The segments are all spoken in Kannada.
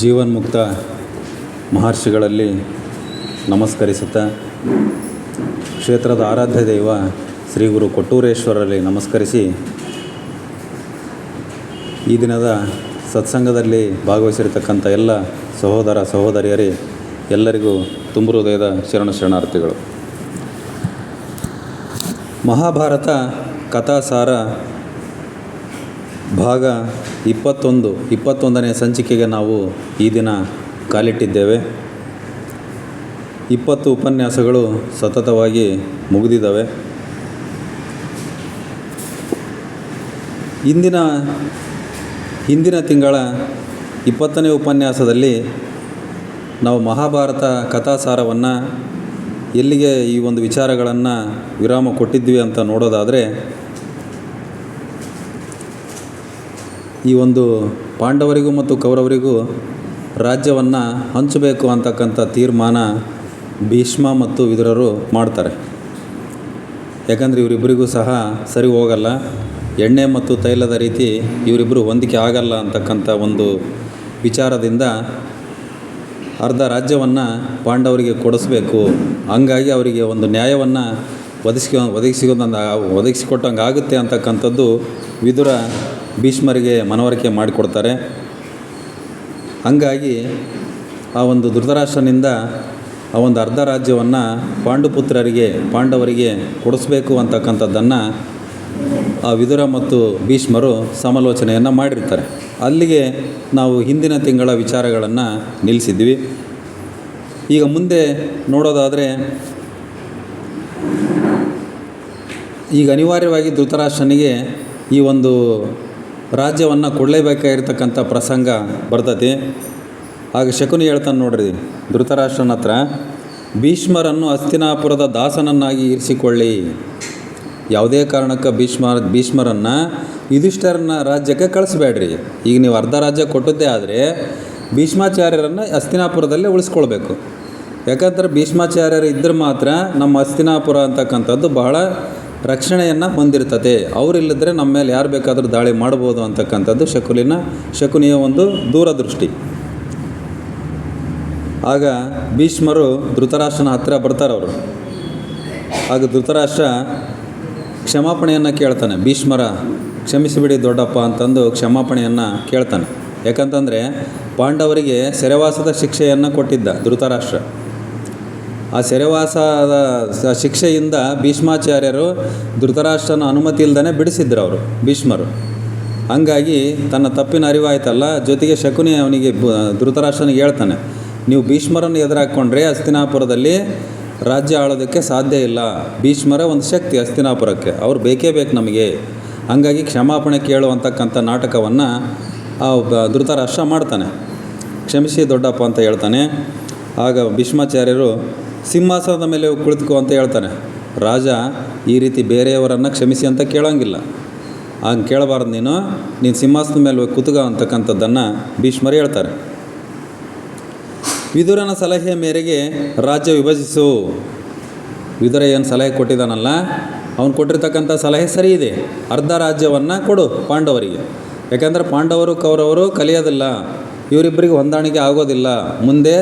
ಜೀವನ್ಮುಕ್ತ ಮಹರ್ಷಿಗಳಲ್ಲಿ ನಮಸ್ಕರಿಸುತ್ತಾ, ಕ್ಷೇತ್ರದ ಆರಾಧ್ಯ ದೈವ ಶ್ರೀ ಗುರು ಕೊಟ್ಟೂರೇಶ್ವರರಲ್ಲಿ ನಮಸ್ಕರಿಸಿ, ಈ ದಿನದ ಸತ್ಸಂಗದಲ್ಲಿ ಭಾಗವಹಿಸಿರ್ತಕ್ಕಂಥ ಎಲ್ಲ ಸಹೋದರ ಸಹೋದರಿಯರೇ ಎಲ್ಲರಿಗೂ ತುಂಬು ಹೃದಯದ ಶರಣಾರ್ಥಿಗಳು. ಮಹಾಭಾರತ ಕಥಾಸಾರ ಭಾಗ 21ನೇ ಸಂಚಿಕೆಗೆ ನಾವು ಈ ದಿನ ಕಾಲಿಟ್ಟಿದ್ದೇವೆ. 20 ಉಪನ್ಯಾಸಗಳು ಸತತವಾಗಿ ಮುಗಿದಿದ್ದಾವೆ. ಹಿಂದಿನ ತಿಂಗಳ 20ನೇ ಉಪನ್ಯಾಸದಲ್ಲಿ ನಾವು ಮಹಾಭಾರತ ಕಥಾಸಾರವನ್ನು ಎಲ್ಲಿಗೆ ಈ ಒಂದು ವಿಚಾರಗಳನ್ನು ವಿರಾಮ ಕೊಟ್ಟಿದ್ವಿ ಅಂತ ನೋಡೋದಾದರೆ, ಈ ಒಂದು ಪಾಂಡವರಿಗೂ ಮತ್ತು ಕೌರವರಿಗೂ ರಾಜ್ಯವನ್ನು ಹಂಚಬೇಕು ಅಂತಕ್ಕಂಥ ತೀರ್ಮಾನ ಭೀಷ್ಮ ಮತ್ತು ವಿದುರರು ಮಾಡ್ತಾರೆ. ಯಾಕಂದರೆ ಇವರಿಬ್ಬರಿಗೂ ಸಹ ಸರಿ ಹೋಗಲ್ಲ, ಎಣ್ಣೆ ಮತ್ತು ತೈಲದ ರೀತಿ ಇವರಿಬ್ಬರು ಹೊಂದಿಕೆ ಆಗಲ್ಲ ಅಂತಕ್ಕಂಥ ಒಂದು ವಿಚಾರದಿಂದ ಅರ್ಧ ರಾಜ್ಯವನ್ನು ಪಾಂಡವರಿಗೆ ಕೊಡಿಸ್ಬೇಕು, ಹಂಗಾಗಿ ಅವರಿಗೆ ಒಂದು ನ್ಯಾಯವನ್ನು ಒದಗಿಸಿಕೊಟ್ಟಂಗೆ ಆಗುತ್ತೆ ಅಂತಕ್ಕಂಥದ್ದು ವಿದುರ ಭೀಷ್ಮರಿಗೆ ಮನವರಿಕೆ ಮಾಡಿಕೊಡ್ತಾರೆ. ಹಂಗಾಗಿ ಆ ಒಂದು ಧೃತರಾಷ್ಟ್ರನಿಂದ ಆ ಒಂದು ಅರ್ಧ ರಾಜ್ಯವನ್ನು ಪಾಂಡವರಿಗೆ ಕೊಡಿಸ್ಬೇಕು ಅಂತಕ್ಕಂಥದ್ದನ್ನು ಆ ವಿದುರ ಮತ್ತು ಭೀಷ್ಮರು ಸಮಾಲೋಚನೆಯನ್ನು ಮಾಡಿರ್ತಾರೆ. ಅಲ್ಲಿಗೆ ನಾವು ಹಿಂದಿನ ತಿಂಗಳ ವಿಚಾರಗಳನ್ನು ನಿಲ್ಲಿಸಿದ್ವಿ. ಈಗ ಮುಂದೆ ನೋಡೋದಾದರೆ, ಈಗ ಅನಿವಾರ್ಯವಾಗಿ ಧೃತರಾಷ್ಟ್ರನಿಗೆ ಈ ಒಂದು ರಾಜ್ಯವನ್ನು ಕೊಡಲೇಬೇಕಾಗಿರ್ತಕ್ಕಂಥ ಪ್ರಸಂಗ ಬರ್ತದೆ. ಆಗ ಶಕುನಿ ಹೇಳ್ತಾನೆ ನೋಡ್ರಿ ಧೃತರಾಷ್ಟ್ರನ ಹತ್ರ, ಭೀಷ್ಮರನ್ನು ಹಸ್ತಿನಾಪುರದ ದಾಸನನ್ನಾಗಿ ಇರಿಸಿಕೊಳ್ಳಿ. ಯಾವುದೇ ಕಾರಣಕ್ಕೆ ಭೀಷ್ಮರನ್ನು ಯುಧಿಷ್ಠಿರನ ರಾಜ್ಯಕ್ಕೆ ಕಳಿಸ್ಬೇಡ್ರಿ. ಈಗ ನೀವು ಅರ್ಧ ರಾಜ್ಯ ಕೊಟ್ಟದ್ದೇ ಆದರೆ ಭೀಷ್ಮಾಚಾರ್ಯರನ್ನು ಹಸ್ತಿನಾಪುರದಲ್ಲೇ ಉಳಿಸ್ಕೊಳ್ಬೇಕು. ಯಾಕಂದ್ರೆ ಭೀಷ್ಮಾಚಾರ್ಯರು ಇದ್ದರೆ ಮಾತ್ರ ನಮ್ಮ ಹಸ್ತಿನಾಪುರ ಅಂತಕ್ಕಂಥದ್ದು ಬಹಳ ರಕ್ಷಣೆಯನ್ನು ಹೊಂದಿರ್ತದೆ. ಅವರಿಲ್ಲದ್ರೆ ನಮ್ಮ ಮೇಲೆ ಯಾರು ಬೇಕಾದರೂ ದಾಳಿ ಮಾಡ್ಬೋದು ಅಂತಕ್ಕಂಥದ್ದು ಶಕುನಿಯ ಒಂದು ದೂರದೃಷ್ಟಿ. ಆಗ ಭೀಷ್ಮರು ಧೃತರಾಷ್ಟ್ರನ ಹತ್ತಿರ ಬರ್ತಾರವರು. ಆಗ ಧೃತರಾಷ್ಟ್ರ ಕ್ಷಮಾಪಣೆಯನ್ನು ಕೇಳ್ತಾನೆ. ಭೀಷ್ಮರ ಕ್ಷಮಿಸಿಬಿಡಿ ದೊಡ್ಡಪ್ಪ ಅಂತಂದು ಕ್ಷಮಾಪಣೆಯನ್ನು ಕೇಳ್ತಾನೆ. ಯಾಕಂತಂದರೆ ಪಾಂಡವರಿಗೆ ಸೆರೆವಾಸದ ಶಿಕ್ಷೆಯನ್ನು ಕೊಟ್ಟಿದ್ದ ಧೃತರಾಷ್ಟ್ರ. ಆ ಸೆರೆವಾಸದ ಶಿಕ್ಷೆಯಿಂದ ಭೀಷ್ಮಾಚಾರ್ಯರು ಧೃತರಾಷ್ಟ್ರನ ಅನುಮತಿ ಇಲ್ಲದೇ ಬಿಡಿಸಿದ್ರು ಅವರು ಭೀಷ್ಮರು. ಹಂಗಾಗಿ ತನ್ನ ತಪ್ಪಿನ ಅರಿವಾಯ್ತಲ್ಲ, ಜೊತೆಗೆ ಶಕುನಿ ಅವನಿಗೆ ಧೃತರಾಷ್ಟ್ರನಿಗೆ ಹೇಳ್ತಾನೆ, ನೀವು ಭೀಷ್ಮರನ್ನು ಎದುರಾಕೊಂಡ್ರೆ ಹಸ್ತಿನಾಪುರದಲ್ಲಿ ರಾಜ್ಯ ಆಳೋದಕ್ಕೆ ಸಾಧ್ಯ ಇಲ್ಲ. ಭೀಷ್ಮರ ಒಂದು ಶಕ್ತಿ ಹಸ್ತಿನಾಪುರಕ್ಕೆ, ಅವ್ರು ಬೇಕೇ ಬೇಕು ನಮಗೆ. ಹಂಗಾಗಿ ಕ್ಷಮಾಪಣೆ ಕೇಳುವಂತಕ್ಕಂಥ ನಾಟಕವನ್ನು ಆ ಧೃತರಾಷ್ಟ್ರ ಮಾಡ್ತಾನೆ. ಕ್ಷಮಿಸಿ ದೊಡ್ಡಪ್ಪ ಅಂತ ಹೇಳ್ತಾನೆ. ಆಗ ಭೀಷ್ಮಾಚಾರ್ಯರು ಸಿಂಹಾಸನದ ಮೇಲೆ ಕುಳಿತುಕೋ ಅಂತ ಹೇಳ್ತಾನೆ. ರಾಜ ಈ ರೀತಿ ಬೇರೆಯವರನ್ನು ಕ್ಷಮಿಸಿ ಅಂತ ಕೇಳೋಂಗಿಲ್ಲ, ಹಂಗೆ ಕೇಳಬಾರ್ದು, ನೀನು ಸಿಂಹಾಸನದ ಮೇಲೆ ಕೂತ್ಕೋ ಅಂತಕ್ಕಂಥದ್ದನ್ನು ಭೀಷ್ಮರು ಹೇಳ್ತಾರೆ. ವಿದುರನ ಸಲಹೆಯ ಮೇರೆಗೆ ರಾಜ್ಯ ವಿಭಜಿಸು. ವಿದುರ ಏನು ಸಲಹೆ ಕೊಟ್ಟಿದ್ದಾನಲ್ಲ, ಅವನು ಕೊಟ್ಟಿರ್ತಕ್ಕಂಥ ಸಲಹೆ ಸರಿ ಇದೆ. ಅರ್ಧ ರಾಜ್ಯವನ್ನು ಕೊಡು ಪಾಂಡವರಿಗೆ. ಯಾಕಂದರೆ ಪಾಂಡವರು ಕೌರವರು ಕಲಿಯೋದಿಲ್ಲ, ಇವರಿಬ್ಬರಿಗೆ ಹೊಂದಾಣಿಕೆ ಆಗೋದಿಲ್ಲ, ಮುಂದೆ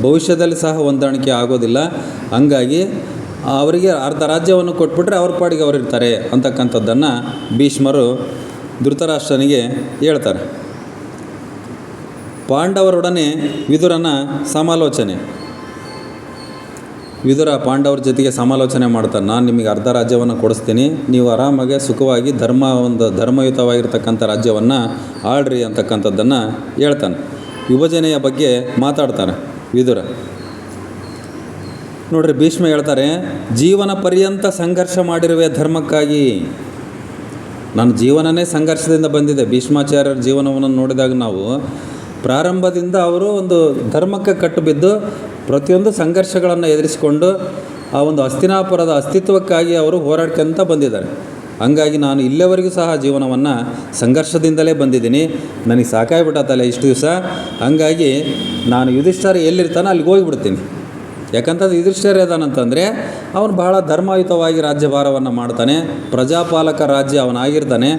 ಭವಿಷ್ಯದಲ್ಲಿ ಸಹ ಹೊಂದಾಣಿಕೆ ಆಗೋದಿಲ್ಲ. ಹಂಗಾಗಿ ಅವರಿಗೆ ಅರ್ಧ ರಾಜ್ಯವನ್ನು ಕೊಟ್ಬಿಟ್ರೆ ಅವ್ರ ಪಾಡಿಗೆ ಅವರು ಇರ್ತಾರೆ ಅಂತಕ್ಕಂಥದ್ದನ್ನು ಭೀಷ್ಮರು ಧೃತರಾಷ್ಟ್ರನಿಗೆ ಹೇಳ್ತಾರೆ. ಪಾಂಡವರೊಡನೆ ವಿದುರನ ಸಮಾಲೋಚನೆ. ವಿದುರ ಪಾಂಡವರ ಜೊತೆಗೆ ಸಮಾಲೋಚನೆ ಮಾಡ್ತಾನೆ. ನಾನು ನಿಮಗೆ ಅರ್ಧ ರಾಜ್ಯವನ್ನು ಕೊಡಿಸ್ತೀನಿ, ನೀವು ಆರಾಮಾಗಿ ಸುಖವಾಗಿ ಧರ್ಮಯುತವಾಗಿರ್ತಕ್ಕಂಥ ರಾಜ್ಯವನ್ನು ಆಳ್ರಿ ಅಂತಕ್ಕಂಥದ್ದನ್ನು ಹೇಳ್ತಾನೆ. ವಿಭಜನೆಯ ಬಗ್ಗೆ ಮಾತಾಡ್ತಾನೆ ವಿದುರ. ನೋಡ್ರಿ, ಭೀಷ್ಮ ಹೇಳ್ತಾರೆ, ಜೀವನ ಪರ್ಯಂತ ಸಂಘರ್ಷ ಮಾಡಿರುವೆ ಧರ್ಮಕ್ಕಾಗಿ. ನನ್ನ ಜೀವನನೇ ಸಂಘರ್ಷದಿಂದ ಬಂದಿದೆ. ಭೀಷ್ಮಾಚಾರ್ಯರ ಜೀವನವನ್ನು ನೋಡಿದಾಗ ನಾವು ಪ್ರಾರಂಭದಿಂದ ಅವರು ಒಂದು ಧರ್ಮಕ್ಕೆ ಕಟ್ಟುಬಿದ್ದು ಪ್ರತಿಯೊಂದು ಸಂಘರ್ಷಗಳನ್ನು ಎದುರಿಸಿಕೊಂಡು ಆ ಒಂದು ಹಸ್ತಿನಾಪುರದ ಅಸ್ತಿತ್ವಕ್ಕಾಗಿ ಅವರು ಹೋರಾಡ್ಕೊಂತ ಬಂದಿದ್ದಾರೆ. ಹಂಗಾಗಿ ನಾನು ಇಲ್ಲಿವರೆಗೂ ಸಹ ಜೀವನವನ್ನು ಸಂಘರ್ಷದಿಂದಲೇ ಬಂದಿದ್ದೀನಿ. ನನಗೆ ಸಾಕಾಗಿಬಿಟ್ಟತ್ತಲ್ಲ ಇಷ್ಟು ದಿವಸ. ಹಂಗಾಗಿ ನಾನು ಯುಧಿಷ್ಠಿರ ಎಲ್ಲಿರ್ತಾನೆ ಅಲ್ಲಿಗೆ ಹೋಗಿಬಿಡ್ತೀನಿ. ಯಾಕಂತಂದ್ರೆ ಯುಧಿಷ್ಠಿರ ಇದಾನಂತಂದರೆ ಅವನು ಬಹಳ ಧರ್ಮಯುತವಾಗಿ ರಾಜ್ಯಭಾರವನ್ನು ಮಾಡ್ತಾನೆ. ಪ್ರಜಾಪಾಲಕ ರಾಜ್ಯ ಅವನಾಗಿರ್ತಾನೆ.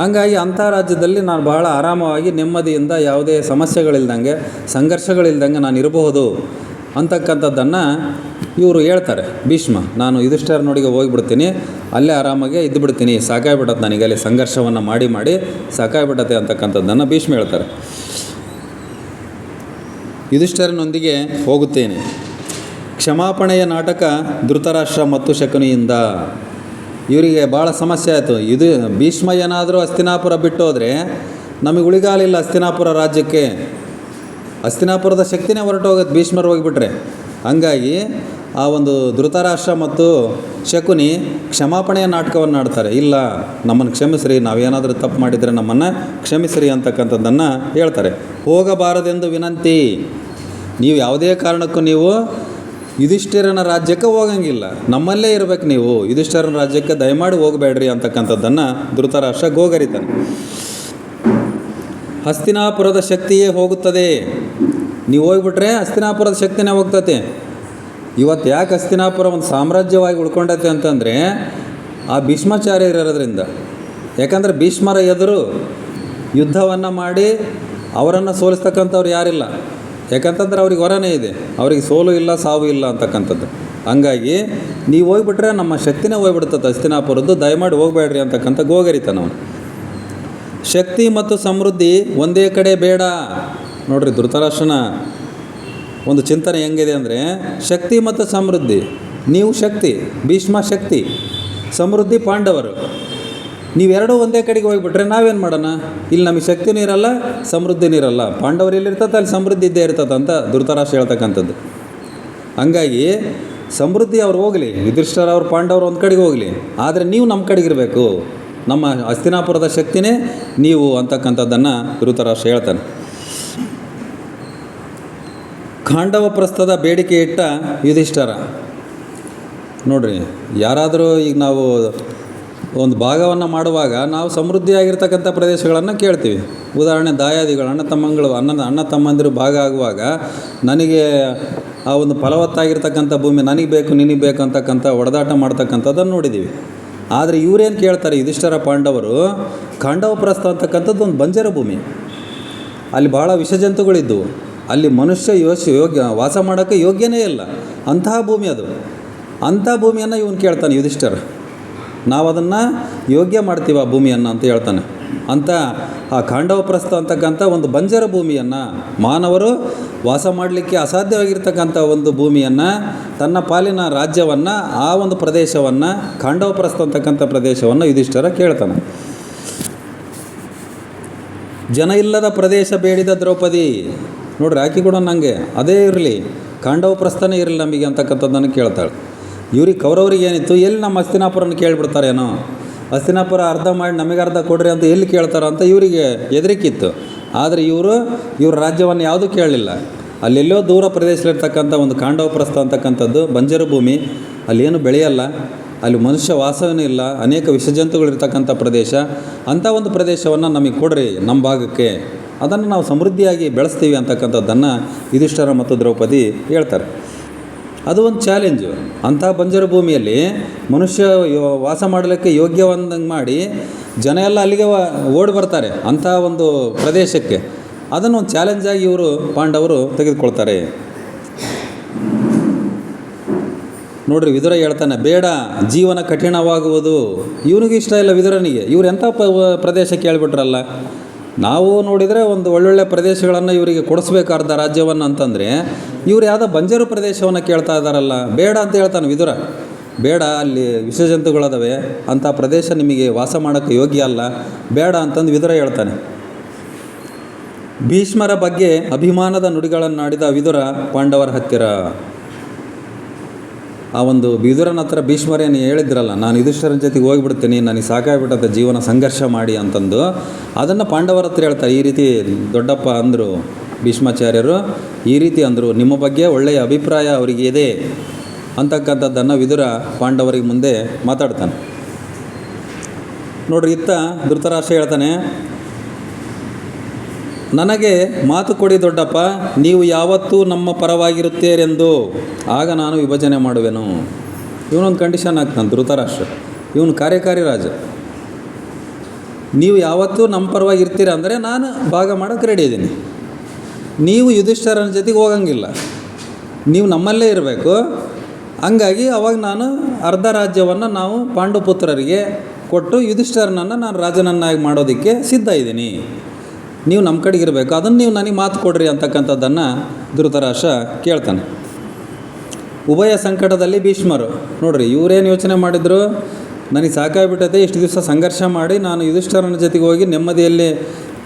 ಹಂಗಾಗಿ ಅಂಥ ರಾಜ್ಯದಲ್ಲಿ ನಾನು ಬಹಳ ಆರಾಮವಾಗಿ ನೆಮ್ಮದಿಯಿಂದ ಯಾವುದೇ ಸಮಸ್ಯೆಗಳಿಲ್ದಂಗೆ ಸಂಘರ್ಷಗಳಿಲ್ದಂಗೆ ನಾನು ಇರಬಹುದು ಅಂತಕ್ಕಂಥದ್ದನ್ನು ಇವರು ಹೇಳ್ತಾರೆ ಭೀಷ್ಮ. ನಾನು ಯುಧಿಷ್ಠಿರನೊಡಿಗೆ ಹೋಗಿಬಿಡ್ತೀನಿ, ಅಲ್ಲೇ ಆರಾಮಾಗೆ ಇದ್ದುಬಿಡ್ತೀನಿ, ಸಾಕಾಗ್ಬಿಟ್ಟತ್ತೆ ನನಗೆ ಅಲ್ಲಿ ಸಂಘರ್ಷವನ್ನು ಮಾಡಿ ಮಾಡಿ ಸಾಕಾಗ್ಬಿಟ್ಟತೆ ಅಂತಕ್ಕಂಥದ್ದನ್ನು ಭೀಷ್ಮ ಹೇಳ್ತಾರೆ. ಯುಧಿಷ್ಠಿರನೊಂದಿಗೆ ಹೋಗುತ್ತೇನೆ. ಕ್ಷಮಾಪಣೆಯ ನಾಟಕ ಧೃತರಾಷ್ಟ್ರ ಮತ್ತು ಶಕುನಿಯಿಂದ. ಇವರಿಗೆ ಭಾಳ ಸಮಸ್ಯೆ ಆಯಿತು. ಭೀಷ್ಮ ಏನಾದರೂ ಹಸ್ತಿನಾಪುರ ಬಿಟ್ಟು ಹೋದರೆ ನಮಗೆ ಉಳಿಗಾಲಿಲ್ಲ ಹಸ್ತಿನಾಪುರ ರಾಜ್ಯಕ್ಕೆ. ಹಸ್ತಿನಾಪುರದ ಶಕ್ತಿನೇ ಹೊರಟೋಗುತ್ತೆ ಭೀಷ್ಮರು ಹೋಗಿಬಿಟ್ರೆ. ಹಂಗಾಗಿ ಆ ಒಂದು ಧೃತರಾಷ್ಟ್ರ ಮತ್ತು ಶಕುನಿ ಕ್ಷಮಾಪಣೆಯ ನಾಟಕವನ್ನು ಆಡ್ತಾರೆ. ಇಲ್ಲ, ನಮ್ಮನ್ನು ಕ್ಷಮಿಸ್ರಿ, ನಾವೇನಾದರೂ ತಪ್ಪು ಮಾಡಿದರೆ ನಮ್ಮನ್ನು ಕ್ಷಮಿಸ್ರಿ ಅಂತಕ್ಕಂಥದ್ದನ್ನು ಹೇಳ್ತಾರೆ. ಹೋಗಬಾರದೆಂದು ವಿನಂತಿ. ನೀವು ಯಾವುದೇ ಕಾರಣಕ್ಕೂ ನೀವು ಯುಧಿಷ್ಠಿರನ ರಾಜ್ಯಕ್ಕೆ ಹೋಗಂಗಿಲ್ಲ, ನಮ್ಮಲ್ಲೇ ಇರಬೇಕು ನೀವು. ಯುಧಿಷ್ಠಿರನ ರಾಜ್ಯಕ್ಕೆ ದಯಮಾಡಿ ಹೋಗಬೇಡ್ರಿ ಅಂತಕ್ಕಂಥದ್ದನ್ನು ಧೃತರಾಷ್ಟ್ರ ಗೋಗರಿತಾನೆ. ಹಸ್ತಿನಾಪುರದ ಶಕ್ತಿಯೇ ಹೋಗುತ್ತದೆ. ನೀವು ಹೋಗ್ಬಿಟ್ರೆ ಹಸ್ತಿನಾಪುರದ ಶಕ್ತಿನೇ ಹೋಗ್ತತೆ. ಇವತ್ತು ಯಾಕೆ ಹಸ್ತಿನಾಪುರ ಒಂದು ಸಾಮ್ರಾಜ್ಯವಾಗಿ ಉಳ್ಕೊಂಡೈತೆ ಅಂತಂದರೆ ಆ ಭೀಷ್ಮಾಚಾರ್ಯರು ಇರೋದ್ರಿಂದ. ಯಾಕಂದರೆ ಭೀಷ್ಮರ ಎದುರು ಯುದ್ಧವನ್ನು ಮಾಡಿ ಅವರನ್ನು ಸೋಲಿಸ್ತಕ್ಕಂಥವ್ರು ಯಾರಿಲ್ಲ. ಯಾಕಂತಂದ್ರೆ ಅವ್ರಿಗೆ ಹೊರನೇ ಇದೆ, ಅವ್ರಿಗೆ ಸೋಲು ಇಲ್ಲ ಸಾವು ಇಲ್ಲ ಅಂತಕ್ಕಂಥದ್ದು. ಹಂಗಾಗಿ ನೀವು ಹೋಗ್ಬಿಟ್ರೆ ನಮ್ಮ ಶಕ್ತಿನೇ ಹೋಗ್ಬಿಡ್ತದೆ ಹಸ್ತಿನಾಪುರದ್ದು, ದಯಮಾಡಿ ಹೋಗಬೇಡ್ರಿ ಅಂತಕ್ಕಂಥ ಗೋಗರಿತಾನೆ ಅವನು. ಶಕ್ತಿ ಮತ್ತು ಸಮೃದ್ಧಿ ಒಂದೇ ಕಡೆ ಬೇಡ. ನೋಡ್ರಿ ಧೃತರಾಷ್ಟ್ರನ ಒಂದು ಚಿಂತನೆ ಹೆಂಗಿದೆ ಅಂದರೆ, ಶಕ್ತಿ ಮತ್ತು ಸಮೃದ್ಧಿ, ನೀವು ಶಕ್ತಿ, ಭೀಷ್ಮ ಶಕ್ತಿ, ಸಮೃದ್ಧಿ ಪಾಂಡವರು, ನೀವೆರಡೂ ಒಂದೇ ಕಡೆಗೆ ಹೋಗಿಬಿಟ್ರೆ ನಾವೇನು ಮಾಡೋಣ? ಇಲ್ಲಿ ನಮಗೆ ಶಕ್ತಿನೂ ಇರಲ್ಲ, ಸಮೃದ್ಧಿನೂ ಇರಲ್ಲ. ಪಾಂಡವರು ಎಲ್ಲಿರ್ತದೆ ಅಲ್ಲಿ ಸಮೃದ್ಧಿ ಇದ್ದೇ ಇರ್ತದೆ ಅಂತ ಧೃತರಾಷ್ಟ್ರ ಹೇಳ್ತಕ್ಕಂಥದ್ದು. ಹಂಗಾಗಿ ಸಮೃದ್ಧಿ ಅವ್ರು ಹೋಗಲಿ, ಯುಧಿಷ್ಠಿರ ಅವ್ರು ಪಾಂಡವರು ಒಂದು ಕಡೆಗೆ ಹೋಗಲಿ, ಆದರೆ ನೀವು ನಮ್ಮ ಕಡೆಗೆ ಇರಬೇಕು, ನಮ್ಮ ಹಸ್ತಿನಾಪುರದ ಶಕ್ತಿನೇ ನೀವು ಅಂತಕ್ಕಂಥದ್ದನ್ನು ಧೃತರಾಷ್ಟ್ರ ಹೇಳ್ತಾನೆ. ಖಾಂಡವ ಪ್ರಸ್ಥದ ಬೇಡಿಕೆ ಇಟ್ಟ ಯುಧಿಷ್ಠಿರ. ನೋಡ್ರಿ, ಯಾರಾದರೂ ಈಗ ನಾವು ಒಂದು ಭಾಗವನ್ನು ಮಾಡುವಾಗ ನಾವು ಸಮೃದ್ಧಿಯಾಗಿರ್ತಕ್ಕಂಥ ಪ್ರದೇಶಗಳನ್ನು ಕೇಳ್ತೀವಿ. ಉದಾಹರಣೆ ದಾಯಾದಿಗಳು, ಅಣ್ಣ ತಮ್ಮಂದಿರು ಭಾಗ ಆಗುವಾಗ ನನಗೆ ಆ ಒಂದು ಫಲವತ್ತಾಗಿರ್ತಕ್ಕಂಥ ಭೂಮಿ ನನಗೆ ಬೇಕು ನಿನಗೆ ಬೇಕು ಅಂತಕ್ಕಂಥ ಹೊಡೆದಾಟ ಮಾಡ್ತಕ್ಕಂಥದ್ದನ್ನು ನೋಡಿದ್ದೀವಿ. ಆದರೆ ಇವರೇನು ಕೇಳ್ತಾರೆ ಯುಧಿಷ್ಠಿರ ಪಾಂಡವರು, ಖಾಂಡವ ಪ್ರಸ್ಥ ಅಂತಕ್ಕಂಥದ್ದು ಒಂದು ಬಂಜರ ಭೂಮಿ, ಅಲ್ಲಿ ಭಾಳ ವಿಷಜಂತುಗಳಿದ್ದವು, ಅಲ್ಲಿ ಮನುಷ್ಯ ಯೋಗ್ಯ ವಾಸ ಮಾಡೋಕ್ಕೆ ಯೋಗ್ಯನೇ ಇಲ್ಲ, ಅಂತಹ ಭೂಮಿ ಅದು. ಅಂಥ ಭೂಮಿಯನ್ನು ಇವನು ಕೇಳ್ತಾನೆ ಯುಧಿಷ್ಠಿರ. ನಾವು ಅದನ್ನು ಯೋಗ್ಯ ಮಾಡ್ತೀವಿ ಆ ಭೂಮಿಯನ್ನು ಅಂತ ಹೇಳ್ತಾನೆ. ಅಂತ ಆ ಖಾಂಡವ ಪ್ರಸ್ಥ ಅಂತಕ್ಕಂಥ ಒಂದು ಬಂಜರ ಭೂಮಿಯನ್ನು, ಮಾನವರು ವಾಸ ಮಾಡಲಿಕ್ಕೆ ಅಸಾಧ್ಯವಾಗಿರ್ತಕ್ಕಂಥ ಒಂದು ಭೂಮಿಯನ್ನು, ತನ್ನ ಪಾಲಿನ ರಾಜ್ಯವನ್ನು, ಆ ಒಂದು ಪ್ರದೇಶವನ್ನು, ಖಾಂಡವ ಪ್ರಸ್ಥ ಅಂತಕ್ಕಂಥ ಪ್ರದೇಶವನ್ನು ಯುಧಿಷ್ಠಿರ ಕೇಳ್ತಾನೆ. ಜನ ಇಲ್ಲದ ಪ್ರದೇಶ ಬೇಡಿದ ದ್ರೌಪದಿ. ನೋಡ್ರಿ, ಆಕೆ ಕೂಡ ನನಗೆ ಅದೇ ಇರಲಿ, ಖಾಂಡವ ಪ್ರಸ್ಥನೇ ಇರಲಿ ನಮಗೆ ಅಂತಕ್ಕಂಥದ್ದನ್ನು ಕೇಳ್ತಾಳೆ. ಇವ್ರಿಗೆ ಕೌರವರಿಗೆ ಏನಿತ್ತು, ಎಲ್ಲಿ ನಮ್ಮ ಹಸ್ತಿನಾಪುರನ ಕೇಳಿಬಿಡ್ತಾರೇನೋ, ಹಸ್ತಿನಾಪುರ ಅರ್ಧ ಮಾಡಿ ನಮಗೆ ಅರ್ಧ ಕೊಡ್ರಿ ಅಂತ ಎಲ್ಲಿ ಕೇಳ್ತಾರ ಅಂತ ಇವರಿಗೆ ಹೆದರಿಕಿತ್ತು. ಆದರೆ ಇವ್ರ ರಾಜ್ಯವನ್ನು ಯಾವುದೂ ಕೇಳಲಿಲ್ಲ. ಅಲ್ಲೆಲ್ಲೋ ದೂರ ಪ್ರದೇಶದಲ್ಲಿರ್ತಕ್ಕಂಥ ಒಂದು ಖಾಂಡವ ಪ್ರಸ್ಥ ಅಂತಕ್ಕಂಥದ್ದು ಬಂಜರು ಭೂಮಿ, ಅಲ್ಲೇನು ಬೆಳೆಯಲ್ಲ, ಅಲ್ಲಿ ಮನುಷ್ಯ ವಾಸವೂ ಇಲ್ಲ, ಅನೇಕ ವಿಷಜಂತುಗಳಿರ್ತಕ್ಕಂಥ ಪ್ರದೇಶ. ಅಂಥ ಒಂದು ಪ್ರದೇಶವನ್ನು ನಮಗೆ ಕೊಡ್ರಿ ನಮ್ಮ ಭಾಗಕ್ಕೆ, ಅದನ್ನು ನಾವು ಸಮೃದ್ಧಿಯಾಗಿ ಬೆಳೆಸ್ತೀವಿ ಅಂತಕ್ಕಂಥದ್ದನ್ನು ಯುಧಿಷ್ಠಿರ ಮತ್ತು ದ್ರೌಪದಿ ಹೇಳ್ತಾರೆ. ಅದು ಒಂದು ಚಾಲೆಂಜು. ಅಂಥ ಬಂಜರು ಭೂಮಿಯಲ್ಲಿ ಮನುಷ್ಯ ವಾಸ ಮಾಡಲಿಕ್ಕೆ ಯೋಗ್ಯವಂದಂಗೆ ಮಾಡಿ ಜನ ಎಲ್ಲ ಅಲ್ಲಿಗೆ ಓಡಿ ಬರ್ತಾರೆ ಅಂಥ ಒಂದು ಪ್ರದೇಶಕ್ಕೆ. ಅದನ್ನು ಒಂದು ಚಾಲೆಂಜಾಗಿ ಇವರು ಪಾಂಡವರು ತೆಗೆದುಕೊಳ್ತಾರೆ. ನೋಡ್ರಿ, ವಿದುರ ಹೇಳ್ತಾನೆ, ಬೇಡ, ಜೀವನ ಕಠಿಣವಾಗುವುದು. ಇವನಿಗೆ ಇಷ್ಟ ಇಲ್ಲ ವಿದುರನಿಗೆ. ಇವ್ರು ಎಂಥ ಪ್ರದೇಶ ಕೇಳಿಬಿಟ್ರಲ್ಲ. ನಾವು ನೋಡಿದರೆ ಒಂದು ಒಳ್ಳೊಳ್ಳೆ ಪ್ರದೇಶಗಳನ್ನು ಇವರಿಗೆ ಕೊಡಿಸ್ಬೇಕು ಅರ್ಧ ರಾಜ್ಯವನ್ನು ಅಂತಂದರೆ, ಇವ್ರು ಯಾವುದೋ ಬಂಜರು ಪ್ರದೇಶವನ್ನು ಕೇಳ್ತಾ ಇದ್ದಾರಲ್ಲ. ಬೇಡ ಅಂತ ಹೇಳ್ತಾನೆ ವಿದುರ. ಬೇಡ, ಅಲ್ಲಿ ವಿಷಜಂತುಗಳದವೆ, ಅಂಥ ಪ್ರದೇಶ ನಿಮಗೆ ವಾಸ ಮಾಡೋಕ್ಕೆ ಯೋಗ್ಯ ಅಲ್ಲ, ಬೇಡ ಅಂತಂದು ವಿದುರ ಹೇಳ್ತಾನೆ. ಭೀಷ್ಮರ ಬಗ್ಗೆ ಅಭಿಮಾನದ ನುಡಿಗಳನ್ನಾಡಿದ ವಿದುರ ಪಾಂಡವರ ಹತ್ತಿರ. ಆ ಒಂದು ವಿದುರನ ಹತ್ರ ಭೀಷ್ಮರೇನು ಹೇಳಿದ್ರಲ್ಲ, ನಾನು ಯುಧಿಷ್ಠಿರನ ಜೊತೆಗೆ ಹೋಗಿಬಿಡ್ತೀನಿ, ನನಗೆ ಸಾಕಾಗ್ಬಿಟ್ಟದ ಜೀವನ ಸಂಘರ್ಷ ಮಾಡಿ ಅಂತಂದು, ಅದನ್ನು ಪಾಂಡವರ ಹತ್ರ ಹೇಳ್ತಾರೆ. ಈ ರೀತಿ ದೊಡ್ಡಪ್ಪ ಅಂದರು ಭೀಷ್ಮಾಚಾರ್ಯರು, ಈ ರೀತಿ ಅಂದರು, ನಿಮ್ಮ ಬಗ್ಗೆ ಒಳ್ಳೆಯ ಅಭಿಪ್ರಾಯ ಅವರಿಗೆ ಇದೆ ಅಂತಕ್ಕಂಥದ್ದನ್ನು ವಿದುರ ಪಾಂಡವರಿಗೆ ಮುಂದೆ ಮಾತಾಡ್ತಾನೆ. ನೋಡ್ರಿ, ಇತ್ತ ಧೃತರಾಷ್ಟ್ರ ಹೇಳ್ತಾನೆ, ನನಗೆ ಮಾತು ಕೊಡಿ ದೊಡ್ಡಪ್ಪ, ನೀವು ಯಾವತ್ತೂ ನಮ್ಮ ಪರವಾಗಿರುತ್ತೀರೆಂದು, ಆಗ ನಾನು ವಿಭಜನೆ ಮಾಡುವೆನು. ಇವನೊಂದು ಕಂಡೀಷನ್ ಹಾಕ್ತಾನೆ ಧೃತರಾಷ್ಟ್ರ. ಇವನು ಕಾರ್ಯಕಾರಿ ರಾಜ. ನೀವು ಯಾವತ್ತೂ ನಮ್ಮ ಪರವಾಗಿ ಇರ್ತೀರ ಅಂದರೆ ನಾನು ಭಾಗ ಮಾಡೋಕ್ಕೆ ರೆಡಿ ಇದ್ದೀನಿ. ನೀವು ಯುಧಿಷ್ಠಿರನ ಜೊತೆಗೆ ಹೋಗಂಗಿಲ್ಲ, ನೀವು ನಮ್ಮಲ್ಲೇ ಇರಬೇಕು. ಹಂಗಾಗಿ ಅವಾಗ ನಾನು ಅರ್ಧ ರಾಜ್ಯವನ್ನು ನಾವು ಪಾಂಡುಪುತ್ರರಿಗೆ ಕೊಟ್ಟು ಯುಧಿಷ್ಠಿರನನ್ನು ನಾನು ರಾಜನನ್ನಾಗಿ ಮಾಡೋದಕ್ಕೆ ಸಿದ್ಧ ಇದ್ದೀನಿ. ನೀವು ನಮ್ಮ ಕಡೆಗೆ ಇರಬೇಕು, ಅದನ್ನು ನೀವು ನನಗೆ ಮಾತು ಕೊಡ್ರಿ ಅಂತಕ್ಕಂಥದ್ದನ್ನು ಧೃತರಾಷ್ಟ್ರ ಕೇಳ್ತಾನೆ. ಉಭಯ ಸಂಕಟದಲ್ಲಿ ಭೀಷ್ಮರು ನೋಡ್ರಿ, ಇವರೇನು ಯೋಚನೆ ಮಾಡಿದರು, ನನಗೆ ಸಾಕಾಗ್ಬಿಟ್ಟೈತೆ, ಇಷ್ಟು ದಿವಸ ಸಂಘರ್ಷ ಮಾಡಿ ನಾನು ಯುಧಿಷ್ಠಿರನ ಜೊತೆಗೆ ಹೋಗಿ ನೆಮ್ಮದಿಯಲ್ಲಿ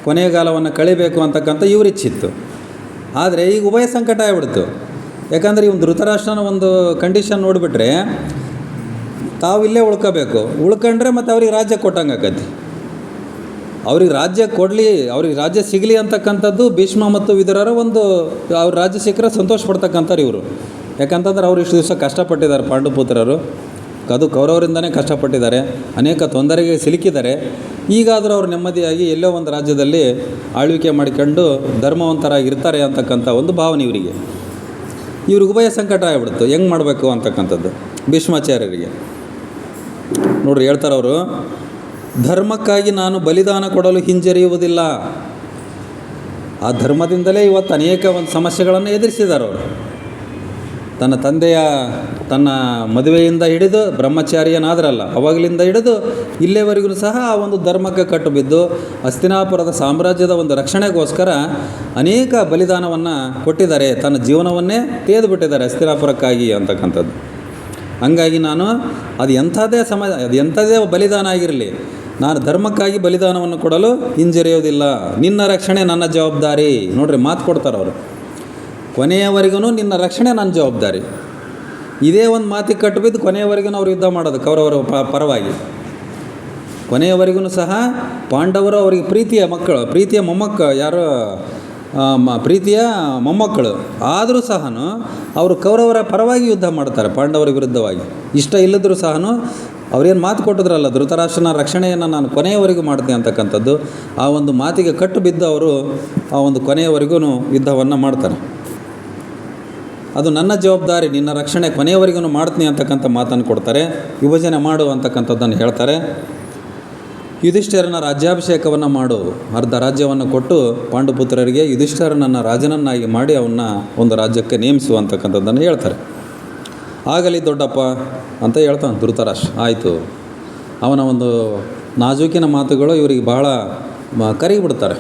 ಕೊನೆಯ ಕಾಲವನ್ನು ಕಳಿಬೇಕು ಅಂತಕ್ಕಂಥ ಇವ್ರಿಚ್ಛಿತ್ತು. ಆದರೆ ಈಗ ಉಭಯ ಸಂಕಟ ಆಗಿಬಿಡ್ತು. ಯಾಕಂದರೆ ಇವನು ಧೃತರಾಷ್ಟ್ರನ ಒಂದು ಕಂಡೀಷನ್ ನೋಡಿಬಿಟ್ರೆ, ತಾವು ಇಲ್ಲೇ ಉಳ್ಕೋಬೇಕು, ಉಳ್ಕೊಂಡ್ರೆ ಮತ್ತು ಅವ್ರಿಗೆ ರಾಜ್ಯ ಕೊಟ್ಟಂಗೆ ಆಕತಿ. ಅವ್ರಿಗೆ ರಾಜ್ಯ ಕೊಡಲಿ, ಅವ್ರಿಗೆ ರಾಜ್ಯ ಸಿಗಲಿ ಅಂತಕ್ಕಂಥದ್ದು ಭೀಷ್ಮ ಮತ್ತು ವಿದುರರ ಒಂದು, ಅವ್ರ ರಾಜ್ಯ ಸಿಕ್ಕರೆ ಸಂತೋಷ ಪಡ್ತಕ್ಕಂಥವ್ರು ಇವರು. ಯಾಕಂತಂದ್ರೆ ಅವ್ರು ಇಷ್ಟು ದಿವಸ ಕಷ್ಟಪಟ್ಟಿದ್ದಾರೆ, ಪಾಂಡುಪುತ್ರರು ಅದು ಕೌರವರಿಂದನೇ ಕಷ್ಟಪಟ್ಟಿದ್ದಾರೆ, ಅನೇಕ ತೊಂದರೆಗೆ ಸಿಲುಕಿದ್ದಾರೆ. ಈಗಾದರೂ ಅವರು ನೆಮ್ಮದಿಯಾಗಿ ಎಲ್ಲೋ ಒಂದು ರಾಜ್ಯದಲ್ಲಿ ಆಳ್ವಿಕೆ ಮಾಡಿಕೊಂಡು ಧರ್ಮವಂತರಾಗಿರ್ತಾರೆ ಅಂತಕ್ಕಂಥ ಒಂದು ಭಾವನೆ ಇವರಿಗೆ. ಇವ್ರಿಗೆ ಉಭಯ ಸಂಕಟ ಆಗಿಬಿಡ್ತು, ಹೆಂಗೆ ಮಾಡಬೇಕು ಅಂತಕ್ಕಂಥದ್ದು ಭೀಷ್ಮಾಚಾರ್ಯರಿಗೆ. ನೋಡ್ರಿ ಹೇಳ್ತಾರೆ ಅವರು, ಧರ್ಮಕ್ಕಾಗಿ ನಾನು ಬಲಿದಾನ ಕೊಡಲು ಹಿಂಜರಿಯುವುದಿಲ್ಲ. ಆ ಧರ್ಮದಿಂದಲೇ ಇವತ್ತು ಅನೇಕ ಒಂದು ಸಮಸ್ಯೆಗಳನ್ನು ಎದುರಿಸಿದ್ದಾರೆ ಅವರು. ತನ್ನ ತಂದೆಯ ತನ್ನ ಮದುವೆಯಿಂದ ಹಿಡಿದು ಬ್ರಹ್ಮಚಾರಿಯನಾದ್ರಲ್ಲ ಅವಾಗಲಿಂದ ಹಿಡಿದು ಇಲ್ಲಿವರೆಗೂ ಸಹ ಆ ಒಂದು ಧರ್ಮಕ್ಕೆ ಕಟ್ಟು ಬಿದ್ದು ಹಸ್ತಿನಾಪುರದ ಸಾಮ್ರಾಜ್ಯದ ಒಂದು ರಕ್ಷಣೆಗೋಸ್ಕರ ಅನೇಕ ಬಲಿದಾನವನ್ನು ಕೊಟ್ಟಿದ್ದಾರೆ. ತನ್ನ ಜೀವನವನ್ನೇ ತೆಗೆದು ಬಿಟ್ಟಿದ್ದಾರೆ ಹಸ್ತಿನಾಪುರಕ್ಕಾಗಿ ಅಂತಕ್ಕಂಥದ್ದು. ಹಂಗಾಗಿ ನಾನು ಅದು ಎಂಥದೇ ಬಲಿದಾನ ಆಗಿರಲಿ, ನಾನು ಧರ್ಮಕ್ಕಾಗಿ ಬಲಿದಾನವನ್ನು ಕೊಡಲು ಹಿಂಜರಿಯೋದಿಲ್ಲ. ನಿನ್ನ ರಕ್ಷಣೆ ನನ್ನ ಜವಾಬ್ದಾರಿ. ನೋಡ್ರಿ, ಮಾತು ಕೊಡ್ತಾರೆ ಅವರು, ಕೊನೆಯವರೆಗೂ ನಿನ್ನ ರಕ್ಷಣೆ ನನ್ನ ಜವಾಬ್ದಾರಿ. ಇದೇ ಒಂದು ಮಾತಿಗೆ ಕಟ್ಟಿಬಿದ್ದು ಕೊನೆಯವರೆಗೂ ಅವ್ರು ಯುದ್ಧ ಮಾಡೋದು ಕೌರವರ ಪರವಾಗಿ. ಕೊನೆಯವರೆಗೂ ಸಹ ಪಾಂಡವರು ಅವರಿಗೆ ಪ್ರೀತಿಯ ಮೊಮ್ಮಕ್ಕಳು ಯಾರೋ ಪ್ರೀತಿಯ ಮೊಮ್ಮಕ್ಕಳು ಆದರೂ ಸಹ ಅವರು ಕೌರವರ ಪರವಾಗಿ ಯುದ್ಧ ಮಾಡ್ತಾರೆ, ಪಾಂಡವರ ವಿರುದ್ಧವಾಗಿ. ಇಷ್ಟ ಇಲ್ಲದರೂ ಸಹ ಅವ್ರೇನು ಮಾತು ಕೊಟ್ಟಿದ್ರಲ್ಲ, ಧೃತರಾಷ್ಟ್ರನ ರಕ್ಷಣೆಯನ್ನು ನಾನು ಕೊನೆಯವರೆಗೂ ಮಾಡ್ತೀನಿ ಅಂತಕ್ಕಂಥದ್ದು, ಆ ಒಂದು ಮಾತಿಗೆ ಕಟ್ಟು ಬಿದ್ದು ಅವರು ಆ ಒಂದು ಕೊನೆಯವರೆಗೂ ಯುದ್ಧವನ್ನು ಮಾಡ್ತಾರೆ. ಅದು ನನ್ನ ಜವಾಬ್ದಾರಿ, ನಿನ್ನ ರಕ್ಷಣೆ ಕೊನೆಯವರೆಗೂ ಮಾಡ್ತೀನಿ ಅಂತಕ್ಕಂಥ ಮಾತನ್ನು ಕೊಡ್ತಾರೆ. ವಿಭಜನೆ ಮಾಡು ಅಂತಕ್ಕಂಥದ್ದನ್ನು ಹೇಳ್ತಾರೆ. ಯುಧಿಷ್ಠಿರನ ರಾಜ್ಯಾಭಿಷೇಕವನ್ನು ಮಾಡು, ಅರ್ಧ ರಾಜ್ಯವನ್ನು ಕೊಟ್ಟು ಪಾಂಡುಪುತ್ರರಿಗೆ ಯುಧಿಷ್ಠಿರನನ್ನು ರಾಜನನ್ನಾಗಿ ಮಾಡಿ ಅವನ್ನ ಒಂದು ರಾಜ್ಯಕ್ಕೆ ನೇಮಿಸುವಂತಕ್ಕಂಥದ್ದನ್ನು ಹೇಳ್ತಾರೆ. ಆಗಲಿ ದೊಡ್ಡಪ್ಪ ಅಂತ ಹೇಳ್ತಾನೆ ಧೃತರಾಷ್ಟ್ರ. ಆಯಿತು, ಅವನ ಒಂದು ನಾಜೂಕಿನ ಮಾತುಗಳು ಇವರಿಗೆ ಬಹಳ ಕರಿಗಿಬಿಡ್ತಾರೆ.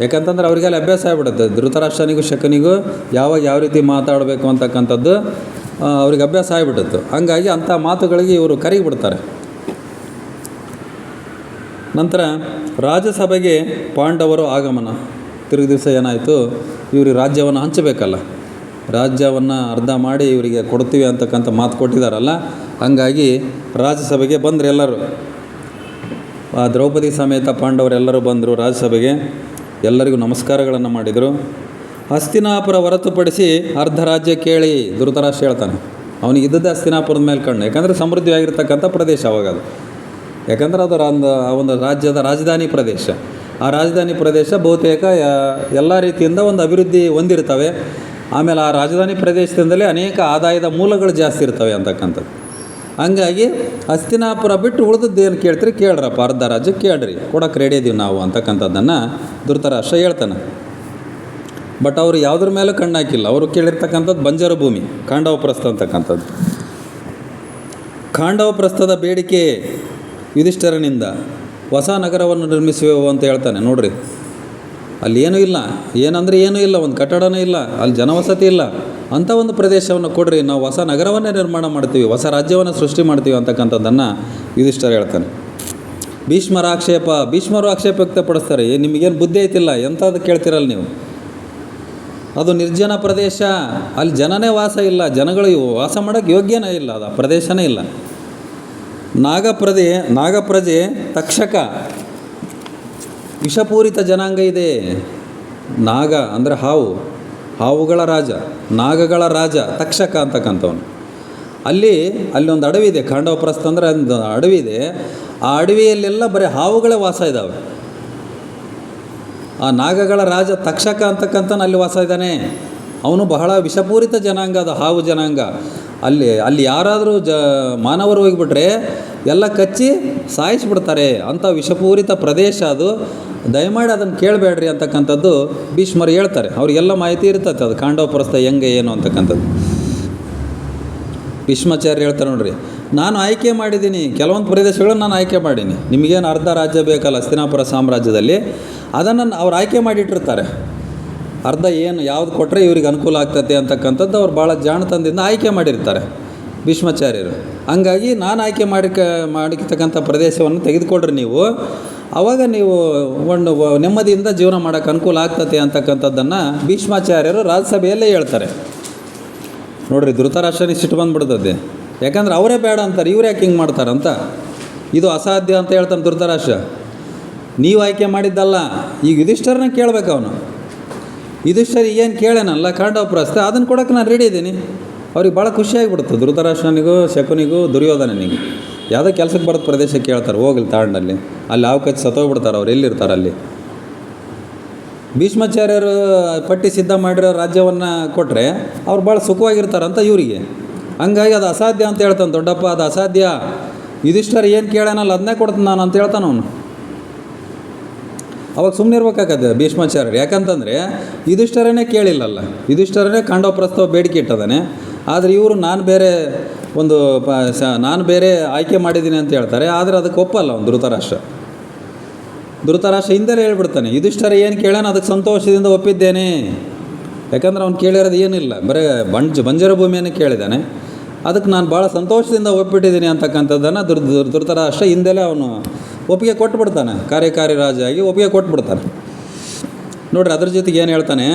ಯಾಕಂತಂದ್ರೆ ಅವರಿಗೆಲ್ಲ ಅಭ್ಯಾಸ ಆಗಿಬಿಡುತ್ತೆ, ಧೃತರಾಷ್ಟ್ರನಿಗೂ ಶಕನಿಗೂ ಯಾವಾಗ ಯಾವ ರೀತಿ ಮಾತಾಡಬೇಕು ಅಂತಕ್ಕಂಥದ್ದು ಅವ್ರಿಗೆ ಅಭ್ಯಾಸ ಆಗಿಬಿಟ್ಟಿತ್ತು. ಹಂಗಾಗಿ ಅಂಥ ಮಾತುಗಳಿಗೆ ಇವರು ಕರಿಗಿಬಿಡ್ತಾರೆ. ನಂತರ ರಾಜ್ಯಸಭೆಗೆ ಪಾಂಡವರು ಆಗಮನ. ತಿರುಗಿ ದಿವಸ ಏನಾಯಿತು, ಇವ್ರಿಗೆ ರಾಜ್ಯವನ್ನು ಹಂಚಬೇಕಲ್ಲ, ರಾಜ್ಯವನ್ನು ಅರ್ಧ ಮಾಡಿ ಇವರಿಗೆ ಕೊಡ್ತೀವಿ ಅಂತಕ್ಕಂಥ ಮಾತು ಕೊಟ್ಟಿದ್ದಾರಲ್ಲ, ಹಂಗಾಗಿ ರಾಜ್ಯಸಭೆಗೆ ಬಂದರು ಎಲ್ಲರೂ. ಆ ದ್ರೌಪದಿ ಸಮೇತ ಪಾಂಡವರೆಲ್ಲರೂ ಬಂದರು ರಾಜ್ಯಸಭೆಗೆ. ಎಲ್ಲರಿಗೂ ನಮಸ್ಕಾರಗಳನ್ನು ಮಾಡಿದರು. ಹಸ್ತಿನಾಪುರ ಹೊರತುಪಡಿಸಿ ಅರ್ಧ ರಾಜ್ಯ ಕೇಳಿ ಧೃತರಾಷ್ಟ್ರ ಹೇಳ್ತಾನೆ. ಅವನಿಗೆ ಇದ್ದದ್ದೇ ಹಸ್ತಿನಾಪುರದ ಮೇಲೆ ಕಣ್ಣು, ಯಾಕಂದರೆ ಸಮೃದ್ಧಿಯಾಗಿರ್ತಕ್ಕಂಥ ಪ್ರದೇಶ ಅವಾಗ ಅದು. ಯಾಕಂದ್ರೆ ಅದು ಆ ಒಂದು ರಾಜ್ಯದ ರಾಜಧಾನಿ ಪ್ರದೇಶ. ಆ ರಾಜಧಾನಿ ಪ್ರದೇಶ ಬಹುತೇಕ ಎಲ್ಲ ರೀತಿಯಿಂದ ಒಂದು ಅಭಿವೃದ್ಧಿ ಹೊಂದಿರ್ತವೆ. ಆಮೇಲೆ ಆ ರಾಜಧಾನಿ ಪ್ರದೇಶದಿಂದಲೇ ಅನೇಕ ಆದಾಯದ ಮೂಲಗಳು ಜಾಸ್ತಿ ಇರ್ತವೆ ಅಂತಕ್ಕಂಥದ್ದು. ಹಂಗಾಗಿ ಹಸ್ತಿನಾಪುರ ಬಿಟ್ಟು ಉಳಿದದ್ದೇನು ಕೇಳ್ತೀರಿ ಕೇಳ್ರಪ್ಪ, ಅರ್ಧ ರಾಜ್ಯ ಕೇಳ್ರಿ, ಕೊಡೋಕೆ ರೆಡಿ ಇದೀವಿ ನಾವು ಅಂತಕ್ಕಂಥದ್ದನ್ನು ಧೃತರಾಷ್ಟ್ರ ಹೇಳ್ತಾನೆ. ಬಟ್ ಅವರು ಯಾವುದ್ರ ಮೇಲೂ ಕಣ್ಣು ಹಾಕಿಲ್ಲ. ಅವರು ಕೇಳಿರ್ತಕ್ಕಂಥದ್ದು ಬಂಜರು ಭೂಮಿ, ಖಾಂಡವಪ್ರಸ್ಥ ಅಂತಕ್ಕಂಥದ್ದು. ಖಾಂಡವಪ್ರಸ್ಥದ ಬೇಡಿಕೆ ಯುಧಿಷ್ಠಿರನಿಂದ ಹೊಸ ನಗರವನ್ನು ನಿರ್ಮಿಸುವೆವು ಅಂತ ಹೇಳ್ತಾನೆ. ನೋಡ್ರಿ, ಅಲ್ಲಿ ಏನೂ ಇಲ್ಲ, ಏನಂದರೆ ಏನೂ ಇಲ್ಲ, ಒಂದು ಕಟ್ಟಡನೂ ಇಲ್ಲ, ಅಲ್ಲಿ ಜನವಸತಿ ಇಲ್ಲ, ಅಂಥ ಒಂದು ಪ್ರದೇಶವನ್ನು ಕೊಡ್ರಿ, ನಾವು ಹೊಸ ನಗರವನ್ನೇ ನಿರ್ಮಾಣ ಮಾಡ್ತೀವಿ, ಹೊಸ ರಾಜ್ಯವನ್ನು ಸೃಷ್ಟಿ ಮಾಡ್ತೀವಿ ಅಂತಕ್ಕಂಥದ್ದನ್ನು ಯುಧಿಷ್ಠಿರ ಹೇಳ್ತಾನೆ. ಭೀಷ್ಮರು ಆಕ್ಷೇಪ ವ್ಯಕ್ತಪಡಿಸ್ತಾರೆ. ನಿಮಗೇನು ಬುದ್ಧಿ ಐತಿಲ್ಲ, ಎಂಥದ್ದು ಕೇಳ್ತಿರಲ್ಲ ನೀವು, ಅದು ನಿರ್ಜನ ಪ್ರದೇಶ, ಅಲ್ಲಿ ಜನನೇ ವಾಸ ಇಲ್ಲ, ಜನಗಳು ವಾಸ ಮಾಡೋಕ್ಕೆ ಯೋಗ್ಯನೇ ಇಲ್ಲ, ಅದು ಪ್ರದೇಶನೇ ಇಲ್ಲ. ನಾಗಪ್ರಜೆ ತಕ್ಷಕ ವಿಷಪೂರಿತ ಜನಾಂಗ ಇದೆ. ನಾಗ ಅಂದರೆ ಹಾವುಗಳ ರಾಜ, ನಾಗಗಳ ರಾಜ ತಕ್ಷಕ ಅಂತಕ್ಕಂಥವನು. ಅಲ್ಲಿ ಒಂದು ಅಡವಿ ಇದೆ, ಖಾಂಡವಪ್ರಸ್ಥ ಅಂದರೆ ಒಂದು ಅಡವಿ ಇದೆ. ಆ ಅಡವಿಯಲ್ಲೆಲ್ಲ ಬರೀ ಹಾವುಗಳೇ ವಾಸ ಇದ್ದಾವೆ. ಆ ನಾಗಗಳ ರಾಜ ತಕ್ಷಕ ಅಂತಕ್ಕಂಥನು ಅಲ್ಲಿ ವಾಸ ಇದ್ದಾನೆ. ಅವನು ಬಹಳ ವಿಷಪೂರಿತ ಜನಾಂಗ, ಅದು ಹಾವು ಜನಾಂಗ. ಅಲ್ಲಿ ಯಾರಾದರೂ ಮಾನವರು ಹೋಗಿಬಿಟ್ರೆ ಎಲ್ಲ ಕಚ್ಚಿ ಸಾಯಿಸಿಬಿಡ್ತಾರೆ ಅಂಥ ವಿಷಪೂರಿತ ಪ್ರದೇಶ ಅದು. ದಯಮಾಡಿ ಅದನ್ನು ಕೇಳಬೇಡ್ರಿ ಅಂತಕ್ಕಂಥದ್ದು ಭೀಷ್ಮರು ಹೇಳ್ತಾರೆ. ಅವರಿಗೆಲ್ಲ ಮಾಹಿತಿ ಇರ್ತದೆ ಅದು ಖಾಂಡವ ಪ್ರಸ್ಥ ಹೆಂಗೆ ಏನು ಅಂತಕ್ಕಂಥದ್ದು. ಭೀಷ್ಮಾಚಾರ್ಯ ಹೇಳ್ತಾರೆ ನೋಡ್ರಿ, ನಾನು ಆಯ್ಕೆ ಮಾಡಿದ್ದೀನಿ ಕೆಲವೊಂದು ಪ್ರದೇಶಗಳನ್ನು ನಾನು ಆಯ್ಕೆ ಮಾಡೀನಿ. ನಿಮಗೇನು ಅರ್ಧ ರಾಜ್ಯ ಬೇಕಲ್ಲ ಹಸ್ತಿನಾಪುರ ಸಾಮ್ರಾಜ್ಯದಲ್ಲಿ, ಅದನ್ನು ಅವ್ರು ಆಯ್ಕೆ ಮಾಡಿಟ್ಟಿರ್ತಾರೆ. ಅರ್ಧ ಏನು ಯಾವ್ದು ಕೊಟ್ಟರೆ ಇವ್ರಿಗೆ ಅನುಕೂಲ ಆಗ್ತದೆ ಅಂತಕ್ಕಂಥದ್ದು ಅವ್ರು ಭಾಳ ಜಾಣತನದಿಂದ ಆಯ್ಕೆ ಮಾಡಿರ್ತಾರೆ ಭೀಷ್ಮಾಚಾರ್ಯರು. ಹಂಗಾಗಿ ನಾನು ಆಯ್ಕೆ ಮಾಡಿರ್ತಕ್ಕಂಥ ಪ್ರದೇಶವನ್ನು ತೆಗೆದುಕೊಡ್ರಿ ನೀವು, ಆವಾಗ ನೀವು ಒಂದು ನೆಮ್ಮದಿಯಿಂದ ಜೀವನ ಮಾಡೋಕ್ಕೆ ಅನುಕೂಲ ಆಗ್ತದೆ ಅಂತಕ್ಕಂಥದ್ದನ್ನು ಭೀಷ್ಮಾಚಾರ್ಯರು ರಾಜ್ಯಸಭೆಯಲ್ಲೇ ಹೇಳ್ತಾರೆ. ನೋಡಿರಿ, ಧೃತರಾಷ್ಟ್ರನಿಗೆ ಸಿಟ್ಟು ಬಂದುಬಿಡ್ತದೆ. ಯಾಕಂದ್ರೆ ಅವರೇ ಬೇಡ ಅಂತಾರೆ, ಇವ್ರು ಯಾಕೆ ಹಿಂಗೆ ಮಾಡ್ತಾರಂತ. ಇದು ಅಸಾಧ್ಯ ಅಂತ ಹೇಳ್ತಾನೆ ಧೃತರಾಷ್ಟ್ರ. ನೀವು ಆಯ್ಕೆ ಮಾಡಿದ್ದಲ್ಲ, ಈಗ ಯುಧಿಷ್ಠರನ್ನ ಕೇಳಬೇಕು ಅವನು. ಯುಧಿಷ್ಠರ ಏನು ಕೇಳೇನಲ್ಲ ಖಾಂಡವ ಪ್ರಸ್ಥ, ಅದನ್ನು ಕೊಡೋಕ್ಕೆ ನಾನು ರೆಡಿ ಇದ್ದೀನಿ. ಅವ್ರಿಗೆ ಭಾಳ ಖುಷಿಯಾಗಿಬಿಡ್ತು ಧೃತರಾಷ್ಟ್ರನಿಗೂ ಶಕುನಿಗೂ ದುರ್ಯೋಧನನಿಗೂ. ಯಾವುದೋ ಕೆಲಸಕ್ಕೆ ಬರೋದು ಪ್ರದೇಶಕ್ಕೆ ಕೇಳ್ತಾರೆ, ಹೋಗಲಿ ತಾಂಡಲ್ಲಿ, ಅಲ್ಲಿ ಯಾವ ಕಚ್ಚಿ ಸತ್ತೋಗ್ಬಿಡ್ತಾರೆ ಅವ್ರು, ಎಲ್ಲಿರ್ತಾರೆ ಅಲ್ಲಿ. ಭೀಷ್ಮಾಚಾರ್ಯರು ಪಟ್ಟಿ ಸಿದ್ಧ ಮಾಡಿರೋ ರಾಜ್ಯವನ್ನು ಕೊಟ್ಟರೆ ಅವ್ರು ಭಾಳ ಸುಖವಾಗಿರ್ತಾರಂತ ಇವರಿಗೆ. ಹಂಗಾಗಿ ಅದು ಅಸಾಧ್ಯ ಅಂತ ಹೇಳ್ತಾನೆ ದೊಡ್ಡಪ್ಪ, ಅದು ಅಸಾಧ್ಯ. ಯುಧಿಷ್ಠರ ಏನು ಕೇಳೋನಲ್ಲ ಅದನ್ನೇ ಕೊಡ್ತಾನೆ ನಾನು ಅಂತ ಹೇಳ್ತಾನೆ ಅವನು. ಅವಾಗ ಸುಮ್ಮನೆ ಇರ್ಬೇಕಾಗತ್ತೆ ಭೀಷ್ಮಾಚಾರ್ಯರು. ಯಾಕಂತಂದರೆ ಯುಧಿಷ್ಠರನೇ ಕೇಳಿಲ್ಲಲ್ಲ, ಯುಧಿಷ್ಠರನೇ ಖಾಂಡವ ಪ್ರಸ್ತಾವ ಬೇಡಿಕೆ ಇಟ್ಟದಾನೆ. ಆದರೆ ಇವರು ನಾನು ಬೇರೆ ಆಯ್ಕೆ ಮಾಡಿದ್ದೀನಿ ಅಂತ ಹೇಳ್ತಾರೆ. ಆದರೆ ಅದಕ್ಕೆ ಒಪ್ಪಲ್ಲ ಅವನು ಧೃತರಾಷ್ಟ್ರ ಹಿಂದೆಲೇ ಹೇಳ್ಬಿಡ್ತಾನೆ, ಯುಧಿಷ್ಠರ ಏನು ಕೇಳೋಣ ಅದಕ್ಕೆ ಸಂತೋಷದಿಂದ ಒಪ್ಪಿದ್ದೇನೆ. ಯಾಕಂದ್ರೆ ಅವ್ನು ಕೇಳಿರೋದು ಏನಿಲ್ಲ, ಬರೀ ಬಂಜರ ಭೂಮಿಯನ್ನು ಕೇಳಿದ್ದಾನೆ. ಅದಕ್ಕೆ ನಾನು ಭಾಳ ಸಂತೋಷದಿಂದ ಒಪ್ಪಿಟ್ಟಿದ್ದೀನಿ ಅಂತಕ್ಕಂಥದ್ದನ್ನು ಧೃತರಾಷ್ಟ್ರ ಹಿಂದೆಲೇ ಅವನು ಒಪ್ಪಿಗೆ ಕೊಟ್ಬಿಡ್ತಾನೆ. ಕಾರ್ಯಕಾರಿ ರಾಜ ಆಗಿ ಒಪ್ಪಿಗೆ ಕೊಟ್ಬಿಡ್ತಾನೆ. ನೋಡಿರಿ, ಅದ್ರ ಜೊತೆಗೆ ಏನು ಹೇಳ್ತಾನೆ,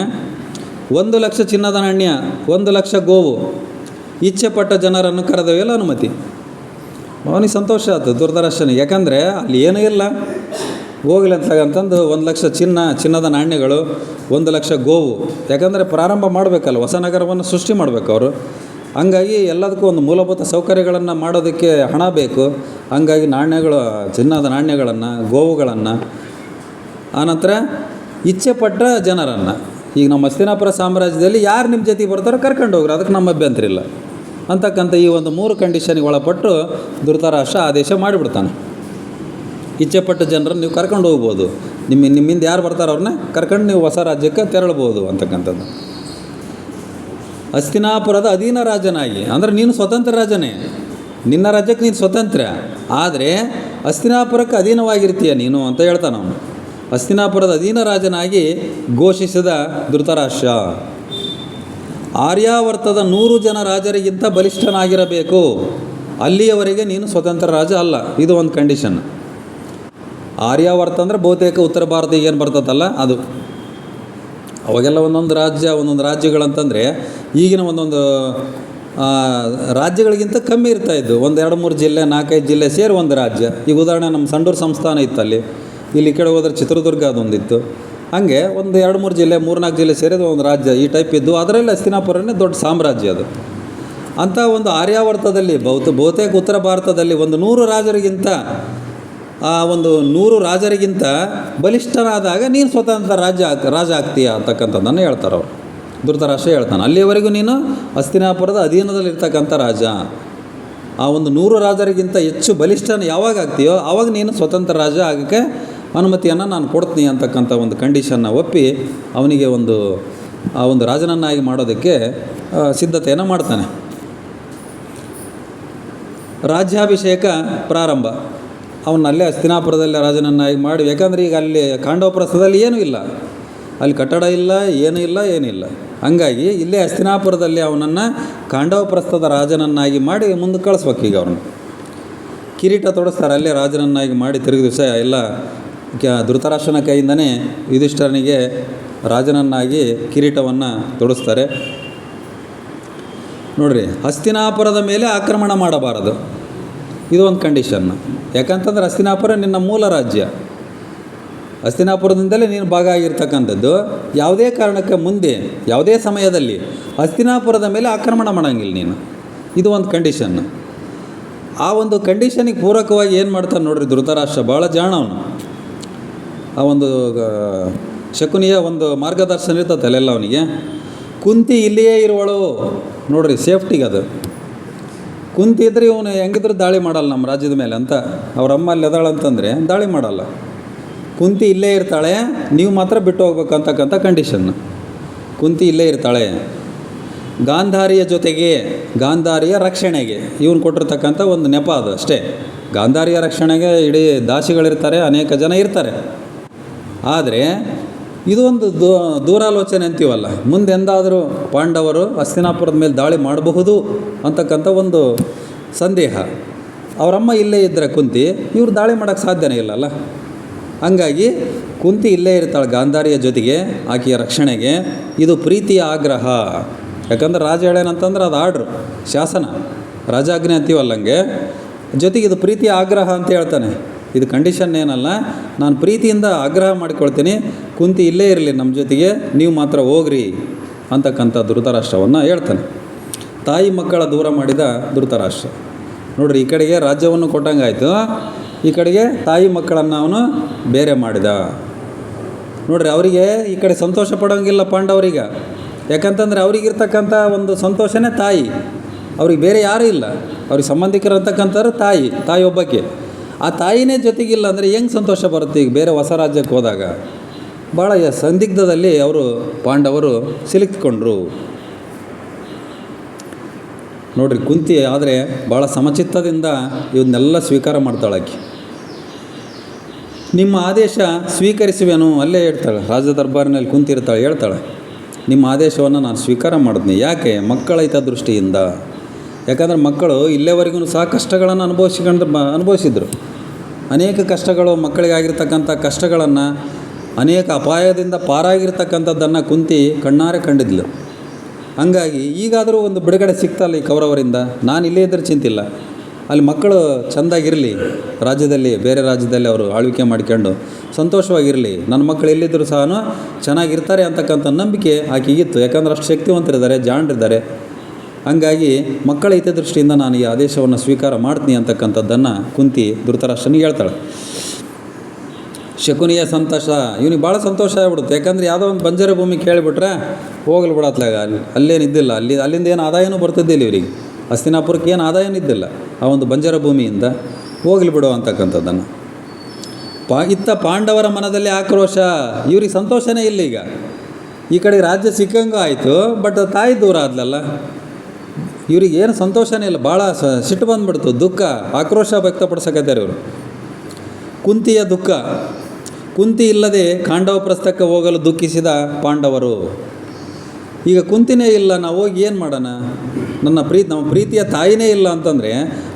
1,00,000 ಚಿನ್ನದ ನಾಣ್ಯ, 1,00,000 ಗೋವು, ಇಚ್ಛೆ ಪಟ್ಟ ಜನರನ್ನು ಕರೆದವೆಲ್ಲ ಅನುಮತಿ. ಅವನಿಗೆ ಸಂತೋಷ ಆಯ್ತು ಧೃತರಾಷ್ಟ್ರನಿಗೆ. ಯಾಕಂದರೆ ಅಲ್ಲಿ ಏನೂ ಇಲ್ಲ, ಹೋಗಲಿ ಅಂತಂದು 1,00,000 ಚಿನ್ನದ ನಾಣ್ಯಗಳು, 1,00,000 ಗೋವು. ಯಾಕಂದರೆ ಪ್ರಾರಂಭ ಮಾಡಬೇಕಲ್ಲ, ಹೊಸ ನಗರವನ್ನು ಸೃಷ್ಟಿ ಮಾಡಬೇಕು ಅವರು. ಹಂಗಾಗಿ ಎಲ್ಲದಕ್ಕೂ ಒಂದು ಮೂಲಭೂತ ಸೌಕರ್ಯಗಳನ್ನು ಮಾಡೋದಕ್ಕೆ ಹಣ ಬೇಕು. ಹಂಗಾಗಿ ಚಿನ್ನದ ನಾಣ್ಯಗಳನ್ನು, ಗೋವುಗಳನ್ನು, ಆನಂತರ ಇಚ್ಛೆಪಟ್ಟ ಜನರನ್ನು, ಈಗ ನಮ್ಮ ಹಸ್ತಿನಾಪುರ ಸಾಮ್ರಾಜ್ಯದಲ್ಲಿ ಯಾರು ನಿಮ್ಮ ಜೊತೆಗೆ ಬರ್ತಾರೋ ಕರ್ಕೊಂಡು ಹೋಗ್ರಿ, ಅದಕ್ಕೆ ನಮ್ಮ ಅಭ್ಯಂತರ ಇಲ್ಲ ಅಂತಕ್ಕಂಥ ಈ ಒಂದು 3 ಕಂಡೀಷನ್ಗೆ ಒಳಪಟ್ಟು ಧೃತರಾಷ್ಟ್ರ ಆದೇಶ ಮಾಡಿಬಿಡ್ತಾನೆ. ಇಚ್ಛೆಪಟ್ಟ ಜನರನ್ನು ನೀವು ಕರ್ಕೊಂಡು ಹೋಗ್ಬೋದು, ನಿಮ್ಮಿಂದ ಯಾರು ಬರ್ತಾರೋ ಅವ್ರನ್ನ ಕರ್ಕೊಂಡು ನೀವು ಹೊಸ ರಾಜ್ಯಕ್ಕೆ ತೆರಳ್ಬೋದು ಅಂತಕ್ಕಂಥದ್ದು. ಹಸ್ತಿನಾಪುರದ ಅಧೀನ ರಾಜನಾಗಿ, ಅಂದರೆ ನೀನು ಸ್ವತಂತ್ರ ರಾಜನೇ, ನಿನ್ನ ರಾಜ್ಯಕ್ಕೆ ನೀನು ಸ್ವತಂತ್ರ, ಆದರೆ ಹಸ್ತಿನಾಪುರಕ್ಕೆ ಅಧೀನವಾಗಿರ್ತೀಯ ನೀನು ಅಂತ ಹೇಳ್ತಾನೆ ಅವನು. ಹಸ್ತಿನಾಪುರದ ಅಧೀನ ರಾಜನಾಗಿ ಘೋಷಿಸಿದ ಧೃತರಾಷ್ಟ್ರ, ಆರ್ಯಾವರ್ತದ 100 ಜನ ರಾಜರಿಗಿಂತ ಬಲಿಷ್ಠನಾಗಿರಬೇಕು, ಅಲ್ಲಿಯವರೆಗೆ ನೀನು ಸ್ವತಂತ್ರ ರಾಜ ಅಲ್ಲ. ಇದು ಒಂದು ಕಂಡೀಷನ್. ಆರ್ಯಾವರ್ತ ಅಂದರೆ ಬಹುತೇಕ ಉತ್ತರ ಭಾರತ ಏನು ಬರ್ತದಲ್ಲ ಅದು. ಅವಾಗೆಲ್ಲ ಒಂದೊಂದು ರಾಜ್ಯಗಳಂತಂದರೆ ಈಗಿನ ಒಂದೊಂದು ರಾಜ್ಯಗಳಿಗಿಂತ ಕಮ್ಮಿ ಇರ್ತಾಯಿದ್ದು. 1-2-3 ಜಿಲ್ಲೆ, 4-5 ಜಿಲ್ಲೆ ಸೇರಿ ಒಂದು ರಾಜ್ಯ. ಈಗ ಉದಾಹರಣೆ ನಮ್ಮ ಸಂಡೂರು ಸಂಸ್ಥಾನ ಇತ್ತಲ್ಲಿ, ಇಲ್ಲಿ ಈ ಕಡೆ ಹೋದ್ರೆ ಚಿತ್ರದುರ್ಗ ಅದೊಂದಿತ್ತು. ಹಾಗೆ 1-2-3 ಜಿಲ್ಲೆ, 3-4 ಜಿಲ್ಲೆ ಸೇರಿದ ಒಂದು ರಾಜ್ಯ ಈ ಟೈಪ್ ಇದ್ದು. ಅದರಲ್ಲಿ ಹಸ್ತಿನಾಪುರನೇ ದೊಡ್ಡ ಸಾಮ್ರಾಜ್ಯ ಅದು. ಅಂಥ ಒಂದು ಆರ್ಯಾವರ್ತದಲ್ಲಿ ಬಹುತೇಕ ಉತ್ತರ ಭಾರತದಲ್ಲಿ 100 ರಾಜರಿಗಿಂತ ಬಲಿಷ್ಠನಾದಾಗ ನೀನು ಸ್ವತಂತ್ರ ರಾಜ ಆಗ್ತೀಯ ಅಂತಕ್ಕಂಥದ್ದನ್ನು ಹೇಳ್ತಾರೆ ಅವರು. ಧೃತರಾಷ್ಟ್ರ ಹೇಳ್ತಾನೆ, ಅಲ್ಲಿಯವರೆಗೂ ನೀನು ಹಸ್ತಿನಾಪುರದ ಅಧೀನದಲ್ಲಿರ್ತಕ್ಕಂಥ ರಾಜ. ಆ 100 ರಾಜರಿಗಿಂತ ಹೆಚ್ಚು ಬಲಿಷ್ಠನ ಯಾವಾಗ ಆಗ್ತೀಯೋ ಆವಾಗ ನೀನು ಸ್ವತಂತ್ರ ರಾಜ ಆಗೋಕ್ಕೆ ಅನುಮತಿಯನ್ನು ನಾನು ಕೊಡ್ತೀನಿ ಅಂತಕ್ಕಂಥ ಒಂದು ಕಂಡೀಷನ್ನ ಒಪ್ಪಿ ಅವನಿಗೆ ಆ ಒಂದು ರಾಜನನ್ನಾಗಿ ಮಾಡೋದಕ್ಕೆ ಸಿದ್ಧತೆಯನ್ನು ಮಾಡ್ತಾನೆ. ರಾಜ್ಯಾಭಿಷೇಕ ಪ್ರಾರಂಭ. ಅವನಲ್ಲೇ ಹಸ್ತಿನಾಪುರದಲ್ಲಿ ರಾಜನನ್ನಾಗಿ ಮಾಡಿ, ಯಾಕಂದರೆ ಈಗ ಅಲ್ಲಿ ಖಾಂಡವ ಪ್ರಸ್ಥದಲ್ಲಿ ಏನೂ ಇಲ್ಲ, ಅಲ್ಲಿ ಕಟ್ಟಡ ಇಲ್ಲ, ಏನಿಲ್ಲ. ಹಂಗಾಗಿ ಇಲ್ಲೇ ಹಸ್ತಿನಾಪುರದಲ್ಲಿ ಅವನನ್ನು ಖಾಂಡವ ಪ್ರಸ್ಥದ ರಾಜನನ್ನಾಗಿ ಮಾಡಿ ಮುಂದೆ ಕಳಿಸ್ಬೇಕು. ಈಗ ಅವನು ಕಿರೀಟ ತೊಡಿಸ್ತಾರೆ, ಅಲ್ಲೇ ರಾಜನನ್ನಾಗಿ ಮಾಡಿ ತಿರುಗಿ ದಿವಸ ಎಲ್ಲ ಧೃತರಾಷ್ಟ್ರನ ಕೈಯಿಂದನೇ ಯುಧಿಷ್ಠರನಿಗೆ ರಾಜನನ್ನಾಗಿ ಕಿರೀಟವನ್ನು ತೊಡಿಸ್ತಾರೆ. ನೋಡಿರಿ, ಹಸ್ತಿನಾಪುರದ ಮೇಲೆ ಆಕ್ರಮಣ ಮಾಡಬಾರದು, ಇದು ಒಂದು ಕಂಡೀಷನ್ನು. ಯಾಕಂತಂದ್ರೆ ಹಸ್ತಿನಾಪುರ ನಿನ್ನ ಮೂಲ ರಾಜ್ಯ, ಹಸ್ತಿನಾಪುರದಿಂದಲೇ ನೀನು ಭಾಗ ಆಗಿರ್ತಕ್ಕಂಥದ್ದು. ಯಾವುದೇ ಕಾರಣಕ್ಕೆ ಮುಂದೆ ಯಾವುದೇ ಸಮಯದಲ್ಲಿ ಹಸ್ತಿನಾಪುರದ ಮೇಲೆ ಆಕ್ರಮಣ ಮಾಡೋಂಗಿಲ್ಲ ನೀನು, ಇದು ಒಂದು ಕಂಡೀಷನ್ನು. ಆ ಒಂದು ಕಂಡೀಷನಿಗೆ ಪೂರಕವಾಗಿ ಏನು ಮಾಡ್ತಾನೆ ನೋಡ್ರಿ ಧೃತರಾಷ್ಟ್ರ, ಭಾಳ ಜಾಣ ಅವನು. ಆ ಒಂದು ಶಕುನಿಯ ಒಂದು ಮಾರ್ಗದರ್ಶನ ಇರ್ತದೆ ಅಲ್ಲೆಲ್ಲ ಅವನಿಗೆ. ಕುಂತಿ ಇಲ್ಲಿಯೇ ಇರುವಳು ನೋಡ್ರಿ, ಸೇಫ್ಟಿಗೆ ಅದು ಕುಂತಿ ಇದ್ರೆ ಇವನು ಹೆಂಗಿದ್ರು ದಾಳಿ ಮಾಡಲ್ಲ ನಮ್ಮ ರಾಜ್ಯದ ಮೇಲೆ ಅಂತ. ಅವ್ರ ಅಮ್ಮ ಅಲ್ಲಿ ಎದಾಳಂತಂದರೆ ದಾಳಿ ಮಾಡಲ್ಲ. ಕುಂತಿ ಇಲ್ಲೇ ಇರ್ತಾಳೆ, ನೀವು ಮಾತ್ರ ಬಿಟ್ಟು ಹೋಗ್ಬೇಕಂತಕ್ಕಂಥ ಕಂಡೀಷನ್. ಕುಂತಿ ಇಲ್ಲೇ ಇರ್ತಾಳೆ. ಗಾಂಧಾರಿಯ ಜೊತೆಗೆ, ಗಾಂಧಾರಿಯ ರಕ್ಷಣೆಗೆ ಇವನು ಕೊಟ್ಟಿರ್ತಕ್ಕಂಥ ಒಂದು ನೆಪ ಅದು ಅಷ್ಟೇ. ಗಾಂಧಾರಿಯ ರಕ್ಷಣೆಗೆ ಇಡೀ ದಾಸಿಗಳಿರ್ತಾರೆ, ಅನೇಕ ಜನ ಇರ್ತಾರೆ. ಆದರೆ ಇದು ಒಂದು ದೂರಾಲೋಚನೆ ಅಂತೀವಲ್ಲ, ಮುಂದೆಂದಾದರೂ ಪಾಂಡವರು ಹಸ್ತಿನಾಪುರದ ಮೇಲೆ ದಾಳಿ ಮಾಡಬಹುದು ಅಂತಕ್ಕಂಥ ಒಂದು ಸಂದೇಹ. ಅವರಮ್ಮ ಇಲ್ಲೇ ಇದ್ದರೆ ಕುಂತಿ, ಇವ್ರು ದಾಳಿ ಮಾಡೋಕ್ಕೆ ಸಾಧ್ಯನೇ ಇಲ್ಲಲ್ಲ. ಹಂಗಾಗಿ ಕುಂತಿ ಇಲ್ಲೇ ಇರ್ತಾಳೆ ಗಾಂಧಾರಿಯ ಜೊತೆಗೆ, ಆಕೆಯ ರಕ್ಷಣೆಗೆ. ಇದು ಪ್ರೀತಿಯ ಆಗ್ರಹ. ಯಾಕಂದ್ರೆ ರಾಜ ಹೇಳೇನಂತಂದ್ರೆ ಅದು ಆರ್ಡ್ರು, ಶಾಸನ, ರಾಜಾಜ್ಞೆ ಅಂತೀವಲ್ಲ ಹಂಗೆ. ಜೊತೆಗೆ ಇದು ಪ್ರೀತಿಯ ಆಗ್ರಹ ಅಂತ ಹೇಳ್ತಾನೆ. ಇದು ಕಂಡೀಷನ್ ಏನಲ್ಲ, ನಾನು ಪ್ರೀತಿಯಿಂದ ಆಗ್ರಹ ಮಾಡಿಕೊಳ್ತೀನಿ, ಕುಂತಿ ಇಲ್ಲೇ ಇರಲಿ ನಮ್ಮ ಜೊತೆಗೆ, ನೀವು ಮಾತ್ರ ಹೋಗ್ರಿ ಅಂತಕ್ಕಂಥ ಧೃತರಾಷ್ಟ್ರವನ್ನು ಹೇಳ್ತಾನೆ. ತಾಯಿ ಮಕ್ಕಳ ದೂರ ಮಾಡಿದ ಧೃತರಾಷ್ಟ್ರ. ನೋಡ್ರಿ, ಈ ಕಡೆಗೆ ರಾಜ್ಯವನ್ನು ಕೊಟ್ಟಂಗಾಯಿತು, ಈ ಕಡೆಗೆ ತಾಯಿ ಮಕ್ಕಳನ್ನು ಅವನು ಬೇರೆ ಮಾಡಿದ. ನೋಡ್ರಿ, ಅವರಿಗೆ ಈ ಕಡೆ ಸಂತೋಷ ಪಡೋಂಗಿಲ್ಲ ಪಾಂಡವರಿಗೆ. ಯಾಕಂತಂದರೆ ಅವ್ರಿಗಿರ್ತಕ್ಕಂಥ ಒಂದು ಸಂತೋಷನೇ ತಾಯಿ, ಅವ್ರಿಗೆ ಬೇರೆ ಯಾರೂ ಇಲ್ಲ. ಅವ್ರಿಗೆ ಸಂಬಂಧಿಕರಂತಕ್ಕಂಥವ್ರು ತಾಯಿ ಒಬ್ಬಕ್ಕೆ. ಆ ತಾಯಿನೇ ಜೊತೆಗಿಲ್ಲ ಅಂದರೆ ಹೆಂಗೆ ಸಂತೋಷ ಬರುತ್ತೆ? ಈಗ ಬೇರೆ ಹೊಸ ರಾಜ್ಯಕ್ಕೆ ಹೋದಾಗ ಭಾಳ ಸಂದಿಗ್ಧದಲ್ಲಿ ಪಾಂಡವರು ಸಿಲುಕಿಕೊಂಡ್ರು. ನೋಡ್ರಿ, ಕುಂತಿ ಆದರೆ ಭಾಳ ಸಮಚಿತ್ತದಿಂದ ಇವನ್ನೆಲ್ಲ ಸ್ವೀಕಾರ ಮಾಡ್ತಾಳಾಕಿ. ನಿಮ್ಮ ಆದೇಶ ಸ್ವೀಕರಿಸುವೆನು, ಅಲ್ಲೇ ಹೇಳ್ತಾಳೆ, ರಾಜ ದರ್ಬಾರಿನಲ್ಲಿ ಕುಂತಿರ್ತಾಳೆ, ಹೇಳ್ತಾಳೆ, ನಿಮ್ಮ ಆದೇಶವನ್ನು ನಾನು ಸ್ವೀಕಾರ ಮಾಡಿದ್ನಿ. ಯಾಕೆ? ಮಕ್ಕಳ ಹಿತದೃಷ್ಟಿಯಿಂದ. ಯಾಕಂದರೆ ಮಕ್ಕಳು ಇಲ್ಲೇವರೆಗೂ ಸಹ ಕಷ್ಟಗಳನ್ನು ಅನುಭವಿಸಿದ್ರು. ಅನೇಕ ಕಷ್ಟಗಳು, ಮಕ್ಕಳಿಗಾಗಿರ್ತಕ್ಕಂಥ ಕಷ್ಟಗಳನ್ನು, ಅನೇಕ ಅಪಾಯದಿಂದ ಪಾರಾಗಿರ್ತಕ್ಕಂಥದ್ದನ್ನು ಕುಂತಿ ಕಣ್ಣಾರೆ ಕಂಡಿದ್ಲು. ಹಂಗಾಗಿ ಈಗಾದರೂ ಒಂದು ಬಿಡುಗಡೆ ಸಿಗ್ತಲ್ಲ ಈ ಕೌರವರಿಂದ. ನಾನು ಇಲ್ಲೇ ಇದ್ದರೆ ಚಿಂತಿಲ್ಲ, ಅಲ್ಲಿ ಮಕ್ಕಳು ಚೆಂದಾಗಿರಲಿ, ರಾಜ್ಯದಲ್ಲಿ, ಬೇರೆ ರಾಜ್ಯದಲ್ಲಿ ಅವರು ಆಳ್ವಿಕೆ ಮಾಡ್ಕೊಂಡು ಸಂತೋಷವಾಗಿರಲಿ, ನನ್ನ ಮಕ್ಕಳು ಎಲ್ಲಿದ್ದರೂ ಸಹ ಚೆನ್ನಾಗಿರ್ತಾರೆ ಅಂತಕ್ಕಂಥ ನಂಬಿಕೆ ಆಕೆಗಿತ್ತು. ಯಾಕಂದ್ರೆ ಅಷ್ಟು ಶಕ್ತಿವಂತರಿದ್ದಾರೆ, ಜಾಣರಿದ್ದಾರೆ. ಹಂಗಾಗಿ ಮಕ್ಕಳ ಹಿತದೃಷ್ಟಿಯಿಂದ ನಾನು ಈ ಆದೇಶವನ್ನು ಸ್ವೀಕಾರ ಮಾಡ್ತೀನಿ ಅಂತಕ್ಕಂಥದ್ದನ್ನು ಕುಂತಿ ಧೃತರಾಷ್ಟ್ರನಿಗೆ ಹೇಳ್ತಾಳೆ. ಶಕುನಿಯ ಸಂತೋಷ, ಇವನಿಗೆ ಭಾಳ ಸಂತೋಷ ಆಗ್ಬಿಡುತ್ತೆ. ಯಾಕಂದರೆ ಯಾವುದೋ ಒಂದು ಬಂಜರ ಭೂಮಿ ಕೇಳಿಬಿಟ್ರೆ ಹೋಗಲು ಬಿಡತ್ಲಾಗ, ಅಲ್ಲೇನಿದ್ದಿಲ್ಲ, ಅಲ್ಲಿಂದ ಏನು ಆದಾಯನೂ ಬರ್ತಿದ್ದಿಲ್ಲ ಇವರಿಗೆ. ಹಸ್ತಿನಾಪುರಕ್ಕೆ ಏನು ಆದಾಯನೂ ಇದ್ದಿಲ್ಲ ಆ ಒಂದು ಬಂಜರ ಭೂಮಿಯಿಂದ, ಹೋಗಲಿ ಬಿಡು ಅಂತಕ್ಕಂಥದ್ದನ್ನು. ಇತ್ತ ಪಾಂಡವರ ಮನದಲ್ಲಿ ಆಕ್ರೋಶ, ಇವ್ರಿಗೆ ಸಂತೋಷನೇ ಇಲ್ಲ. ಈಗ ಈ ಕಡೆ ರಾಜ್ಯ ಸಿಕ್ಕಂಗೂ ಆಯಿತು, ಬಟ್ ತಾಯಿ ದೂರ ಆದ್ಲಲ್ಲ, ಇವ್ರಿಗೆ ಏನು ಸಂತೋಷನೇ ಇಲ್ಲ. ಭಾಳ ಸಿಟ್ಟು ಬಂದುಬಿಡ್ತು, ದುಃಖ, ಆಕ್ರೋಶ ವ್ಯಕ್ತಪಡಿಸಕತ್ತಾರೆ ಇವರು. ಕುಂತಿಯ ದುಃಖ. ಕುಂತಿ ಇಲ್ಲದೆ ಖಾಂಡವ ಪ್ರಸ್ಥಕ್ಕೆ ಹೋಗಲು ದುಃಖಿಸಿದ ಪಾಂಡವರು. ಈಗ ಕುಂತಿನೇ ಇಲ್ಲ, ನಾವು ಹೋಗಿ ಏನು ಮಾಡೋಣ? ನಮ್ಮ ಪ್ರೀತಿಯ ತಾಯಿನೇ ಇಲ್ಲ ಅಂತಂದರೆ,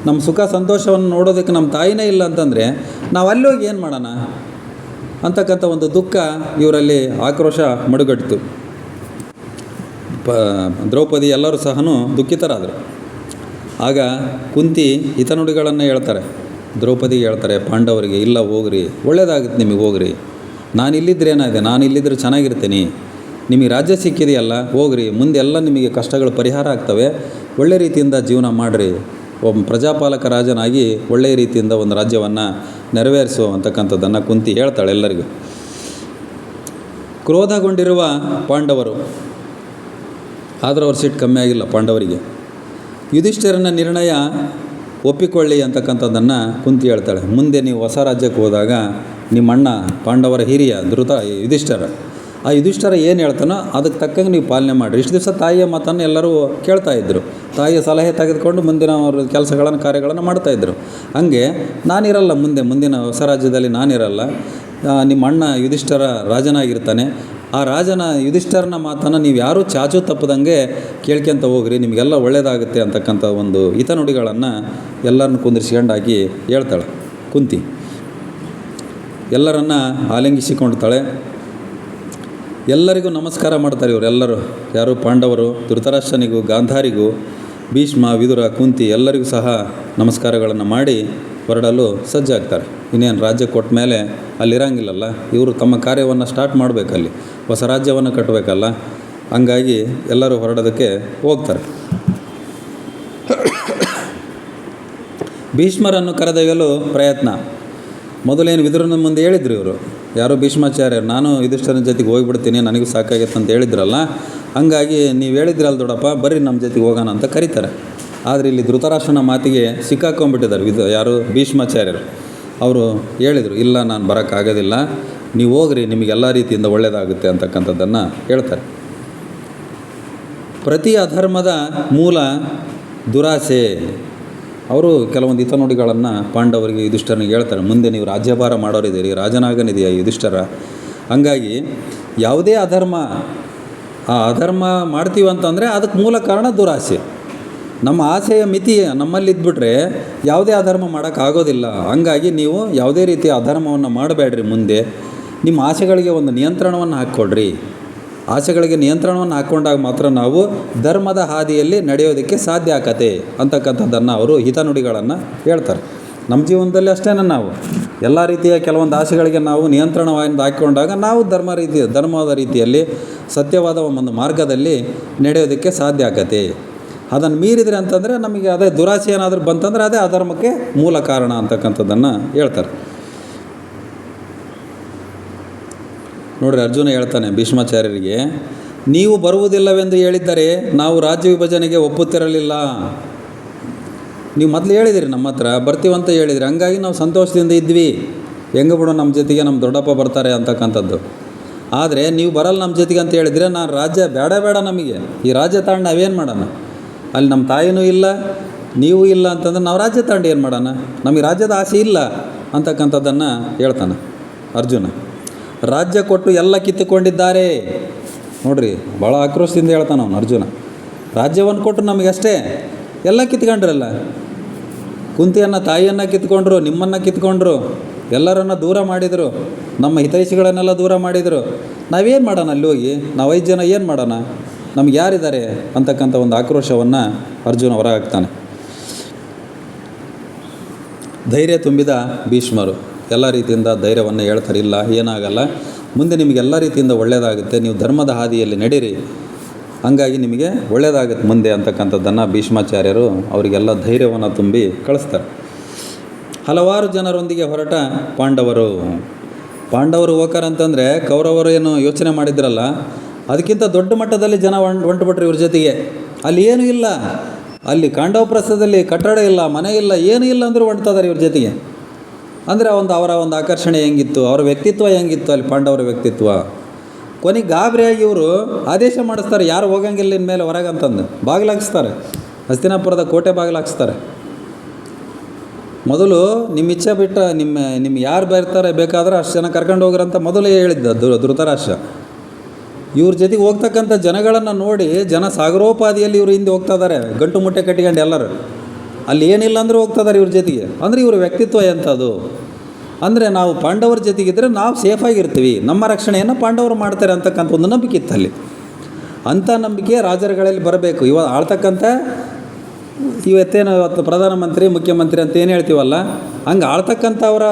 ನಮ್ಮ ಸುಖ ಸಂತೋಷವನ್ನು ನೋಡೋದಕ್ಕೆ ನಮ್ಮ ತಾಯಿನೇ ಇಲ್ಲ ಅಂತಂದರೆ, ನಾವು ಅಲ್ಲಿ ಹೋಗಿ ಏನು ಮಾಡೋಣ ಅಂತಕ್ಕಂಥ ಒಂದು ದುಃಖ ಇವರಲ್ಲಿ, ಆಕ್ರೋಶ ಮಡುಗಟ್ಟಿತು. ದ್ರೌಪದಿ ಎಲ್ಲರೂ ಸಹ ದುಃಖಿತರಾದರು. ಆಗ ಕುಂತಿ ಹಿತನುಡಿಗಳನ್ನು ಹೇಳ್ತಾರೆ, ದ್ರೌಪದಿಗೆ ಹೇಳ್ತಾರೆ, ಪಾಂಡವರಿಗೆ, ಇಲ್ಲ ಹೋಗ್ರಿ, ಒಳ್ಳೇದಾಗುತ್ತೆ ನಿಮಗೆ, ಹೋಗ್ರಿ, ನಾನು ಇಲ್ಲಿದ್ರೆ ಏನಾಗಿದೆ, ನಾನು ಇಲ್ಲಿದ್ರೆ ಚೆನ್ನಾಗಿರ್ತೀನಿ, ನಿಮಗೆ ರಾಜ್ಯ ಸಿಕ್ಕಿದೆಯಲ್ಲ, ಹೋಗ್ರಿ, ಮುಂದೆಲ್ಲ ನಿಮಗೆ ಕಷ್ಟಗಳು ಪರಿಹಾರ ಆಗ್ತವೆ, ಒಳ್ಳೆ ರೀತಿಯಿಂದ ಜೀವನ ಮಾಡಿರಿ, ಒಬ್ಬ ಪ್ರಜಾಪಾಲಕ ರಾಜನಾಗಿ ಒಳ್ಳೆಯ ರೀತಿಯಿಂದ ಒಂದು ರಾಜ್ಯವನ್ನು ನೆರವೇರಿಸು ಅಂತಕ್ಕಂಥದ್ದನ್ನು ಕುಂತಿ ಹೇಳ್ತಾಳೆ ಎಲ್ಲರಿಗೂ. ಕ್ರೋಧಗೊಂಡಿರುವ ಪಾಂಡವರು, ಆದರೆ ಅವ್ರ ಸಿಟ್ಟು ಕಮ್ಮಿ ಆಗಿಲ್ಲ ಪಾಂಡವರಿಗೆ. ಯುಧಿಷ್ಠಿರನ ನಿರ್ಣಯ ಒಪ್ಪಿಕೊಳ್ಳಿ ಅಂತಕ್ಕಂಥದ್ದನ್ನು ಕುಂತಿ ಹೇಳ್ತಾಳೆ. ಮುಂದೆ ನೀವು ಹೊಸ ರಾಜ್ಯಕ್ಕೆ ಹೋದಾಗ ನಿಮ್ಮ ಅಣ್ಣ ಪಾಂಡವರ ಹಿರಿಯ ಯುಧಿಷ್ಠಿರ, ಆ ಯುಧಿಷ್ಠಿರ ಏನು ಹೇಳ್ತಾನೋ ಅದಕ್ಕೆ ತಕ್ಕಂಗೆ ನೀವು ಪಾಲನೆ ಮಾಡಿರಿ. ಇಷ್ಟು ದಿವಸ ತಾಯಿಯ ಮಾತನ್ನು ಎಲ್ಲರೂ ಕೇಳ್ತಾಯಿದ್ರು, ತಾಯಿಯ ಸಲಹೆ ತೆಗೆದುಕೊಂಡು ಮುಂದಿನ ಅವ್ರ ಕೆಲಸಗಳನ್ನು, ಕಾರ್ಯಗಳನ್ನು ಮಾಡ್ತಾಯಿದ್ರು. ಹಾಗೆ ನಾನಿರಲ್ಲ, ಮುಂದಿನ ಹೊಸ ರಾಜ್ಯದಲ್ಲಿ ನಾನಿರಲ್ಲ, ನಿಮ್ಮ ಅಣ್ಣ ಯುಧಿಷ್ಠಿರ ರಾಜನಾಗಿರ್ತಾನೆ. ಆ ಯುಧಿಷ್ಠಿರನ ಮಾತನ್ನು ನೀವು ಯಾರೂ ಚಾಚು ತಪ್ಪದಂಗೆ ಕೇಳ್ಕೊಂತ ಹೋಗ್ರಿ, ನಿಮಗೆಲ್ಲ ಒಳ್ಳೆಯದಾಗುತ್ತೆ ಅಂತಕ್ಕಂಥ ಒಂದು ಹಿತನುಡಿಗಳನ್ನು ಎಲ್ಲರನ್ನು ಕುಂದಿರಿಸ್ಕೊಂಡಾಗಿ ಹೇಳ್ತಾಳೆ ಕುಂತಿ. ಎಲ್ಲರನ್ನ ಆಲಿಂಗಿಸಿಕೊಳ್ತಾಳೆ. ಎಲ್ಲರಿಗೂ ನಮಸ್ಕಾರ ಮಾಡ್ತಾರೆ ಇವರೆಲ್ಲರೂ. ಯಾರು? ಪಾಂಡವರು. ಧೃತರಾಷ್ಟ್ರನಿಗೂ, ಗಾಂಧಾರಿಗೂ, ಭೀಷ್ಮ, ವಿದುರ, ಕುಂತಿ ಎಲ್ಲರಿಗೂ ಸಹ ನಮಸ್ಕಾರಗಳನ್ನು ಮಾಡಿ ಹೊರಡಲು ಸಜ್ಜಾಗ್ತಾರೆ. ಇನ್ನೇನು ರಾಜ್ಯ ಕೊಟ್ಟ ಮೇಲೆ ಅಲ್ಲಿರಂಗಿಲ್ಲಲ್ಲ, ಇವರು ತಮ್ಮ ಕಾರ್ಯವನ್ನು ಸ್ಟಾರ್ಟ್ ಮಾಡಬೇಕಲ್ಲಿ, ಹೊಸ ರಾಜ್ಯವನ್ನು ಕಟ್ಟಬೇಕಲ್ಲ. ಹಂಗಾಗಿ ಎಲ್ಲರೂ ಹೊರಡೋದಕ್ಕೆ ಹೋಗ್ತಾರೆ. ಭೀಷ್ಮರನ್ನು ಕರೆದೊಯ್ಯಲು ಪ್ರಯತ್ನ. ಮೊದಲೇನು ವಿದುರನ ಮುಂದೆ ಹೇಳಿದ್ರು ಇವರು, ಯಾರೋ ಭೀಷ್ಮಾಚಾರ್ಯರು, ನಾನು ಯುಧಿಷ್ಠಿರನ ಜೊತೆಗೆ ಹೋಗಿಬಿಡ್ತೀನಿ, ನನಗೂ ಸಾಕಾಗೈತೆ ಅಂತ ಹೇಳಿದ್ರಲ್ಲ, ಹಂಗಾಗಿ ನೀವು ಹೇಳಿದ್ರಲ್ಲ ದೊಡ್ಡಪ್ಪ, ಬರ್ರಿ ನಮ್ಮ ಜೊತೆಗೆ ಹೋಗೋಣ ಅಂತ ಕರೀತಾರೆ. ಆದರೆ ಇಲ್ಲಿ ಧೃತರಾಷ್ಟ್ರನ ಮಾತಿಗೆ ಸಿಕ್ಕಾಕೊಂಡ್ಬಿಟ್ಟಿದ್ದಾರೆ ಯಾರು ಭೀಷ್ಮಾಚಾರ್ಯರು. ಅವರು ಹೇಳಿದರು, ಇಲ್ಲ ನಾನು ಬರೋಕ್ಕಾಗೋದಿಲ್ಲ, ನೀವು ಹೋಗ್ರಿ, ನಿಮಗೆಲ್ಲ ರೀತಿಯಿಂದ ಒಳ್ಳೆಯದಾಗುತ್ತೆ ಅಂತಕ್ಕಂಥದ್ದನ್ನು ಹೇಳ್ತಾರೆ. ಪ್ರತಿ ಅಧರ್ಮದ ಮೂಲ ದುರಾಸೆ. ಅವರು ಕೆಲವೊಂದು ಹಿತನುಡಿಗಳನ್ನು ಪಾಂಡವರಿಗೆ ಯುಧಿಷ್ಠರನಿಗೆ ಹೇಳ್ತಾರೆ. ಮುಂದೆ ನೀವು ರಾಜ್ಯಭಾರ ಮಾಡೋರಿದ್ದೀರಿ, ರಾಜನಾಗನಿದೆಯಾ ಯುಧಿಷ್ಠರ, ಹಾಗಾಗಿ ಯಾವುದೇ ಅಧರ್ಮ ಮಾಡ್ತೀವಿ ಅಂತಂದರೆ ಅದಕ್ಕೆ ಮೂಲ ಕಾರಣ ದುರಾಸೆ. ನಮ್ಮ ಆಸೆಯ ಮಿತಿ ನಮ್ಮಲ್ಲಿ ಇದ್ಬಿಟ್ರೆ ಯಾವುದೇ ಅಧರ್ಮ ಮಾಡೋಕ್ಕಾಗೋದಿಲ್ಲ. ಹಂಗಾಗಿ ನೀವು ಯಾವುದೇ ರೀತಿಯ ಅಧರ್ಮವನ್ನು ಮಾಡಬೇಡ್ರಿ. ಮುಂದೆ ನಿಮ್ಮ ಆಸೆಗಳಿಗೆ ಒಂದು ನಿಯಂತ್ರಣವನ್ನು ಹಾಕ್ಕೊಡ್ರಿ. ಆಸೆಗಳಿಗೆ ನಿಯಂತ್ರಣವನ್ನು ಹಾಕ್ಕೊಂಡಾಗ ಮಾತ್ರ ನಾವು ಧರ್ಮದ ಹಾದಿಯಲ್ಲಿ ನಡೆಯೋದಕ್ಕೆ ಸಾಧ್ಯ ಆಗತ್ತೆ ಅಂತಕ್ಕಂಥದ್ದನ್ನು ಅವರು ಹಿತನುಡಿಗಳನ್ನು ಹೇಳ್ತಾರೆ. ನಮ್ಮ ಜೀವನದಲ್ಲಿ ಅಷ್ಟೇ ನಾವು ಎಲ್ಲ ರೀತಿಯ ಕೆಲವೊಂದು ಆಸೆಗಳಿಗೆ ನಾವು ನಿಯಂತ್ರಣವನ್ನು ಹಾಕ್ಕೊಂಡಾಗ ನಾವು ಧರ್ಮದ ರೀತಿಯಲ್ಲಿ ಸತ್ಯವಾದ ಒಂದು ಮಾರ್ಗದಲ್ಲಿ ನಡೆಯೋದಕ್ಕೆ ಸಾಧ್ಯ ಆಗತ್ತೆ. ಅದನ್ನು ಮೀರಿದರೆ ಅಂತಂದರೆ ನಮಗೆ ಅದೇ ದುರಾಸೆ ಏನಾದರೂ ಬಂತಂದರೆ ಅದೇ ಅಧರ್ಮಕ್ಕೆ ಮೂಲ ಕಾರಣ ಅಂತಕ್ಕಂಥದ್ದನ್ನು ಹೇಳ್ತಾರೆ. ನೋಡಿರಿ, ಅರ್ಜುನ ಹೇಳ್ತಾನೆ ಭೀಷ್ಮಾಚಾರ್ಯರಿಗೆ, ನೀವು ಬರುವುದಿಲ್ಲವೆಂದು ಹೇಳಿದ್ದರೆ ನಾವು ರಾಜ್ಯ ವಿಭಜನೆಗೆ ಒಪ್ಪುತ್ತಿರಲಿಲ್ಲ. ನೀವು ಮೊದಲು ಹೇಳಿದಿರಿ ನಮ್ಮ ಹತ್ರ ಬರ್ತೀವಂತ ಹೇಳಿದಿರಿ, ಹಂಗಾಗಿ ನಾವು ಸಂತೋಷದಿಂದ ಇದ್ವಿ. ಹೆಂಗೆ ಬಿಡು, ನಮ್ಮ ಜೊತೆಗೆ ನಮ್ಮ ದೊಡ್ಡಪ್ಪ ಬರ್ತಾರೆ ಅಂತಕ್ಕಂಥದ್ದು. ಆದರೆ ನೀವು ಬರಲ್ಲ ನಮ್ಮ ಜೊತೆಗೆ ಅಂತ ಹೇಳಿದರೆ, ನಾನು ರಾಜ್ಯ ಬೇಡ ನಮಗೆ ಈ ರಾಜ್ಯ ತಾಂಡು ನಾವೇನು ಮಾಡೋಣ, ಅಲ್ಲಿ ನಮ್ಮ ತಾಯಿನೂ ಇಲ್ಲ ನೀವು ಇಲ್ಲ ಅಂತಂದ್ರೆ ನಾವು ರಾಜ್ಯ ತಾಂಡು ಏನು ಮಾಡೋಣ, ನಮಗೆ ರಾಜ್ಯದ ಆಸೆ ಇಲ್ಲ ಅಂತಕ್ಕಂಥದ್ದನ್ನು ಹೇಳ್ತಾನೆ ಅರ್ಜುನ. ರಾಜ್ಯ ಕೊಟ್ಟು ಎಲ್ಲ ಕಿತ್ತುಕೊಂಡಿದ್ದಾರೆ. ನೋಡ್ರಿ, ಭಾಳ ಆಕ್ರೋಶದಿಂದ ಹೇಳ್ತಾನೆ ಅವನು ಅರ್ಜುನ. ರಾಜ್ಯವನ್ನು ಕೊಟ್ಟು ನಮಗಷ್ಟೇ ಎಲ್ಲ ಕಿತ್ಕೊಂಡ್ರಲ್ಲ. ಕುಂತಿಯನ್ನು ತಾಯಿಯನ್ನು ಕಿತ್ಕೊಂಡ್ರು, ನಿಮ್ಮನ್ನು ಕಿತ್ಕೊಂಡ್ರು, ಎಲ್ಲರನ್ನು ದೂರ ಮಾಡಿದರು, ನಮ್ಮ ಹಿತೈಷಿಗಳನ್ನೆಲ್ಲ ದೂರ ಮಾಡಿದರು. ನಾವೇನು ಮಾಡೋಣ ಅಲ್ಲಿ ಹೋಗಿ, ನಾವು 5 ಜನ ಏನು ಮಾಡೋಣ, ನಮ್ಗೆ ಯಾರಿದ್ದಾರೆ ಅಂತಕ್ಕಂಥ ಒಂದು ಆಕ್ರೋಶವನ್ನು ಅರ್ಜುನ ಹೊರಹಾಕ್ತಾನೆ. ಧೈರ್ಯ ತುಂಬಿದ ಭೀಷ್ಮರು ಎಲ್ಲ ರೀತಿಯಿಂದ ಧೈರ್ಯವನ್ನು ಹೇಳ್ತಾರೆ. ಇಲ್ಲ, ಏನಾಗಲ್ಲ, ಮುಂದೆ ನಿಮಗೆಲ್ಲ ರೀತಿಯಿಂದ ಒಳ್ಳೆಯದಾಗುತ್ತೆ, ನೀವು ಧರ್ಮದ ಹಾದಿಯಲ್ಲಿ ನಡೀರಿ, ಹಂಗಾಗಿ ನಿಮಗೆ ಒಳ್ಳೆಯದಾಗುತ್ತೆ ಮುಂದೆ ಅಂತಕ್ಕಂಥದ್ದನ್ನು ಭೀಷ್ಮಾಚಾರ್ಯರು ಅವರಿಗೆಲ್ಲ ಧೈರ್ಯವನ್ನು ತುಂಬಿ ಕಳಿಸ್ತಾರೆ. ಹಲವಾರು ಜನರೊಂದಿಗೆ ಹೊರಟ ಪಾಂಡವರು ಹೋಗ್ತಾರಂತಂದರೆ ಕೌರವರು ಏನು ಯೋಚನೆ ಮಾಡಿದ್ರಲ್ಲ, ಅದಕ್ಕಿಂತ ದೊಡ್ಡ ಮಟ್ಟದಲ್ಲಿ ಜನ ಹೊಂಟುಬಿಟ್ರು ಇವ್ರ ಜೊತೆಗೆ. ಅಲ್ಲಿ ಏನೂ ಇಲ್ಲ, ಅಲ್ಲಿ ಕಾಂಡವಪ್ರಸ್ಥದಲ್ಲಿ ಕಟ್ಟಡ ಇಲ್ಲ, ಮನೆ ಇಲ್ಲ, ಏನೂ ಇಲ್ಲ ಅಂದರೂ ಹೊಂಟ್ತಾರೆ ಇವ್ರ ಜೊತೆಗೆ. ಅಂದರೆ ಅವರ ಒಂದು ಆಕರ್ಷಣೆ ಹೆಂಗಿತ್ತು, ಅವರ ವ್ಯಕ್ತಿತ್ವ ಹೆಂಗಿತ್ತು, ಅಲ್ಲಿ ಪಾಂಡವರ ವ್ಯಕ್ತಿತ್ವ. ಕೊನೆಗೆ ಗಾಬರಿಯಾಗಿ ಇವರು ಆದೇಶ ಮಾಡಿಸ್ತಾರೆ, ಯಾರು ಹೋಗಂಗಿಲ್ಲ ಇನ್ಮೇಲೆ ಹೊರಗಂತಂದು ಬಾಗಿಲಾಗಿಸ್ತಾರೆ. ಹಸ್ತಿನಾಪುರದ ಕೋಟೆ ಬಾಗಿಲಾಗಿಸ್ತಾರೆ. ಮೊದಲು ನಿಮ್ಮ ಇಚ್ಛೆ ಬಿಟ್ಟು ನಿಮ್ಮ ಯಾರು ಬರ್ತಾರೆ ಬೇಕಾದ್ರೆ ಅಷ್ಟು ಜನ ಕರ್ಕೊಂಡು ಹೋಗ್ರಂತ ಮೊದಲೇ ಹೇಳಿದ್ದ ಧೃತರಾಷ್ಟ್ರ. ಇವ್ರ ಜೊತೆಗೆ ಹೋಗ್ತಕ್ಕಂಥ ಜನಗಳನ್ನು ನೋಡಿ ಜನ ಸಾಗರೋಪಾದಿಯಲ್ಲಿ ಇವರು ಹಿಂದೆ ಹೋಗ್ತಾ ಇದ್ದಾರೆ, ಗಂಟು ಮುಟ್ಟೆ ಕಟ್ಟಿಕೊಂಡು ಎಲ್ಲರೂ. ಅಲ್ಲಿ ಏನಿಲ್ಲ ಅಂದರೂ ಹೋಗ್ತಾ ಇವ್ರ ಜೊತೆಗೆ. ಅಂದರೆ ಇವ್ರ ವ್ಯಕ್ತಿತ್ವ ಎಂಥದ್ದು ಅಂದರೆ, ನಾವು ಪಾಂಡವರ ಜೊತೆಗಿದ್ದರೆ ನಾವು ಸೇಫಾಗಿರ್ತೀವಿ, ನಮ್ಮ ರಕ್ಷಣೆಯನ್ನು ಪಾಂಡವರು ಮಾಡ್ತಾರೆ ಅಂತಕ್ಕಂಥ ಒಂದು ನಂಬಿಕೆ ಇತ್ತು ಅಲ್ಲಿ. ಅಂಥ ನಂಬಿಕೆ ರಾಜರುಗಳಲ್ಲಿ ಬರಬೇಕು. ಆಳ್ತಕ್ಕಂಥ ಇವತ್ತು ಪ್ರಧಾನಮಂತ್ರಿ ಮುಖ್ಯಮಂತ್ರಿ ಅಂತ ಏನು ಹೇಳ್ತೀವಲ್ಲ, ಹಂಗೆ ಆಳ್ತಕ್ಕಂಥವರ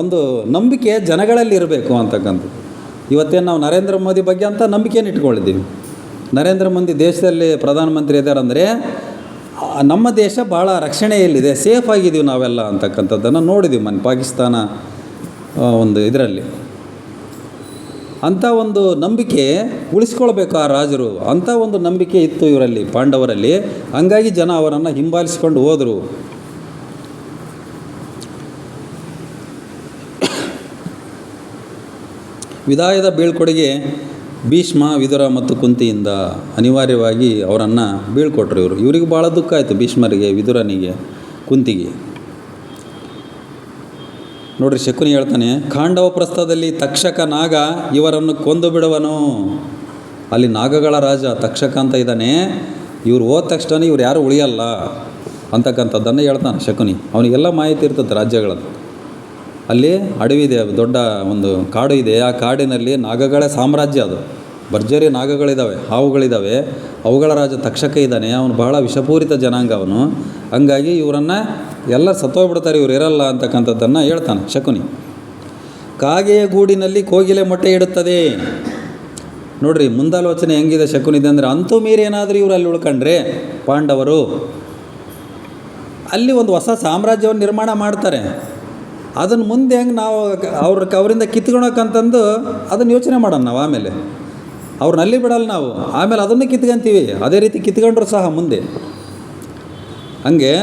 ಒಂದು ನಂಬಿಕೆ ಜನಗಳಲ್ಲಿ ಇರಬೇಕು ಅಂತಕ್ಕಂಥದ್ದು. ಇವತ್ತೇನು ನಾವು ನರೇಂದ್ರ ಮೋದಿ ಬಗ್ಗೆ ಅಂತ ನಂಬಿಕೆಯನ್ನು ಇಟ್ಕೊಂಡಿದ್ದೀವಿ. ನರೇಂದ್ರ ಮೋದಿ ದೇಶದಲ್ಲಿ ಪ್ರಧಾನಮಂತ್ರಿ ಇದ್ದಾರಂದರೆ ನಮ್ಮ ದೇಶ ಭಾಳ ರಕ್ಷಣೆಯಲ್ಲಿದೆ, ಸೇಫ್ ಆಗಿದ್ದೀವಿ ನಾವೆಲ್ಲ ಅಂತಕ್ಕಂಥದ್ದನ್ನು ನೋಡಿದ್ದೀವಿ ಪಾಕಿಸ್ತಾನ ಒಂದು ಇದರಲ್ಲಿ. ಅಂಥ ಒಂದು ನಂಬಿಕೆ ಉಳಿಸ್ಕೊಳ್ಬೇಕು ಆ ರಾಜರು. ಅಂಥ ಒಂದು ನಂಬಿಕೆ ಇತ್ತು ಇವರಲ್ಲಿ, ಪಾಂಡವರಲ್ಲಿ. ಹಂಗಾಗಿ ಜನ ಅವರನ್ನು ಹಿಂಬಾಲಿಸಿಕೊಂಡು ಹೋದರು. ವಿದಾಯದ ಬೀಳ್ಕೊಡುಗೆ ಭೀಷ್ಮ, ವಿದುರ ಮತ್ತು ಕುಂತಿಯಿಂದ ಅನಿವಾರ್ಯವಾಗಿ ಅವರನ್ನು ಬೀಳ್ಕೊಟ್ರು. ಇವರಿಗೆ ಭಾಳ ದುಃಖ ಆಯಿತು, ಭೀಷ್ಮರಿಗೆ, ವಿದುರನಿಗೆ, ಕುಂತಿಗೆ. ನೋಡ್ರಿ, ಶಕುನಿ ಹೇಳ್ತಾನೆ, ಖಾಂಡವ ಪ್ರಸ್ಥದಲ್ಲಿ ತಕ್ಷಕ ನಾಗ ಇವರನ್ನು ಕೊಂದು ಬಿಡುವನು. ಅಲ್ಲಿ ನಾಗಗಳ ರಾಜ ತಕ್ಷಕ ಅಂತ ಇದ್ದಾನೆ, ಇವ್ರು ಹೋದ ತಕ್ಷಣ ಇವ್ರು ಯಾರು ಉಳಿಯಲ್ಲ ಅಂತಕ್ಕಂಥದ್ದನ್ನು ಹೇಳ್ತಾನೆ ಶಕುನಿ. ಅವನಿಗೆಲ್ಲ ಮಾಹಿತಿ ಇರ್ತದೆ ರಾಜ್ಯಗಳದ್ದು. ಅಲ್ಲಿ ಅಡವಿ ಇದೆ, ದೊಡ್ಡ ಒಂದು ಕಾಡು ಇದೆ. ಆ ಕಾಡಿನಲ್ಲಿ ನಾಗಗಳ ಸಾಮ್ರಾಜ್ಯ, ಅದು ಭರ್ಜರಿ ನಾಗಗಳಿದ್ದಾವೆ, ಹಾವುಗಳಿದ್ದಾವೆ. ಅವುಗಳ ರಾಜ ತಕ್ಷಕ ಇದ್ದಾನೆ. ಅವನು ಬಹಳ ವಿಷಪೂರಿತ ಜನಾಂಗ ಅವನು. ಹಂಗಾಗಿ ಇವರನ್ನು ಎಲ್ಲ ಸತ್ತೋಗ್ಬಿಡ್ತಾರೆ, ಇವ್ರು ಇರಲ್ಲ ಅಂತಕ್ಕಂಥದ್ದನ್ನು ಹೇಳ್ತಾನೆ ಶಕುನಿ. ಕಾಗೆಯ ಗೂಡಿನಲ್ಲಿ ಕೋಗಿಲೆ ಮೊಟ್ಟೆ ಇಡುತ್ತದೆ. ನೋಡ್ರಿ, ಮುಂದಾಲೋಚನೆ ಹೆಂಗಿದೆ ಶಕುನಿದೆ ಅಂದರೆ, ಅಂತೂ ಮೀರೇನಾದರೂ ಇವರು ಅಲ್ಲಿ ಉಳ್ಕೊಂಡ್ರೆ ಪಾಂಡವರು ಅಲ್ಲಿ ಒಂದು ಹೊಸ ಸಾಮ್ರಾಜ್ಯವನ್ನು ನಿರ್ಮಾಣ ಮಾಡ್ತಾರೆ. ಅದನ್ನು ಮುಂದೆ ಹೆಂಗೆ ನಾವು ಅವರಿಂದ ಕಿತ್ಕೊಳಕ್ಕಂತಂದು ಅದನ್ನು ಯೋಚನೆ ಮಾಡೋಣ ನಾವು. ಆಮೇಲೆ ಅವ್ರನ್ನಲ್ಲಿ ಬಿಡಲ್ಲ ನಾವು, ಆಮೇಲೆ ಅದನ್ನು ಕಿತ್ಕೊಂತೀವಿ. ಅದೇ ರೀತಿ ಕಿತ್ಕೊಂಡ್ರು ಸಹ ಮುಂದೆ ಹಂಗೆ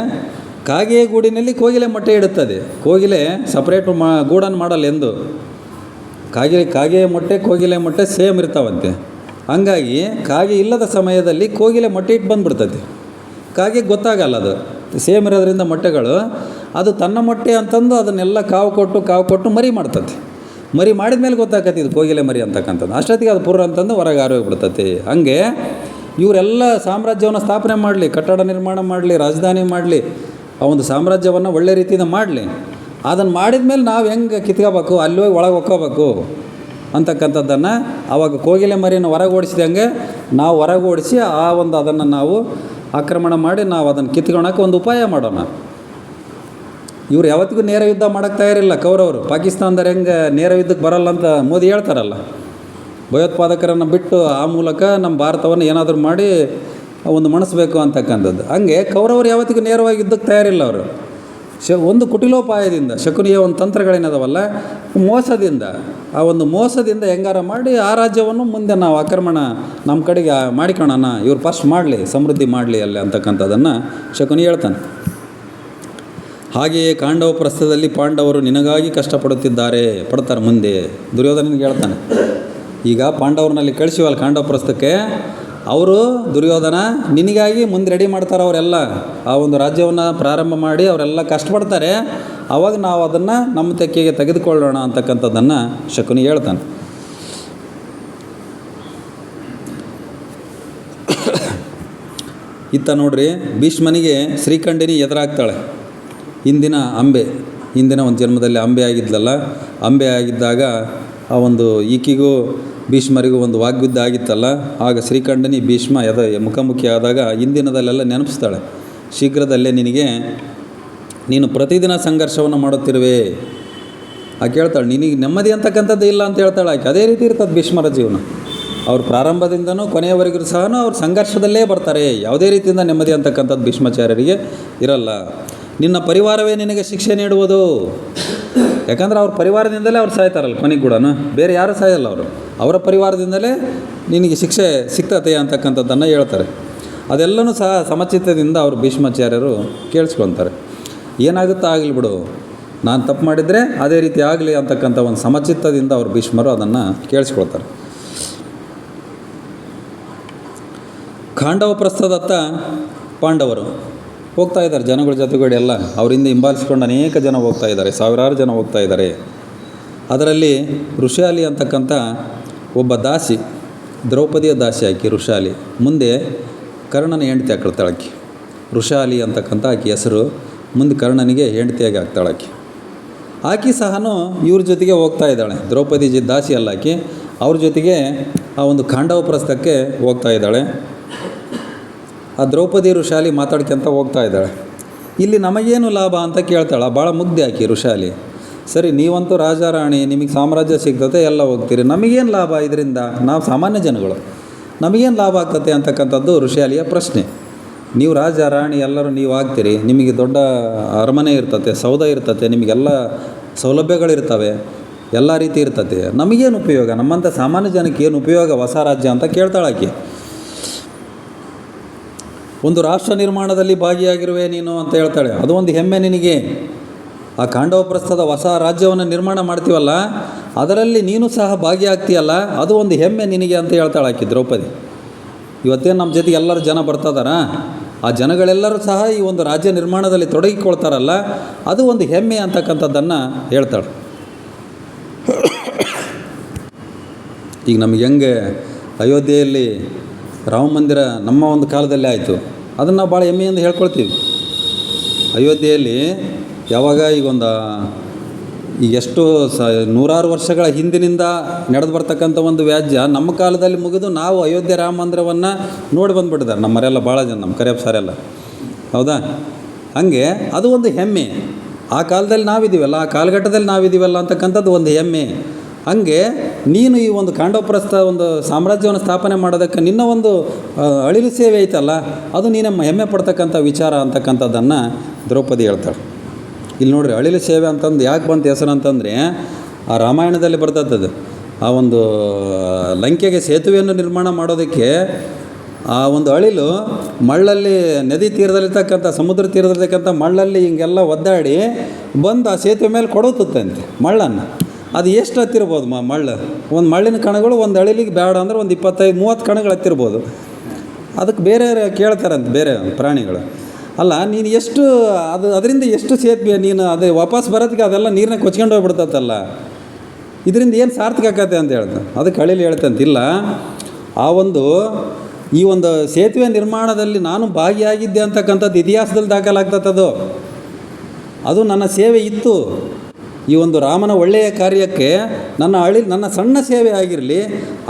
ಕಾಗೆಯ ಗೂಡಿನಲ್ಲಿ ಕೋಗಿಲೆ ಮೊಟ್ಟೆ ಇಡುತ್ತದೆ. ಕೋಗಿಲೆ ಸಪ್ರೇಟು ಗೂಡನ್ನು ಮಾಡಲ್ಲ ಎಂದು. ಕಾಗೆಯ ಮೊಟ್ಟೆ ಕೋಗಿಲೆ ಮೊಟ್ಟೆ ಸೇಮ್ ಇರ್ತಾವಂತೆ. ಹಂಗಾಗಿ ಕಾಗೆ ಇಲ್ಲದ ಸಮಯದಲ್ಲಿ ಕೋಗಿಲೆ ಮೊಟ್ಟೆ ಇಟ್ಟು ಬಂದುಬಿಡ್ತದೆ. ಕಾಗೆ ಗೊತ್ತಾಗಲ್ಲ, ಅದು ಸೇಮ್ ಇರೋದ್ರಿಂದ ಮೊಟ್ಟೆಗಳು ಅದು ತನ್ನ ಮೊಟ್ಟೆ ಅಂತಂದು ಅದನ್ನೆಲ್ಲ ಕಾವು ಕೊಟ್ಟು ಮರಿ ಮಾಡ್ತದೆ. ಮರಿ ಮಾಡಿದ ಮೇಲೆ ಗೊತ್ತಾಗತ್ತೆ ಇದು ಕೋಗಿಲೆ ಮರಿ ಅಂತಕ್ಕಂಥದ್ದು. ಅಷ್ಟೊತ್ತಿಗೆ ಅದು ಪುರ್ರ ಅಂತಂದು ಹೊರಗೆ ಆರೋಗ್ಬಿಡ್ತೈತಿ. ಹಂಗೆ ಇವರೆಲ್ಲ ಸಾಮ್ರಾಜ್ಯವನ್ನು ಸ್ಥಾಪನೆ ಮಾಡಲಿ, ಕಟ್ಟಡ ನಿರ್ಮಾಣ ಮಾಡಲಿ, ರಾಜಧಾನಿ ಮಾಡಲಿ, ಆ ಒಂದು ಸಾಮ್ರಾಜ್ಯವನ್ನು ಒಳ್ಳೆ ರೀತಿಯಿಂದ ಮಾಡಲಿ. ಅದನ್ನು ಮಾಡಿದ ಮೇಲೆ ನಾವು ಹೆಂಗೆ ಕಿತ್ಕೋಬೇಕು, ಅಲ್ಲಿ ಹೋಗಿ ಒಳಗೆ ಹೊಕ್ಕೋಬೇಕು ಅಂತಕ್ಕಂಥದ್ದನ್ನು ಆವಾಗ ಕೋಗಿಲೆ ಮರಿಯನ್ನು ಹೊರಗೆ ಓಡಿಸಿದಂಗೆ ನಾವು ಹೊರಗೆ ಓಡಿಸಿ ಅದನ್ನು ನಾವು ಆಕ್ರಮಣ ಮಾಡಿ ನಾವು ಅದನ್ನು ಕಿತ್ಕೊಳಕ್ಕೆ ಒಂದು ಉಪಾಯ ಮಾಡೋಣ. ಇವ್ರು ಯಾವತ್ತಿಗೂ ನೇರ ಯುದ್ಧ ಮಾಡೋಕ್ಕೆ ತಯಾರಿಲ್ಲ ಕೌರವರು. ಪಾಕಿಸ್ತಾನದವ್ರು ಹೆಂಗೆ ನೇರ ಯುದ್ಧಕ್ಕೆ ಬರಲ್ಲ ಅಂತ ಮೋದಿ ಹೇಳ್ತಾರಲ್ಲ, ಭಯೋತ್ಪಾದಕರನ್ನು ಬಿಟ್ಟು ಆ ಮೂಲಕ ನಮ್ಮ ಭಾರತವನ್ನು ಏನಾದರೂ ಮಾಡಿ ಒಂದು ಮಣಿಸ್ಬೇಕು ಅಂತಕ್ಕಂಥದ್ದು. ಹಂಗೆ ಕೌರವರು ಯಾವತ್ತಿಗೂ ನೇರವಾಗಿ ಯುದ್ಧಕ್ಕೆ ತಯಾರಿಲ್ಲ. ಅವರು ಒಂದು ಕುಟಿಲೋಪಾಯದಿಂದ, ಶಕುನಿಯ ಒಂದು ತಂತ್ರಗಳೇನದವಲ್ಲ, ಮೋಸದಿಂದ, ಆ ಒಂದು ಮೋಸದಿಂದ ಹೆಂಗಾರ ಮಾಡಿ ಆ ರಾಜ್ಯವನ್ನು ಮುಂದೆ ನಾವು ಆಕ್ರಮಣ ನಮ್ಮ ಕಡೆಗೆ ಮಾಡಿಕೊಳ್ಳೋಣ, ಇವ್ರು ಫಸ್ಟ್ ಮಾಡಲಿ, ಸಮೃದ್ಧಿ ಮಾಡಲಿ ಅಲ್ಲಿ ಅಂತಕ್ಕಂಥದ್ದನ್ನು ಶಕುನಿ ಹೇಳ್ತಾನೆ. ಹಾಗೆಯೇ ಕಾಂಡವ ಪ್ರಸ್ಥದಲ್ಲಿ ಪಾಂಡವರು ನಿನಗಾಗಿ ಪಡ್ತಾರೆ ಮುಂದೆ ದುರ್ಯೋಧನನಿಗೆ ಹೇಳ್ತಾನೆ. ಈಗ ಪಾಂಡವ್ರನ್ನಲ್ಲಿ ಕಳಿಸಿವಲ್ಲ ಕಾಂಡವ ಪ್ರಸ್ಥಕ್ಕೆ, ಅವರು ದುರ್ಯೋಧನ ನಿನಗಾಗಿ ಮುಂದೆ ರೆಡಿ ಮಾಡ್ತಾರೆ. ಅವರೆಲ್ಲ ಆ ಒಂದು ರಾಜ್ಯವನ್ನು ಪ್ರಾರಂಭ ಮಾಡಿ ಅವರೆಲ್ಲ ಕಷ್ಟಪಡ್ತಾರೆ. ಆವಾಗ ನಾವು ಅದನ್ನು ನಮ್ಮ ತೆಕ್ಕೆಗೆ ತೆಗೆದುಕೊಳ್ಳೋಣ ಅಂತಕ್ಕಂಥದ್ದನ್ನು ಶಕುನಿ ಹೇಳ್ತಾನೆ. ಇತ್ತ ನೋಡ್ರಿ, ಭೀಷ್ಮನಿಗೆ ಶ್ರೀಕಂಠಿನಿ ಎದುರಾಗ್ತಾಳೆ. ಹಿಂದಿನ ಒಂದು ಜನ್ಮದಲ್ಲಿ ಅಂಬೆ ಆಗಿದ್ಲಲ್ಲ, ಅಂಬೆ ಆಗಿದ್ದಾಗ ಆ ಒಂದು ಈಕಿಗೂ ಭೀಷ್ಮರಿಗೂ ಒಂದು ವಾಗ್ಯುದ್ಧ ಆಗಿತ್ತಲ್ಲ, ಆಗ ಶ್ರೀಕಂಠನಿ ಭೀಷ್ಮ ಮುಖಾಮುಖಿ ಆದಾಗ ಹಿಂದಿನದಲ್ಲೆಲ್ಲ ನೆನಪಿಸ್ತಾಳೆ. ಶೀಘ್ರದಲ್ಲೇ ನೀನು ಪ್ರತಿದಿನ ಸಂಘರ್ಷವನ್ನು ಮಾಡುತ್ತಿರುವೆ. ಆಕೆ ಹೇಳ್ತಾಳೆ, ನಿನಗೆ ನೆಮ್ಮದಿ ಅಂತಕ್ಕಂಥದ್ದು ಇಲ್ಲ ಅಂತ ಹೇಳ್ತಾಳೆ ಆಕೆ. ಅದೇ ರೀತಿ ಇರ್ತದೆ ಭೀಷ್ಮರ ಜೀವನ. ಅವ್ರ ಪ್ರಾರಂಭದಿಂದನೂ ಕೊನೆಯವರೆಗೂ ಸಹ ಅವ್ರು ಸಂಘರ್ಷದಲ್ಲೇ ಬರ್ತಾರೆ. ಯಾವುದೇ ರೀತಿಯಿಂದ ನೆಮ್ಮದಿ ಅಂತಕ್ಕಂಥದ್ದು ಭೀಷ್ಮಾಚಾರ್ಯರಿಗೆ ಇರಲ್ಲ. ನಿನ್ನ ಪರಿವಾರವೇ ನಿನಗೆ ಶಿಕ್ಷೆ ನೀಡುವುದು. ಯಾಕಂದ್ರೆ ಅವ್ರ ಪರಿವಾರದಿಂದಲೇ ಅವ್ರು ಸಾಯ್ತಾರಲ್ಲ ಕೊನೆಗೆ ಕೂಡ, ಬೇರೆ ಯಾರೂ ಸಾಯಲ್ಲ. ಅವರ ಪರಿವಾರದಿಂದಲೇ ನಿನಗೆ ಶಿಕ್ಷೆ ಸಿಗ್ತತೆ ಅಂತಕ್ಕಂಥದ್ದನ್ನು ಹೇಳ್ತಾರೆ. ಅದೆಲ್ಲನೂ ಸಹ ಸಮಚಿತ್ತದಿಂದ ಅವರು ಭೀಷ್ಮಾಚಾರ್ಯರು ಕೇಳಿಸ್ಕೊತಾರೆ. ಏನಾಗುತ್ತೋ ಆಗಲಿ ಬಿಡು, ನಾನು ತಪ್ಪು ಮಾಡಿದರೆ ಅದೇ ರೀತಿ ಆಗಲಿ ಅಂತಕ್ಕಂಥ ಒಂದು ಸಮಚಿತ್ತದಿಂದ ಅವರು ಭೀಷ್ಮರು ಅದನ್ನು ಕೇಳಿಸ್ಕೊಳ್ತಾರೆ. ಖಾಂಡವ ಪ್ರಸ್ಥದತ್ತ ಪಾಂಡವರು ಹೋಗ್ತಾ ಇದ್ದಾರೆ ಜನಗಳ ಜೊತೆಗೂಡಿ ಎಲ್ಲ. ಅವರಿಂದ ಹಿಂಬಾಲಿಸಿಕೊಂಡು ಅನೇಕ ಜನ ಹೋಗ್ತಾ ಇದ್ದಾರೆ, ಸಾವಿರಾರು ಜನ ಹೋಗ್ತಾ ಇದ್ದಾರೆ. ಅದರಲ್ಲಿ ಋಷಾಲಿ ಅಂತಕ್ಕಂಥ ಒಬ್ಬ ದಾಸಿ, ದ್ರೌಪದಿಯ ದಾಸಿ ಆಕೆ ಋಷಾಲಿ. ಮುಂದೆ ಕರ್ಣನ ಹೆಂಡತಿ ಆಗ್ತಾಳಾಕಿ. ಋಷಾಲಿ ಅಂತಕ್ಕಂಥ ಆಕೆ ಹೆಸರು. ಮುಂದೆ ಕರ್ಣನಿಗೆ ಹೆಂಡತಿಯಾಗಿ ಆಗ್ತಾಳಾಕಿ. ಆಕೆ ಸಹ ಇವ್ರ ಜೊತೆಗೆ ಹೋಗ್ತಾ ಇದ್ದಾಳೆ. ದ್ರೌಪದಿ ದಾಸಿ ಅಲ್ಲ ಆಕೆ, ಅವ್ರ ಜೊತೆಗೆ ಆ ಒಂದು ಖಾಂಡವ ಪ್ರಸ್ಥಕ್ಕೆ ಹೋಗ್ತಾ ಇದ್ದಾಳೆ. ಆ ದ್ರೌಪದಿ ಋಷಾಲಿ ಮಾತಾಡ್ಕೊಂತ ಹೋಗ್ತಾ ಇದ್ದಾಳೆ. ಇಲ್ಲಿ ನಮಗೇನು ಲಾಭ ಅಂತ ಕೇಳ್ತಾಳೆ. ಭಾಳ ಮುಗ್ಧೆ ಆಕಿ ಋಷಾಲಿ. ಸರಿ, ನೀವಂತೂ ರಾಜ ರಾಣಿ, ನಿಮಗೆ ಸಾಮ್ರಾಜ್ಯ ಸಿಗ್ತತೆ, ಎಲ್ಲ ಹೋಗ್ತೀರಿ, ನಮಗೇನು ಲಾಭ ಇದರಿಂದ? ನಾವು ಸಾಮಾನ್ಯ ಜನಗಳು, ನಮಗೇನು ಲಾಭ ಆಗ್ತತೆ ಅಂತಕ್ಕಂಥದ್ದು ಋಷಾಲಿಯ ಪ್ರಶ್ನೆ. ನೀವು ರಾಜ ರಾಣಿ ಎಲ್ಲರೂ ನೀವು ಆಗ್ತೀರಿ, ನಿಮಗೆ ದೊಡ್ಡ ಅರಮನೆ ಇರ್ತತೆ, ಸೌಧ ಇರ್ತತೆ, ನಿಮಗೆಲ್ಲ ಸೌಲಭ್ಯಗಳಿರ್ತವೆ, ಎಲ್ಲ ರೀತಿ ಇರ್ತತೆ, ನಮಗೇನು ಉಪಯೋಗ? ನಮ್ಮಂಥ ಸಾಮಾನ್ಯ ಜನಕ್ಕೆ ಏನು ಉಪಯೋಗ ಹೊಸ ರಾಜ್ಯ ಅಂತ ಕೇಳ್ತಾಳಾಕಿ. ಒಂದು ರಾಷ್ಟ್ರ ನಿರ್ಮಾಣದಲ್ಲಿ ಭಾಗಿಯಾಗಿರುವೆ ನೀನು ಅಂತ ಹೇಳ್ತಾಳೆ. ಅದು ಒಂದು ಹೆಮ್ಮೆ ನಿನಗೆ. ಆ ಖಾಂಡವ ಪ್ರಸ್ಥದ ಹೊಸ ರಾಜ್ಯವನ್ನು ನಿರ್ಮಾಣ ಮಾಡ್ತೀವಲ್ಲ, ಅದರಲ್ಲಿ ನೀನು ಸಹ ಭಾಗಿಯಾಗ್ತೀಯಲ್ಲ, ಅದು ಒಂದು ಹೆಮ್ಮೆ ನಿನಗೆ ಅಂತ ಹೇಳ್ತಾಳೆ ಆಕಿ ದ್ರೌಪದಿ. ಇವತ್ತೇನು ನಮ್ಮ ಜೊತೆಗೆ ಎಲ್ಲರೂ ಜನ ಬರ್ತಿದಾರ, ಆ ಜನಗಳೆಲ್ಲರೂ ಸಹ ಈ ಒಂದು ರಾಜ್ಯ ನಿರ್ಮಾಣದಲ್ಲಿ ತೊಡಗಿಕೊಳ್ತಾರಲ್ಲ, ಅದು ಒಂದು ಹೆಮ್ಮೆ ಅಂತಕ್ಕಂಥದ್ದನ್ನು ಹೇಳ್ತಾಳೆ. ಈಗ ನಮಗೆ ಹೆಂಗೆ ಅಯೋಧ್ಯೆಯಲ್ಲಿ ರಾಮ ಮಂದಿರ ನಮ್ಮ ಒಂದು ಕಾಲದಲ್ಲೇ ಆಯಿತು, ಅದನ್ನು ನಾವು ಭಾಳ ಹೆಮ್ಮೆಯಿಂದ ಹೇಳ್ಕೊಳ್ತೀವಿ. ಅಯೋಧ್ಯೆಯಲ್ಲಿ ಯಾವಾಗ ಈಗ ಎಷ್ಟು ನೂರಾರು ವರ್ಷಗಳ ಹಿಂದಿನಿಂದ ನಡೆದು ಬರ್ತಕ್ಕಂಥ ಒಂದು ವ್ಯಾಜ್ಯ ನಮ್ಮ ಕಾಲದಲ್ಲಿ ಮುಗಿದು ನಾವು ಅಯೋಧ್ಯೆ ರಾಮ ಮಂದಿರವನ್ನು ನೋಡಿ ಬಂದುಬಿಟ್ಟಿದ್ದಾರೆ ನಮ್ಮರೆಲ್ಲ ಭಾಳ ಜನ, ನಮ್ಮ ಕರಿಯಪ್ಪ ಸಾರೆಲ್ಲ. ಹೌದಾ? ಹಾಗೆ ಅದು ಒಂದು ಹೆಮ್ಮೆ. ಆ ಕಾಲದಲ್ಲಿ ನಾವಿದ್ದೀವಲ್ಲ, ಆ ಕಾಲಘಟ್ಟದಲ್ಲಿ ನಾವಿದ್ದೀವಲ್ಲ ಅಂತಕ್ಕಂಥದ್ದು ಒಂದು ಹೆಮ್ಮೆ. ಹಾಗೆ ನೀನು ಈ ಒಂದು ಖಾಂಡವ ಪ್ರಸ್ಥ ಒಂದು ಸಾಮ್ರಾಜ್ಯವನ್ನು ಸ್ಥಾಪನೆ ಮಾಡೋದಕ್ಕೆ ನಿನ್ನ ಒಂದು ಅಳಿಲು ಸೇವೆ ಐತಲ್ಲ, ಅದು ನೀನಮ್ಮ ಹೆಮ್ಮೆ ಪಡ್ತಕ್ಕಂಥ ವಿಚಾರ ಅಂತಕ್ಕಂಥದ್ದನ್ನು ದ್ರೌಪದಿ ಹೇಳ್ತಾಳೆ. ಇಲ್ಲಿ ನೋಡ್ರಿ, ಅಳಿಲು ಸೇವೆ ಅಂತಂದು ಯಾಕೆ ಬಂತು ಹೆಸರು ಅಂತಂದರೆ, ಆ ರಾಮಾಯಣದಲ್ಲಿ ಬರ್ತದ್ದು. ಆ ಒಂದು ಲಂಕೆಗೆ ಸೇತುವೆಯನ್ನು ನಿರ್ಮಾಣ ಮಾಡೋದಕ್ಕೆ ಆ ಒಂದು ಅಳಿಲು ಮಳ್ಳಲ್ಲಿ ನದಿ ತೀರದಲ್ಲಿರ್ತಕ್ಕಂಥ ಸಮುದ್ರ ತೀರದಲ್ಲಿರ್ತಕ್ಕಂಥ ಮಳ್ಳಲ್ಲಿ ಹಿಂಗೆಲ್ಲ ಒದ್ದಾಡಿ ಬಂದು ಆ ಸೇತುವೆ ಮೇಲೆ ಕೊಡುತ್ತಂತೆ ಮಳ್ಳನ್ನು. ಅದು ಎಷ್ಟು ಹತ್ತಿರ್ಬೋದು ಮಳ್ಳು? ಒಂದು ಮಳ್ಳಿನ ಕಣಗಳು ಒಂದು ಅಳಿಲಿಗೆ ಬೇಡ ಅಂದ್ರೆ ಒಂದು 25-30 ಕಣಗಳು ಹತ್ತಿರ್ಬೋದು. ಅದಕ್ಕೆ ಬೇರೆ ಕೇಳ್ತಾರಂತೆ ಬೇರೆ ಪ್ರಾಣಿಗಳು, ಅಲ್ಲ ನೀನು ಎಷ್ಟು ಅದರಿಂದ ಎಷ್ಟು ಸೇತುವೆ ನೀನು ಅದು ವಾಪಸ್ ಬರೋದಕ್ಕೆ ಅದೆಲ್ಲ ನೀರನ್ನ ಕೊಚ್ಕೊಂಡು ಹೋಗ್ಬಿಡ್ತತ್ತಲ್ಲ, ಇದರಿಂದ ಏನು ಸಾರ್ಥಕ ಆಕತ್ತೆ ಅಂತ ಹೇಳ್ತಾನೆ. ಅದಕ್ಕೆ ಅಳಿಲು ಹೇಳ್ತಂತಿಲ್ಲ, ಈ ಒಂದು ಸೇತುವೆ ನಿರ್ಮಾಣದಲ್ಲಿ ನಾನು ಭಾಗಿಯಾಗಿದ್ದೆ ಅಂತಕ್ಕಂಥದ್ದು ಇತಿಹಾಸದಲ್ಲಿ ದಾಖಲಾಗ್ತದದು. ಅದು ನನ್ನ ಸೇವೆ ಇತ್ತು. ಈ ಒಂದು ರಾಮನ ಒಳ್ಳೆಯ ಕಾರ್ಯಕ್ಕೆ ನನ್ನ ಸಣ್ಣ ಸೇವೆ ಆಗಿರಲಿ,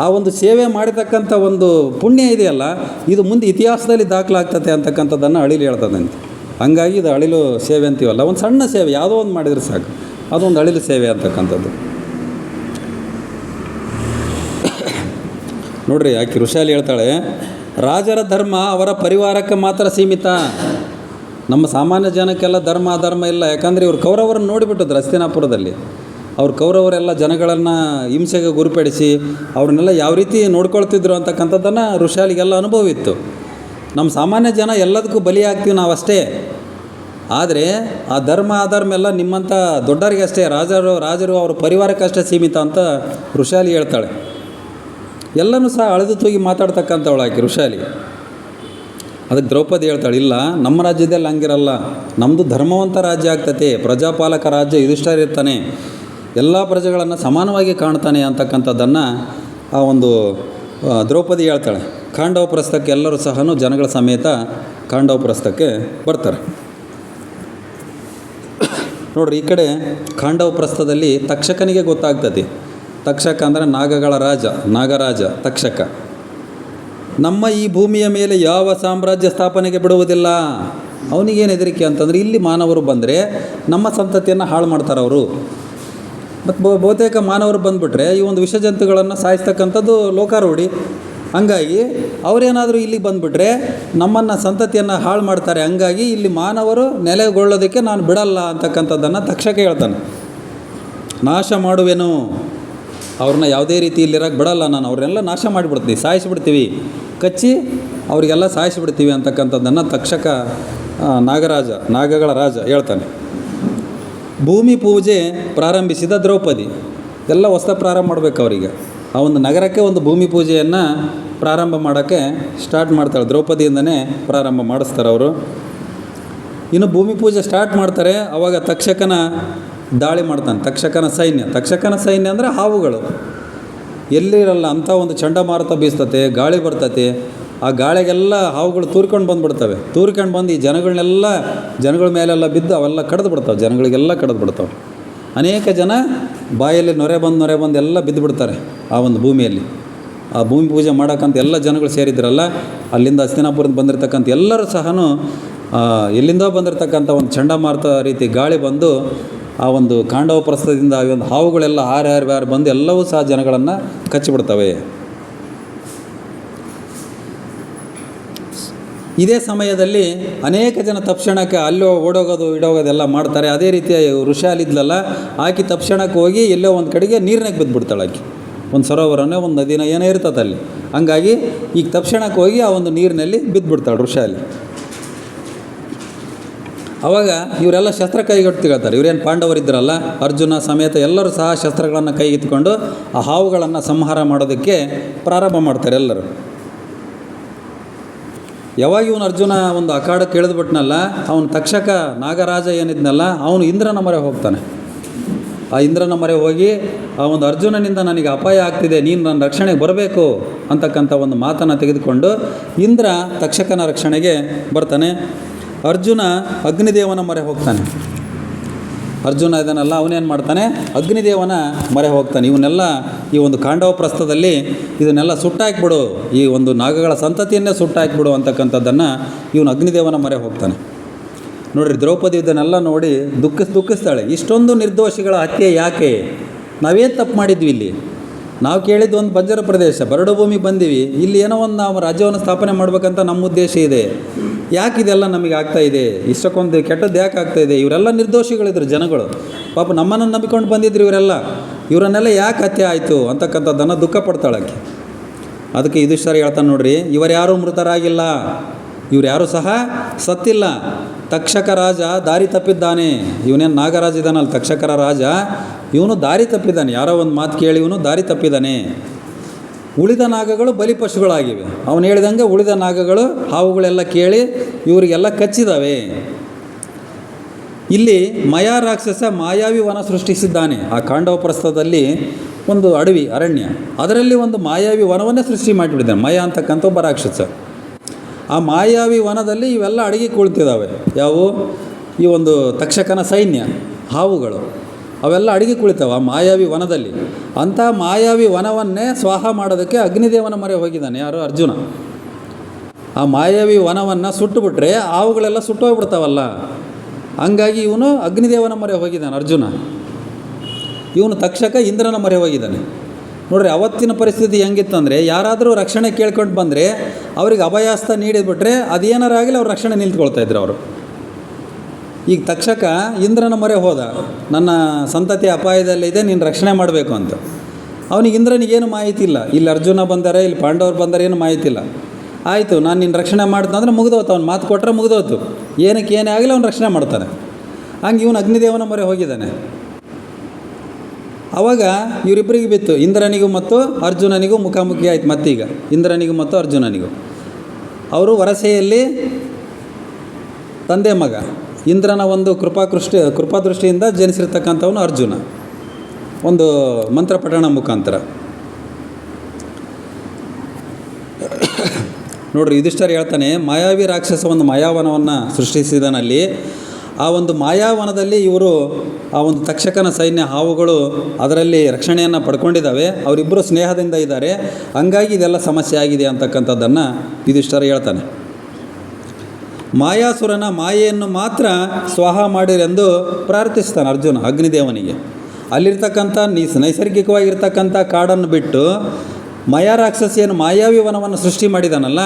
ಆ ಒಂದು ಸೇವೆ ಮಾಡಿರ್ತಕ್ಕಂಥ ಒಂದು ಪುಣ್ಯ ಇದೆಯಲ್ಲ, ಇದು ಮುಂದೆ ಇತಿಹಾಸದಲ್ಲಿ ದಾಖಲಾಗ್ತದೆ ಅಂತಕ್ಕಂಥದ್ದನ್ನು ಅಳಿಲು ಹೇಳ್ತದಂತೆ. ಹಂಗಾಗಿ ಇದು ಅಳಿಲು ಸೇವೆ ಅಂತೀವಲ್ಲ, ಒಂದು ಸಣ್ಣ ಸೇವೆ ಯಾವುದೋ ಒಂದು ಮಾಡಿದರೆ ಸಾಕು, ಅದೊಂದು ಅಳಿಲು ಸೇವೆ ಅಂತಕ್ಕಂಥದ್ದು. ನೋಡ್ರಿ, ಆಕೆ ಋಷಾಲಿ ಹೇಳ್ತಾಳೆ, ರಾಜರ ಧರ್ಮ ಅವರ ಪರಿವಾರಕ್ಕೆ ಮಾತ್ರ ಸೀಮಿತ, ನಮ್ಮ ಸಾಮಾನ್ಯ ಜನಕ್ಕೆಲ್ಲ ಧರ್ಮ ಅಧರ್ಮ ಇಲ್ಲ. ಯಾಕಂದರೆ ಇವರು ಕೌರವರನ್ನು ನೋಡಿಬಿಟ್ಟಿದ್ರು ಹಸ್ತಿನಾಪುರದಲ್ಲಿ. ಅವ್ರು ಕೌರವರೆಲ್ಲ ಜನಗಳನ್ನು ಹಿಂಸೆಗೆ ಗುರಿಪಡಿಸಿ ಅವ್ರನ್ನೆಲ್ಲ ಯಾವ ರೀತಿ ನೋಡ್ಕೊಳ್ತಿದ್ರು ಅಂತಕ್ಕಂಥದ್ದನ್ನು ಋಷಾಲಿಗೆಲ್ಲ ಅನುಭವ ಇತ್ತು. ನಮ್ಮ ಸಾಮಾನ್ಯ ಜನ ಎಲ್ಲದಕ್ಕೂ ಬಲಿಯಾಗ್ತೀವಿ ನಾವಷ್ಟೇ, ಆದರೆ ಆ ಧರ್ಮ ಅಧರ್ಮ ಎಲ್ಲ ನಿಮ್ಮಂಥ ದೊಡ್ಡವರಿಗೆ ಅಷ್ಟೇ, ರಾಜರು ಅವ್ರ ಪರಿವಾರಕ್ಕಷ್ಟೇ ಸೀಮಿತ ಅಂತ ಋಷಾಲಿ ಹೇಳ್ತಾಳೆ. ಎಲ್ಲನೂ ಸಹ ಅಳೆದು ತೂಗಿ ಮಾತಾಡ್ತಕ್ಕಂಥವಳು ಆಕೆ ಋಷಾಲಿ. ಅದಕ್ಕೆ ದ್ರೌಪದಿ ಹೇಳ್ತಾಳೆ, ಇಲ್ಲ ನಮ್ಮ ರಾಜ್ಯದಲ್ಲಿ ಹಂಗಿರಲ್ಲ, ನಮ್ಮದು ಧರ್ಮವಂತ ರಾಜ್ಯ ಆಗ್ತತೆ, ಪ್ರಜಾಪಾಲಕ ರಾಜ್ಯ ಯುಧಿಷ್ಠಿರನಿರ್ತಾನೆ, ಎಲ್ಲ ಪ್ರಜೆಗಳನ್ನು ಸಮಾನವಾಗಿ ಕಾಣ್ತಾನೆ ಅಂತಕ್ಕಂಥದ್ದನ್ನು ಆ ಒಂದು ದ್ರೌಪದಿ ಹೇಳ್ತಾಳೆ. ಖಾಂಡವ ಪ್ರಸ್ಥಕ್ಕೆ ಎಲ್ಲರೂ ಸಹ ಜನಗಳ ಸಮೇತ ಖಾಂಡವ ಪ್ರಸ್ಥಕ್ಕೆ ಬರ್ತಾರೆ. ನೋಡ್ರಿ, ಈ ಕಡೆ ಖಾಂಡವ ಪ್ರಸ್ಥದಲ್ಲಿ ತಕ್ಷಕನಿಗೆ ಗೊತ್ತಾಗ್ತದೆ. ತಕ್ಷಕ ಅಂದರೆ ನಾಗರಾಜ ತಕ್ಷಕ. ನಮ್ಮ ಈ ಭೂಮಿಯ ಮೇಲೆ ಯಾವ ಸಾಮ್ರಾಜ್ಯ ಸ್ಥಾಪನೆಗೆ ಬಿಡುವುದಿಲ್ಲ. ಅವನಿಗೇನು ಹೆದರಿಕೆ ಅಂತಂದರೆ, ಇಲ್ಲಿ ಮಾನವರು ಬಂದರೆ ನಮ್ಮ ಸಂತತಿಯನ್ನು ಹಾಳು ಮಾಡ್ತಾರೆ ಅವರು. ಮತ್ತು ಬಹುತೇಕ ಮಾನವರು ಬಂದುಬಿಟ್ರೆ ಈ ಒಂದು ವಿಷಜಂತುಗಳನ್ನು ಸಾಯಿಸ್ತಕ್ಕಂಥದ್ದು ಲೋಕಾರೂಢಿ. ಹಂಗಾಗಿ ಅವರೇನಾದರೂ ಇಲ್ಲಿಗೆ ಬಂದುಬಿಟ್ರೆ ನಮ್ಮನ್ನು ಸಂತತಿಯನ್ನು ಹಾಳು ಮಾಡ್ತಾರೆ. ಹಂಗಾಗಿ ಇಲ್ಲಿ ಮಾನವರು ನೆಲೆಗೊಳ್ಳೋದಕ್ಕೆ ನಾನು ಬಿಡಲ್ಲ ಅಂತಕ್ಕಂಥದ್ದನ್ನು ತಕ್ಷಕ ಹೇಳ್ತಾನೆ. ನಾಶ ಮಾಡುವೆನು, ಅವ್ರನ್ನ ಯಾವುದೇ ರೀತಿ ಇಲ್ಲಿರೋಕ್ಕೆ ಬಿಡಲ್ಲ ನಾನು, ಅವ್ರನ್ನೆಲ್ಲ ನಾಶ ಮಾಡಿಬಿಡ್ತೀವಿ, ಸಾಯಿಸಿಬಿಡ್ತೀವಿ, ಕಚ್ಚಿ ಅವರಿಗೆಲ್ಲ ಸಾಯಿಸಿಬಿಡ್ತೀವಿ ಅಂತಕ್ಕಂಥದ್ದನ್ನು ತಕ್ಷಕ ನಾಗಗಳ ರಾಜ ಹೇಳ್ತಾನೆ. ಭೂಮಿ ಪೂಜೆ ಪ್ರಾರಂಭಿಸಿದ ದ್ರೌಪದಿ. ಎಲ್ಲ ಹೊಸ ಪ್ರಾರಂಭ ಮಾಡಬೇಕು ಅವರಿಗೆ. ಆ ಒಂದು ನಗರಕ್ಕೆ ಒಂದು ಭೂಮಿ ಪೂಜೆಯನ್ನು ಪ್ರಾರಂಭ ಮಾಡೋಕ್ಕೆ ಸ್ಟಾರ್ಟ್ ಮಾಡ್ತಾಳೆ. ದ್ರೌಪದಿಯಿಂದನೇ ಪ್ರಾರಂಭ ಮಾಡಿಸ್ತಾರೆ ಅವರು. ಇನ್ನು ಭೂಮಿ ಪೂಜೆ ಸ್ಟಾರ್ಟ್ ಮಾಡ್ತಾರೆ, ಆವಾಗ ತಕ್ಷಕನ ದಾಳಿ ಮಾಡ್ತಾನೆ. ತಕ್ಷಕನ ಸೈನ್ಯ ಅಂದರೆ ಹಾವುಗಳು. ಎಲ್ಲಿರಲ್ಲ ಅಂಥ ಒಂದು ಚಂಡಮಾರುತ ಬೀಸ್ತತೆ, ಗಾಳಿ ಬರ್ತತೆ. ಆ ಗಾಳಿಗೆಲ್ಲ ಹಾವುಗಳು ತೂರ್ಕೊಂಡು ಬಂದುಬಿಡ್ತವೆ. ತೂರ್ಕೊಂಡು ಬಂದು ಈ ಜನಗಳ ಮೇಲೆಲ್ಲ ಬಿದ್ದು ಅವೆಲ್ಲ ಕಡ್ದು ಬಿಡ್ತಾವೆ, ಜನಗಳಿಗೆಲ್ಲ ಕಡ್ದು ಬಿಡ್ತಾವೆ. ಅನೇಕ ಜನ ಬಾಯಲ್ಲಿ ನೊರೆ ಬಂದು ಎಲ್ಲ ಬಿದ್ದು ಬಿಡ್ತಾರೆ ಆ ಒಂದು ಭೂಮಿಯಲ್ಲಿ. ಆ ಭೂಮಿ ಪೂಜೆ ಮಾಡೋಕ್ಕಂತ ಎಲ್ಲ ಜನಗಳು ಸೇರಿದ್ರಲ್ಲ, ಅಲ್ಲಿಂದ ಹಸ್ತಿನಾಪುರದಿಂದ ಬಂದಿರತಕ್ಕಂಥ ಎಲ್ಲರೂ ಸಹ ಎಲ್ಲಿಂದೋ ಬಂದಿರತಕ್ಕಂಥ ಒಂದು ಚಂಡಮಾರುತ ರೀತಿ ಗಾಳಿ ಬಂದು ಆ ಒಂದು ಖಾಂಡವ ಪ್ರಸ್ಥದಿಂದ ಆ ಒಂದು ಹಾವುಗಳೆಲ್ಲ ಹಾರಿ ಬಂದು ಎಲ್ಲವೂ ಸಹ ಜನಗಳನ್ನು ಕಚ್ಚಿಬಿಡ್ತವೆ. ಇದೇ ಸಮಯದಲ್ಲಿ ಅನೇಕ ಜನ ತಪ್ಪಿಸೋಣಕ್ಕೆ ಅಲ್ಲೋ ಇಡೋಗೋದೆಲ್ಲ ಮಾಡ್ತಾರೆ. ಅದೇ ರೀತಿಯ ಋಷಾಲಿದ್ಲಲ್ಲ, ಆಕೆ ತಪ್ಪಿಸೋಣಕ್ಕೆ ಹೋಗಿ ಎಲ್ಲೋ ಒಂದು ಕಡೆಗೆ ನೀರಿನಾಗ ಬಿದ್ದುಬಿಡ್ತಾಳೆ. ಆಕೆ ಒಂದು ಸರೋವರನೇ ಒಂದು ನದಿನ ಏನೋ ಇರ್ತದೆ ಅಲ್ಲಿ. ಹಂಗಾಗಿ ಈಗ ತಪ್ಪಿಸೋಣಕ್ಕೆ ಹೋಗಿ ಆ ಒಂದು ನೀರಿನಲ್ಲಿ ಬಿದ್ದುಬಿಡ್ತಾಳೆ ಋಷಾಲಿ. ಆವಾಗ ಇವರೆಲ್ಲ ಶಸ್ತ್ರ ಕೈಗೆತ್ತಿಕೊಳ್ತಾರೆ. ಇವರೇನು ಪಾಂಡವರಿದ್ದರಲ್ಲ, ಅರ್ಜುನ ಸಮೇತ ಎಲ್ಲರೂ ಸಹ ಶಸ್ತ್ರಗಳನ್ನು ಕೈಗೆತ್ತಿಕೊಂಡು ಆ ಹಾವುಗಳನ್ನು ಸಂಹಾರ ಮಾಡೋದಕ್ಕೆ ಪ್ರಾರಂಭ ಮಾಡ್ತಾರೆ ಎಲ್ಲರೂ. ಯಾವಾಗ ಇವನು ಅರ್ಜುನ ಒಂದು ಅಖಾಡಕ್ಕೆ ಇಳಿದ್ಬಿಟ್ನಲ್ಲ, ಅವನು ತಕ್ಷಕ ನಾಗರಾಜ ಏನಿದ್ನಲ್ಲ, ಅವನು ಇಂದ್ರನ ಮೊರೆ ಹೋಗ್ತಾನೆ. ಆ ಇಂದ್ರನ ಮೊರೆ ಹೋಗಿ ಆ ಒಂದು ಅರ್ಜುನನಿಂದ ನನಗೆ ಅಪಾಯ ಆಗ್ತಿದೆ, ನೀನು ನನ್ನ ರಕ್ಷಣೆಗೆ ಬರಬೇಕು ಅಂತಕ್ಕಂಥ ಒಂದು ಮಾತನ್ನು ತೆಗೆದುಕೊಂಡು ಇಂದ್ರ ತಕ್ಷಕನ ರಕ್ಷಣೆಗೆ ಬರ್ತಾನೆ. ಅರ್ಜುನ ಅಗ್ನಿದೇವನ ಮೊರೆ ಹೋಗ್ತಾನೆ. ಅರ್ಜುನ ಇದನ್ನೆಲ್ಲ ಅವನೇನು ಮಾಡ್ತಾನೆ, ಅಗ್ನಿದೇವನ ಮೊರೆ ಹೋಗ್ತಾನೆ. ಇವನ್ನೆಲ್ಲ ಈ ಒಂದು ಖಾಂಡವ ಪ್ರಸ್ಥದಲ್ಲಿ ಇದನ್ನೆಲ್ಲ ಸುಟ್ಟಾಕಿಬಿಡು, ಈ ಒಂದು ನಾಗಗಳ ಸಂತತಿಯನ್ನೇ ಸುಟ್ಟಾಕಿಬಿಡು ಅಂತಕ್ಕಂಥದ್ದನ್ನು ಇವನು ಅಗ್ನಿದೇವನ ಮೊರೆ ಹೋಗ್ತಾನೆ. ನೋಡಿರಿ, ದ್ರೌಪದಿ ಇದನ್ನೆಲ್ಲ ನೋಡಿ ದುಃಖಿಸ್ತಾಳೆ. ಇಷ್ಟೊಂದು ನಿರ್ದೋಷಿಗಳ ಹತ್ಯೆ ಯಾಕೆ? ನಾವೇನು ತಪ್ಪು ಮಾಡಿದ್ವಿ ಇಲ್ಲಿ? ನಾವು ಕೇಳಿದ್ದು ಒಂದು ಬಂಜರ ಪ್ರದೇಶ, ಬರಡು ಭೂಮಿಗೆ ಬಂದೀವಿ, ಇಲ್ಲಿ ಏನೋ ಒಂದು ನಾವು ರಾಜ್ಯವನ್ನು ಸ್ಥಾಪನೆ ಮಾಡಬೇಕಂತ ನಮ್ಮ ಉದ್ದೇಶ ಇದೆ. ಯಾಕೆ ಇದೆಲ್ಲ ನಮಗೆ ಆಗ್ತಾಯಿದೆ? ಇಷ್ಟಕ್ಕೊಂದು ಕೆಟ್ಟದ್ದು ಯಾಕೆ ಆಗ್ತಾಯಿದೆ? ಇವರೆಲ್ಲ ನಿರ್ದೋಷಿಗಳಿದ್ರು ಜನಗಳು, ಪಾಪ ನಮ್ಮನ್ನು ನಂಬಿಕೊಂಡು ಬಂದಿದ್ರು ಇವರನ್ನೆಲ್ಲ ಯಾಕೆ ಹತ್ಯೆ ಆಯಿತು ಅಂತಕ್ಕಂಥದ್ದನ್ನು ದುಃಖ ಪಡ್ತಾಳಕ್ಕೆ. ಅದಕ್ಕೆ ಯುಧಿಷ್ಠಿರ ಹೇಳ್ತಾನೆ, ನೋಡ್ರಿ, ಇವರ್ಯಾರೂ ಮೃತರಾಗಿಲ್ಲ, ಇವ್ರು ಯಾರೂ ಸಹ ಸತ್ತಿಲ್ಲ. ತಕ್ಷಕ ರಾಜ ದಾರಿ ತಪ್ಪಿದ್ದಾನೆ. ಇವನೇನು ನಾಗರಾಜ ಇದ್ದಾನಲ್ಲ, ತಕ್ಷಕರ ರಾಜ, ಇವನು ದಾರಿ ತಪ್ಪಿದ್ದಾನೆ. ಯಾರೋ ಒಂದು ಮಾತು ಕೇಳಿ ಇವನು ದಾರಿ ತಪ್ಪಿದ್ದಾನೆ. ಉಳಿದ ನಾಗಗಳು ಬಲಿಪಶುಗಳಾಗಿವೆ. ಅವನು ಹೇಳಿದಂಗೆ ಉಳಿದ ನಾಗಗಳು, ಹಾವುಗಳೆಲ್ಲ ಕೇಳಿ ಇವರಿಗೆಲ್ಲ ಕಚ್ಚಿದ್ದಾವೆ. ಇಲ್ಲಿ ಮಯಾ ರಾಕ್ಷಸ ಮಾಯಾವಿ ವನ ಸೃಷ್ಟಿಸಿದ್ದಾನೆ. ಆ ಕಾಂಡವ ಪ್ರಸ್ಥದಲ್ಲಿ ಒಂದು ಅಡವಿ, ಅರಣ್ಯ, ಅದರಲ್ಲಿ ಒಂದು ಮಾಯಾವಿ ವನವನ್ನೇ ಸೃಷ್ಟಿ ಮಾಡಿಬಿಟ್ಟಿದ್ದಾನೆ ಮಯ ಅಂತಕ್ಕಂಥ ಒಬ್ಬ ರಾಕ್ಷಸ. ಆ ಮಾಯಾವಿ ವನದಲ್ಲಿ ಇವೆಲ್ಲ ಅಡಗಿ ಕುಳಿತಿದ್ದಾವೆ. ಯಾವುವು? ಈ ಒಂದು ತಕ್ಷಕನ ಸೈನ್ಯ, ಹಾವುಗಳು ಅವೆಲ್ಲ ಅಡಗಿ ಕುಳಿತಾವೆ ಆ ಮಾಯಾವಿ ವನದಲ್ಲಿ. ಅಂಥ ಮಾಯಾವಿ ವನವನ್ನೇ ಸ್ವಾಹ ಮಾಡೋದಕ್ಕೆ ಅಗ್ನಿದೇವನ ಮೊರೆ ಹೋಗಿದ್ದಾನೆ. ಯಾರು? ಅರ್ಜುನ. ಆ ಮಾಯಾವಿ ವನವನ್ನು ಸುಟ್ಟುಬಿಟ್ರೆ ಹಾವುಗಳೆಲ್ಲ ಸುಟ್ಟೋಗ್ಬಿಡ್ತಾವಲ್ಲ, ಹಂಗಾಗಿ ಇವನು ಅಗ್ನಿದೇವನ ಮೊರೆ ಹೋಗಿದ್ದಾನೆ ಅರ್ಜುನ. ಇವನು ತಕ್ಷಕ ಇಂದ್ರನ ಮೊರೆ ಹೋಗಿದ್ದಾನೆ. ನೋಡ್ರಿ, ಅವತ್ತಿನ ಪರಿಸ್ಥಿತಿ ಹೆಂಗಿತ್ತಂದರೆ, ಯಾರಾದರೂ ರಕ್ಷಣೆ ಕೇಳ್ಕೊಂಡು ಬಂದರೆ ಅವ್ರಿಗೆ ಅಭಯಾಸ್ತ ನೀಡಿಬಿಟ್ರೆ ಅದೇನಾರಾಗಲಿ ಅವ್ರ ರಕ್ಷಣೆ ನಿಂತ್ಕೊಳ್ತಾಯಿದ್ರು ಅವರು. ಈಗ ತಕ್ಷಕ ಇಂದ್ರನ ಮೊರೆ ಹೋದ, ನನ್ನ ಸಂತತಿ ಅಪಾಯದಲ್ಲಿದೆ, ನೀನು ರಕ್ಷಣೆ ಮಾಡಬೇಕು ಅಂತ. ಅವನಿಗೆ ಇಂದ್ರನಿಗೇನು ಮಾಹಿತಿ ಇಲ್ಲ, ಇಲ್ಲಿ ಅರ್ಜುನ ಬಂದರೆ, ಇಲ್ಲಿ ಪಾಂಡವರು ಬಂದರೆ, ಏನು ಮಾಹಿತಿ ಇಲ್ಲ. ಆಯಿತು, ನಾನು ನಿನ್ನ ರಕ್ಷಣೆ ಮಾಡ್ತಂದ್ರೆ ಮುಗಿದೋತು, ಅವ್ನು ಮಾತು ಕೊಟ್ಟರೆ ಮುಗಿದೋತು, ಏನಕ್ಕೆ ಏನೇ ಆಗಲಿ ಅವ್ನು ರಕ್ಷಣೆ ಮಾಡ್ತಾನೆ. ಹಂಗೆ ಇವನು ಅಗ್ನಿದೇವನ ಮೊರೆ ಹೋಗಿದ್ದಾನೆ. ಆವಾಗ ಇವರಿಬ್ಬರಿಗೆ ಬಿತ್ತು, ಇಂದ್ರನಿಗೂ ಮತ್ತು ಅರ್ಜುನನಿಗೂ ಮುಖಾಮುಖಿ ಆಯ್ತು. ಮತ್ತೀಗ ಇಂದ್ರನಿಗೂ ಮತ್ತು ಅರ್ಜುನನಿಗೂ ಅವರು ವರಸೆಯಲ್ಲಿ ತಂದೆ ಮಗ. ಇಂದ್ರನ ಒಂದು ಕೃಪಾದೃಷ್ಟಿಯಿಂದ ಜನಿಸಿರ್ತಕ್ಕಂಥವನು ಅರ್ಜುನ, ಒಂದು ಮಂತ್ರಪಠಣ ಮುಖಾಂತರ. ನೋಡ್ರಿ, ಯುಧಿಷ್ಠಿರ ಹೇಳ್ತಾನೆ, ಮಾಯಾವಿ ರಾಕ್ಷಸ ಒಂದು ಮಾಯಾವನವನ್ನು ಸೃಷ್ಟಿಸಿದನಲ್ಲಿ ಆ ಒಂದು ಮಾಯಾವನದಲ್ಲಿ ಇವರು ಆ ಒಂದು ತಕ್ಷಕನ ಸೈನ್ಯ, ಹಾವುಗಳು ಅದರಲ್ಲಿ ರಕ್ಷಣೆಯನ್ನು ಪಡ್ಕೊಂಡಿದ್ದಾವೆ. ಅವರಿಬ್ಬರು ಸ್ನೇಹದಿಂದ ಇದ್ದಾರೆ, ಹಂಗಾಗಿ ಇದೆಲ್ಲ ಸಮಸ್ಯೆ ಆಗಿದೆ ಅಂತಕ್ಕಂಥದ್ದನ್ನು ಯುಧಿಷ್ಠಿರ ಹೇಳ್ತಾನೆ. ಮಾಯಾಸುರನ ಮಾಯೆಯನ್ನು ಮಾತ್ರ ಸ್ವಾಹ ಮಾಡಿರೆಂದು ಪ್ರಾರ್ಥಿಸ್ತಾನೆ ಅರ್ಜುನ ಅಗ್ನಿದೇವನಿಗೆ. ಅಲ್ಲಿರ್ತಕ್ಕಂಥ ನೈಸರ್ಗಿಕವಾಗಿರ್ತಕ್ಕಂಥ ಕಾಡನ್ನು ಬಿಟ್ಟು ಮಯಾ ರಾಕ್ಷಸ ಏನು ಮಾಯಾವಿ ವನವನ್ನು ಸೃಷ್ಟಿ ಮಾಡಿದಾನಲ್ಲ,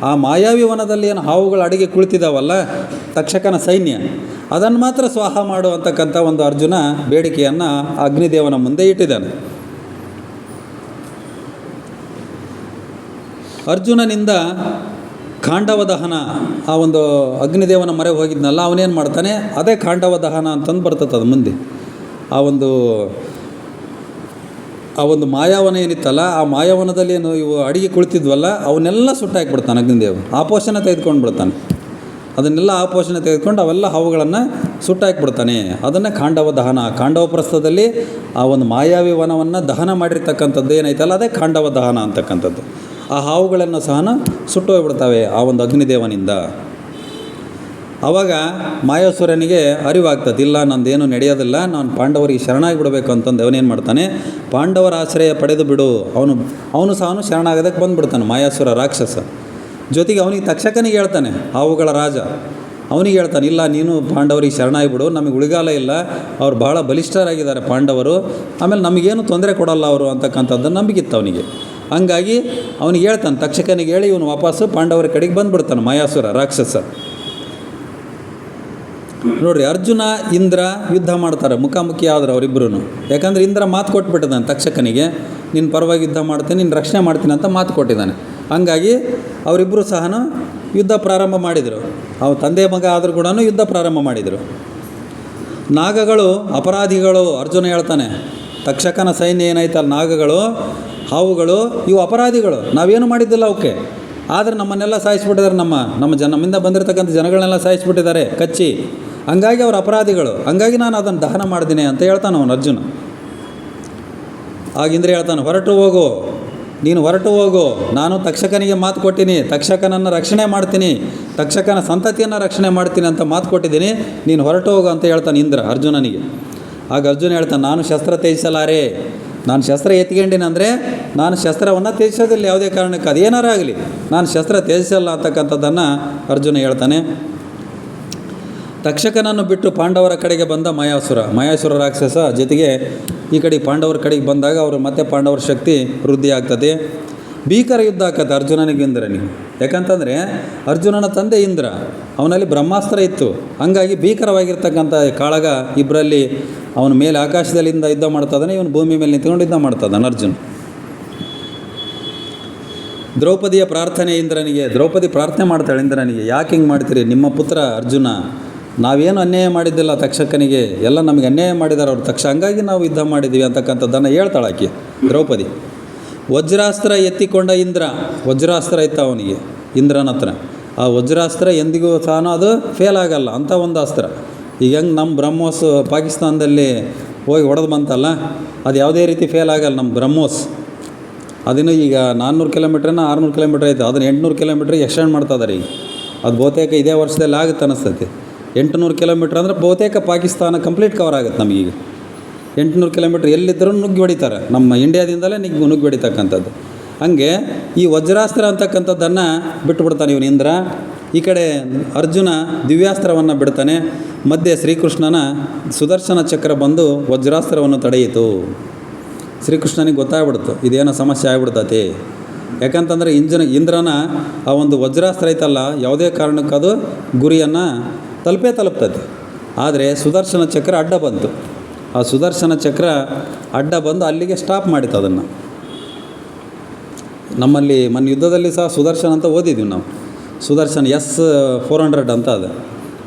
ಆ ಮಾಯಾವಿ ವನದಲ್ಲಿ ಏನು ಹಾವುಗಳು ಅಡಿಗೆ ಕುಳಿತಿದ್ದಾವಲ್ಲ ತಕ್ಷಕನ ಸೈನ್ಯ, ಅದನ್ನು ಮಾತ್ರ ಸ್ವಾಹ ಮಾಡು ಅಂತಕ್ಕಂಥ ಒಂದು ಅರ್ಜುನ ಬೇಡಿಕೆಯನ್ನು ಅಗ್ನಿದೇವನ ಮುಂದೆ ಇಟ್ಟಿದ್ದಾನೆ. ಅರ್ಜುನನಿಂದ ಖಾಂಡವ ದಹನ, ಆ ಒಂದು ಅಗ್ನಿದೇವನ ಮೊರೆ ಹೋಗಿದ್ನಲ್ಲ, ಅವನೇನು ಮಾಡ್ತಾನೆ, ಅದೇ ಖಾಂಡವ ದಹನ ಅಂತಂದು ಬರ್ತದೆ ಅದು ಮುಂದೆ. ಆ ಒಂದು ಮಾಯಾವನ ಏನಿತ್ತಲ್ಲ, ಆ ಮಾಯಾವನದಲ್ಲಿ ಏನು ಇವು ಅಡಿಗೆ ಕುಳಿತಿದ್ವಲ್ಲ ಅವನ್ನೆಲ್ಲ ಸುಟ್ಟಾಕಿಬಿಡ್ತಾನೆ ಅಗ್ನಿದೇವ. ಆಪೋಷಣ ತೆಗೆದುಕೊಂಡು ಬಿಡ್ತಾನೆ, ಅದನ್ನೆಲ್ಲ ಆಪೋಷಣೆ ತೆಗೆದುಕೊಂಡು ಅವೆಲ್ಲ ಹಾವುಗಳನ್ನು ಸುಟ್ಟಾಕಿಬಿಡ್ತಾನೆ. ಅದನ್ನು ಖಾಂಡವ ದಹನ. ಖಾಂಡವ ಪ್ರಸ್ಥದಲ್ಲಿ ಆ ಒಂದು ಮಾಯಾವಿ ವನವನ್ನು ದಹನ ಮಾಡಿರ್ತಕ್ಕಂಥದ್ದು ಏನೈತಲ್ಲ, ಅದೇ ಖಾಂಡವ ದಹನ ಅಂತಕ್ಕಂಥದ್ದು. ಆ ಹಾವುಗಳನ್ನು ಸಹ ಸುಟ್ಟೋಗ್ಬಿಡ್ತವೆ ಆ ಒಂದು ಅಗ್ನಿದೇವನಿಂದ. ಆವಾಗ ಮಾಯಾಸುರನಿಗೆ ಅರಿವಾಗ್ತದೆ, ಇಲ್ಲ ನಂದೇನು ನಡೆಯೋದಿಲ್ಲ, ನಾನು ಪಾಂಡವರಿಗೆ ಶರಣಾಗಿ ಬಿಡಬೇಕು ಅಂತಂದು ಅವನೇನು ಮಾಡ್ತಾನೆ, ಪಾಂಡವರ ಆಶ್ರಯ ಪಡೆದು ಬಿಡು. ಅವನು ಸಹ ಶರಣಾಗೋದಕ್ಕೆ ಬಂದುಬಿಡ್ತಾನೆ ಮಾಯಾಸುರ ರಾಕ್ಷಸ. ಜೊತೆಗೆ ಅವನಿಗೆ ತಕ್ಷಕನಿಗೆ ಹೇಳ್ತಾನೆ, ಹಾವುಗಳ ರಾಜ ಅವನಿಗೆ ಹೇಳ್ತಾನೆ, ಇಲ್ಲ ನೀನು ಪಾಂಡವರಿಗೆ ಶರಣಾಗಿಬಿಡು, ನಮಗೆ ಉಳಿಗಾಲ ಇಲ್ಲ, ಅವ್ರು ಭಾಳ ಬಲಿಷ್ಠರಾಗಿದ್ದಾರೆ ಪಾಂಡವರು, ಆಮೇಲೆ ನಮಗೇನು ತೊಂದರೆ ಕೊಡಲ್ಲ ಅವರು ಅಂತಕ್ಕಂಥದ್ದನ್ನು ನಂಬಿಕಿತ್ತು ಅವನಿಗೆ. ಹಂಗಾಗಿ ಅವನಿಗೆ ಹೇಳ್ತಾನೆ, ತಕ್ಷಕನಿಗೆ ಹೇಳಿ ಇವನು ವಾಪಸ್ಸು ಪಾಂಡವರ ಕಡೆಗೆ ಬಂದುಬಿಡ್ತಾನೆ ಮಾಯಾಸುರ ರಾಕ್ಷಸ. ನೋಡಿರಿ, ಅರ್ಜುನ ಇಂದ್ರ ಯುದ್ಧ ಮಾಡ್ತಾರೆ, ಮುಖಾಮುಖಿ ಆದ್ರೆ ಅವರಿಬ್ಬರೂ. ಯಾಕಂದರೆ ಇಂದ್ರ ಮಾತು ಕೊಟ್ಬಿಟ್ಟಿದ್ದಾನೆ ತಕ್ಷಕನಿಗೆ, ನಿನ್ನ ಪರವಾಗಿ ಯುದ್ಧ ಮಾಡ್ತೀನಿ, ನಿನ್ನ ರಕ್ಷಣೆ ಮಾಡ್ತೀನಿ ಅಂತ ಮಾತು ಕೊಟ್ಟಿದ್ದಾನೆ. ಹಂಗಾಗಿ ಅವರಿಬ್ಬರು ಸಹ ಯುದ್ಧ ಪ್ರಾರಂಭ ಮಾಡಿದರು. ಅವ್ರ ತಂದೆ ಮಗ ಆದರೂ ಕೂಡ ಯುದ್ಧ ಪ್ರಾರಂಭ ಮಾಡಿದರು. ನಾಗಗಳು ಅಪರಾಧಿಗಳು. ಅರ್ಜುನ ಹೇಳ್ತಾನೆ, ತಕ್ಷಕನ ಸೈನ್ಯ ಏನೈತಲ್ಲ, ನಾಗಗಳು, ಹಾವುಗಳು, ಇವು ಅಪರಾಧಿಗಳು. ನಾವೇನು ಮಾಡಿದ್ದಿಲ್ಲ ಅವಕ್ಕೆ, ಆದರೆ ನಮ್ಮನ್ನೆಲ್ಲ ಸಾಯಿಸಿಬಿಟ್ಟಿದ್ದಾರೆ, ನಮ್ಮಿಂದ ಬಂದಿರತಕ್ಕಂಥ ಜನಗಳನ್ನೆಲ್ಲ ಸಾಯಿಸಿಬಿಟ್ಟಿದ್ದಾರೆ ಕಚ್ಚಿ. ಹಂಗಾಗಿ ಅವ್ರ ಅಪರಾಧಿಗಳು, ಹಂಗಾಗಿ ನಾನು ಅದನ್ನು ದಹನ ಮಾಡ್ತೀನಿ ಅಂತ ಹೇಳ್ತಾನೆ ಅವನು ಅರ್ಜುನ. ಆಗಿಂದ್ರೆ ಹೇಳ್ತಾನೆ, ನೀನು ಹೊರಟು ಹೋಗು, ನಾನು ತಕ್ಷಕನಿಗೆ ಮಾತು ಕೊಟ್ಟಿನಿ, ತಕ್ಷಕನನ್ನು ರಕ್ಷಣೆ ಮಾಡ್ತೀನಿ, ತಕ್ಷಕನ ಸಂತತಿಯನ್ನು ರಕ್ಷಣೆ ಮಾಡ್ತೀನಿ ಅಂತ ಮಾತು ಕೊಟ್ಟಿದ್ದೀನಿ, ನೀನು ಹೊರಟು ಹೋಗು ಅಂತ ಹೇಳ್ತಾನೆ ಇಂದ್ರ ಅರ್ಜುನನಿಗೆ. ಆಗ ಅರ್ಜುನ ಹೇಳ್ತಾನೆ, ನಾನು ಶಸ್ತ್ರ ತ್ಯಜಿಸಲಾರೆ, ನಾನು ಶಸ್ತ್ರ ಎತ್ಕೊಂಡಿನಂದರೆ ನಾನು ಶಸ್ತ್ರವನ್ನು ತ್ಯಜಿಸೋದಿಲ್ಲ ಯಾವುದೇ ಕಾರಣಕ್ಕೆ, ಅದೇನಾರ ಆಗಲಿ ನಾನು ಶಸ್ತ್ರ ತ್ಯಜಿಸಲ್ಲ ಅಂತಕ್ಕಂಥದ್ದನ್ನು ಅರ್ಜುನ ಹೇಳ್ತಾನೆ. ತಕ್ಷಕನನ್ನು ಬಿಟ್ಟು ಪಾಂಡವರ ಕಡೆಗೆ ಬಂದ ಮಾಯಾಸುರ ರಾಕ್ಷಸ ಜೊತೆಗೆ ಈ ಕಡೆ ಪಾಂಡವರ ಕಡೆಗೆ ಬಂದಾಗ ಅವರು ಮತ್ತೆ ಪಾಂಡವರ ಶಕ್ತಿ ವೃದ್ಧಿ ಆಗ್ತದೆ. ಭೀಕರ ಯುದ್ಧ ಆಗ್ತದೆ ಅರ್ಜುನನಿಗೆ ಇಂದ್ರನಿಗೆ. ಯಾಕಂತಂದರೆ ಅರ್ಜುನನ ತಂದೆ ಇಂದ್ರ, ಅವನಲ್ಲಿ ಬ್ರಹ್ಮಾಸ್ತ್ರ ಇತ್ತು. ಹಂಗಾಗಿ ಭೀಕರವಾಗಿರ್ತಕ್ಕಂಥ ಕಾಳಗ ಇಬ್ಬರಲ್ಲಿ, ಅವನ ಮೇಲೆ ಆಕಾಶದಲ್ಲಿಂದ ಯುದ್ಧ ಮಾಡ್ತಾನೆ, ಇವನು ಭೂಮಿ ಮೇಲೆ ನಿಂತ್ಕೊಂಡು ಯುದ್ಧ ಮಾಡ್ತಾನೆ ಅರ್ಜುನ. ದ್ರೌಪದಿಯ ಪ್ರಾರ್ಥನೆ ಇಂದ್ರನಿಗೆ, ದ್ರೌಪದಿ ಪ್ರಾರ್ಥನೆ ಮಾಡ್ತಾಳೆ ಇಂದ್ರನಿಗೆ, ಯಾಕೆ ಹಿಂಗೆ ಮಾಡ್ತೀರಿ, ನಿಮ್ಮ ಪುತ್ರ ಅರ್ಜುನ, ನಾವೇನು ಅನ್ಯಾಯ ಮಾಡಿದ್ದಿಲ್ಲ ತಕ್ಷಕನಿಗೆ, ಎಲ್ಲ ನಮಗೆ ಅನ್ಯಾಯ ಮಾಡಿದ್ದಾರೆ ಅವರು ತಕ್ಷ, ಹಂಗಾಗಿ ನಾವು ಯುದ್ಧ ಮಾಡಿದ್ದೀವಿ ಅಂತಕ್ಕಂಥದ್ದನ್ನು ಹೇಳ್ತಾಳೆ ಆಕೆ ದ್ರೌಪದಿ. ವಜ್ರಾಸ್ತ್ರ ಎತ್ತಿಕೊಂಡ ಇಂದ್ರ, ವಜ್ರಾಸ್ತ್ರ ಇತ್ತು ಅವನಿಗೆ ಇಂದ್ರನ ಹತ್ರ. ಆ ವಜ್ರಾಸ್ತ್ರ ಎಂದಿಗೂ ಸಹ ಅದು ಫೇಲ್ ಆಗಲ್ಲ ಅಂಥ ಒಂದು ಅಸ್ತ್ರ. ಈಗ ಹೆಂಗೆ ನಮ್ಮ ಬ್ರಹ್ಮೋಸ್ ಪಾಕಿಸ್ತಾನದಲ್ಲಿ ಹೋಗಿ ಹೊಡೆದು ಬಂತಲ್ಲ, ಅದು ಯಾವುದೇ ರೀತಿ ಫೇಲ್ ಆಗಲ್ಲ ನಮ್ಮ ಬ್ರಹ್ಮೋಸ್. ಅದನ್ನು ಈಗ 400 ಕಿಲೋಮೀಟ್ರನ್ನ 600 ಕಿಲೋಮೀಟ್ರ್ ಆಯಿತು, ಅದನ್ನು 800 ಕಿಲೋಮೀಟ್ರಿಗೆ ಎಕ್ಸ್ಟೆಂಡ್ ಮಾಡ್ತಾಯಿದ್ದಾರೆ ಈಗ. ಅದು ಬಹುತೇಕ ಇದೇ ವರ್ಷದಲ್ಲಿ ಆಗುತ್ತೆ ಅನ್ನಿಸ್ತೈತಿ. 800 ಕಿಲೋಮೀಟ್ರ್ ಅಂದರೆ ಬಹುತೇಕ ಪಾಕಿಸ್ತಾನ ಕಂಪ್ಲೀಟ್ ಕವರ್ ಆಗುತ್ತೆ ನಮಗೀಗ. 800 ಕಿಲೋಮೀಟ್ರ್ ಎಲ್ಲಿದ್ದರೂ ನುಗ್ಗಿ ಹೊಡಿತಾರೆ, ನಮ್ಮ ಇಂಡಿಯಾದಿಂದಲೇ ನುಗ್ಗಿ ಹೊಡಿತಕ್ಕಂಥದ್ದು. ಹಾಗೆ ಈ ವಜ್ರಾಸ್ತ್ರ ಅಂತಕ್ಕಂಥದ್ದನ್ನು ಬಿಟ್ಟುಬಿಡ್ತಾನೆ ಇವನು ಇಂದ್ರ. ಈ ಕಡೆ ಅರ್ಜುನ ದಿವ್ಯಾಸ್ತ್ರವನ್ನು ಬಿಡ್ತಾನೆ. ಮಧ್ಯೆ ಶ್ರೀಕೃಷ್ಣನ ಸುದರ್ಶನ ಚಕ್ರ ಬಂದು ವಜ್ರಾಸ್ತ್ರವನ್ನು ತಡೆಯಿತು. ಶ್ರೀಕೃಷ್ಣನಿಗೆ ಗೊತ್ತಾಗ್ಬಿಡ್ತು ಇದೇನೋ ಸಮಸ್ಯೆ ಆಗ್ಬಿಡ್ತೈತಿ. ಯಾಕಂತಂದರೆ ಇಂದ್ರನ ಆ ಒಂದು ವಜ್ರಾಸ್ತ್ರ ಐತಲ್ಲ, ಯಾವುದೇ ಕಾರಣಕ್ಕದು ಗುರಿಯನ್ನು ತಲುಪ್ತೈತೆ. ಆದರೆ ಸುದರ್ಶನ ಚಕ್ರ ಅಡ್ಡ ಬಂತು. ಆ ಸುದರ್ಶನ ಚಕ್ರ ಅಡ್ಡ ಬಂದು ಅಲ್ಲಿಗೆ ಸ್ಟಾಪ್ ಮಾಡಿತ್ತು ಅದನ್ನು. ನಮ್ಮಲ್ಲಿ ಮೊನ್ನೆ ಯುದ್ಧದಲ್ಲಿ ಸಹ ಸುದರ್ಶನ ಅಂತ ಓದಿದ್ದೀವಿ ನಾವು. ಸುದರ್ಶನ S-400 ಅಂತ ಅದು.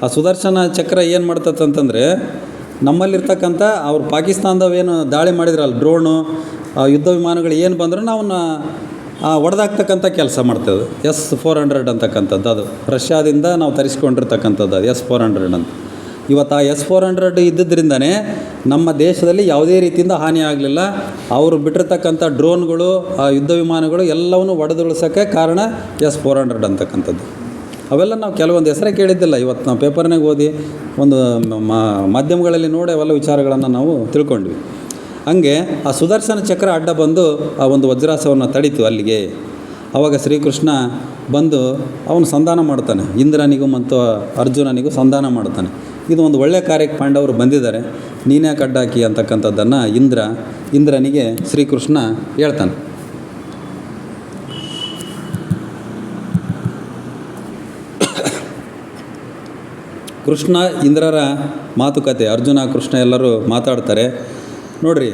ಆ ಸುದರ್ಶನ ಚಕ್ರ ಏನು ಮಾಡ್ತದೆ ಅಂತಂದರೆ, ನಮ್ಮಲ್ಲಿರ್ತಕ್ಕಂಥ ಅವ್ರು ಪಾಕಿಸ್ತಾನದವೇನು ದಾಳಿ ಮಾಡಿದ್ರಲ್ಲ, ಡ್ರೋನು ಯುದ್ಧ ವಿಮಾನಗಳು ಏನು ಬಂದರೂ ನಾವನ್ನ ಹೊಡೆದಾಕ್ತಕ್ಕಂಥ ಕೆಲಸ ಮಾಡ್ತದೆ. S-400 ಅಂತಕ್ಕಂಥದ್ದು ಅದು ರಷ್ಯಾದಿಂದ ನಾವು ತರಿಸ್ಕೊಂಡಿರ್ತಕ್ಕಂಥದ್ದು ಅದು S-400 ಅಂತ. ಇವತ್ತು ಆ S-400 ಇದ್ದಿದ್ದರಿಂದನೇ ನಮ್ಮ ದೇಶದಲ್ಲಿ ಯಾವುದೇ ರೀತಿಯಿಂದ ಹಾನಿ ಆಗಲಿಲ್ಲ. ಅವರು ಬಿಟ್ಟಿರ್ತಕ್ಕಂಥ ಡ್ರೋನ್ಗಳು, ಆ ಯುದ್ಧ ವಿಮಾನಗಳು ಎಲ್ಲವನ್ನು ಹೊಡೆದುಳಿಸೋಕ್ಕೆ ಕಾರಣ S-400 ಅಂತಕ್ಕಂಥದ್ದು. ಅವೆಲ್ಲ ನಾವು ಕೆಲವೊಂದು ಹೆಸರೇ ಕೇಳಿದ್ದಿಲ್ಲ. ಇವತ್ತು ನಾವು ಪೇಪರ್ನಾಗ ಓದಿ ಒಂದು ಮಾಧ್ಯಮಗಳಲ್ಲಿ ನೋಡಿ ಅವೆಲ್ಲ ವಿಚಾರಗಳನ್ನು ನಾವು ತಿಳ್ಕೊಂಡ್ವಿ. ಹಾಗೆ ಆ ಸುದರ್ಶನ ಚಕ್ರ ಅಡ್ಡ ಬಂದು ಆ ಒಂದು ವಜ್ರಾಸವನ್ನು ತಡೀತು ಅಲ್ಲಿಗೆ. ಆವಾಗ ಶ್ರೀಕೃಷ್ಣ ಬಂದು ಅವನು ಸಂಧಾನ ಮಾಡ್ತಾನೆ, ಇಂದ್ರನಿಗೂ ಮತ್ತು ಅರ್ಜುನನಿಗೂ ಸಂಧಾನ ಮಾಡ್ತಾನೆ. ಇದು ಒಂದು ಒಳ್ಳೆಯ ಕಾರ್ಯಕ್ಕೆ ಪಾಂಡವರು ಬಂದಿದ್ದಾರೆ, ನೀನ್ಯಾಕೆ ಅಡ್ಡಾಕಿ ಅಂತಕ್ಕಂಥದ್ದನ್ನು ಇಂದ್ರನಿಗೆ ಶ್ರೀಕೃಷ್ಣ ಹೇಳ್ತಾನೆ. ಕೃಷ್ಣ ಇಂದ್ರರ ಮಾತುಕತೆ, ಅರ್ಜುನ ಕೃಷ್ಣ ಎಲ್ಲರೂ ಮಾತಾಡ್ತಾರೆ ನೋಡ್ರಿ.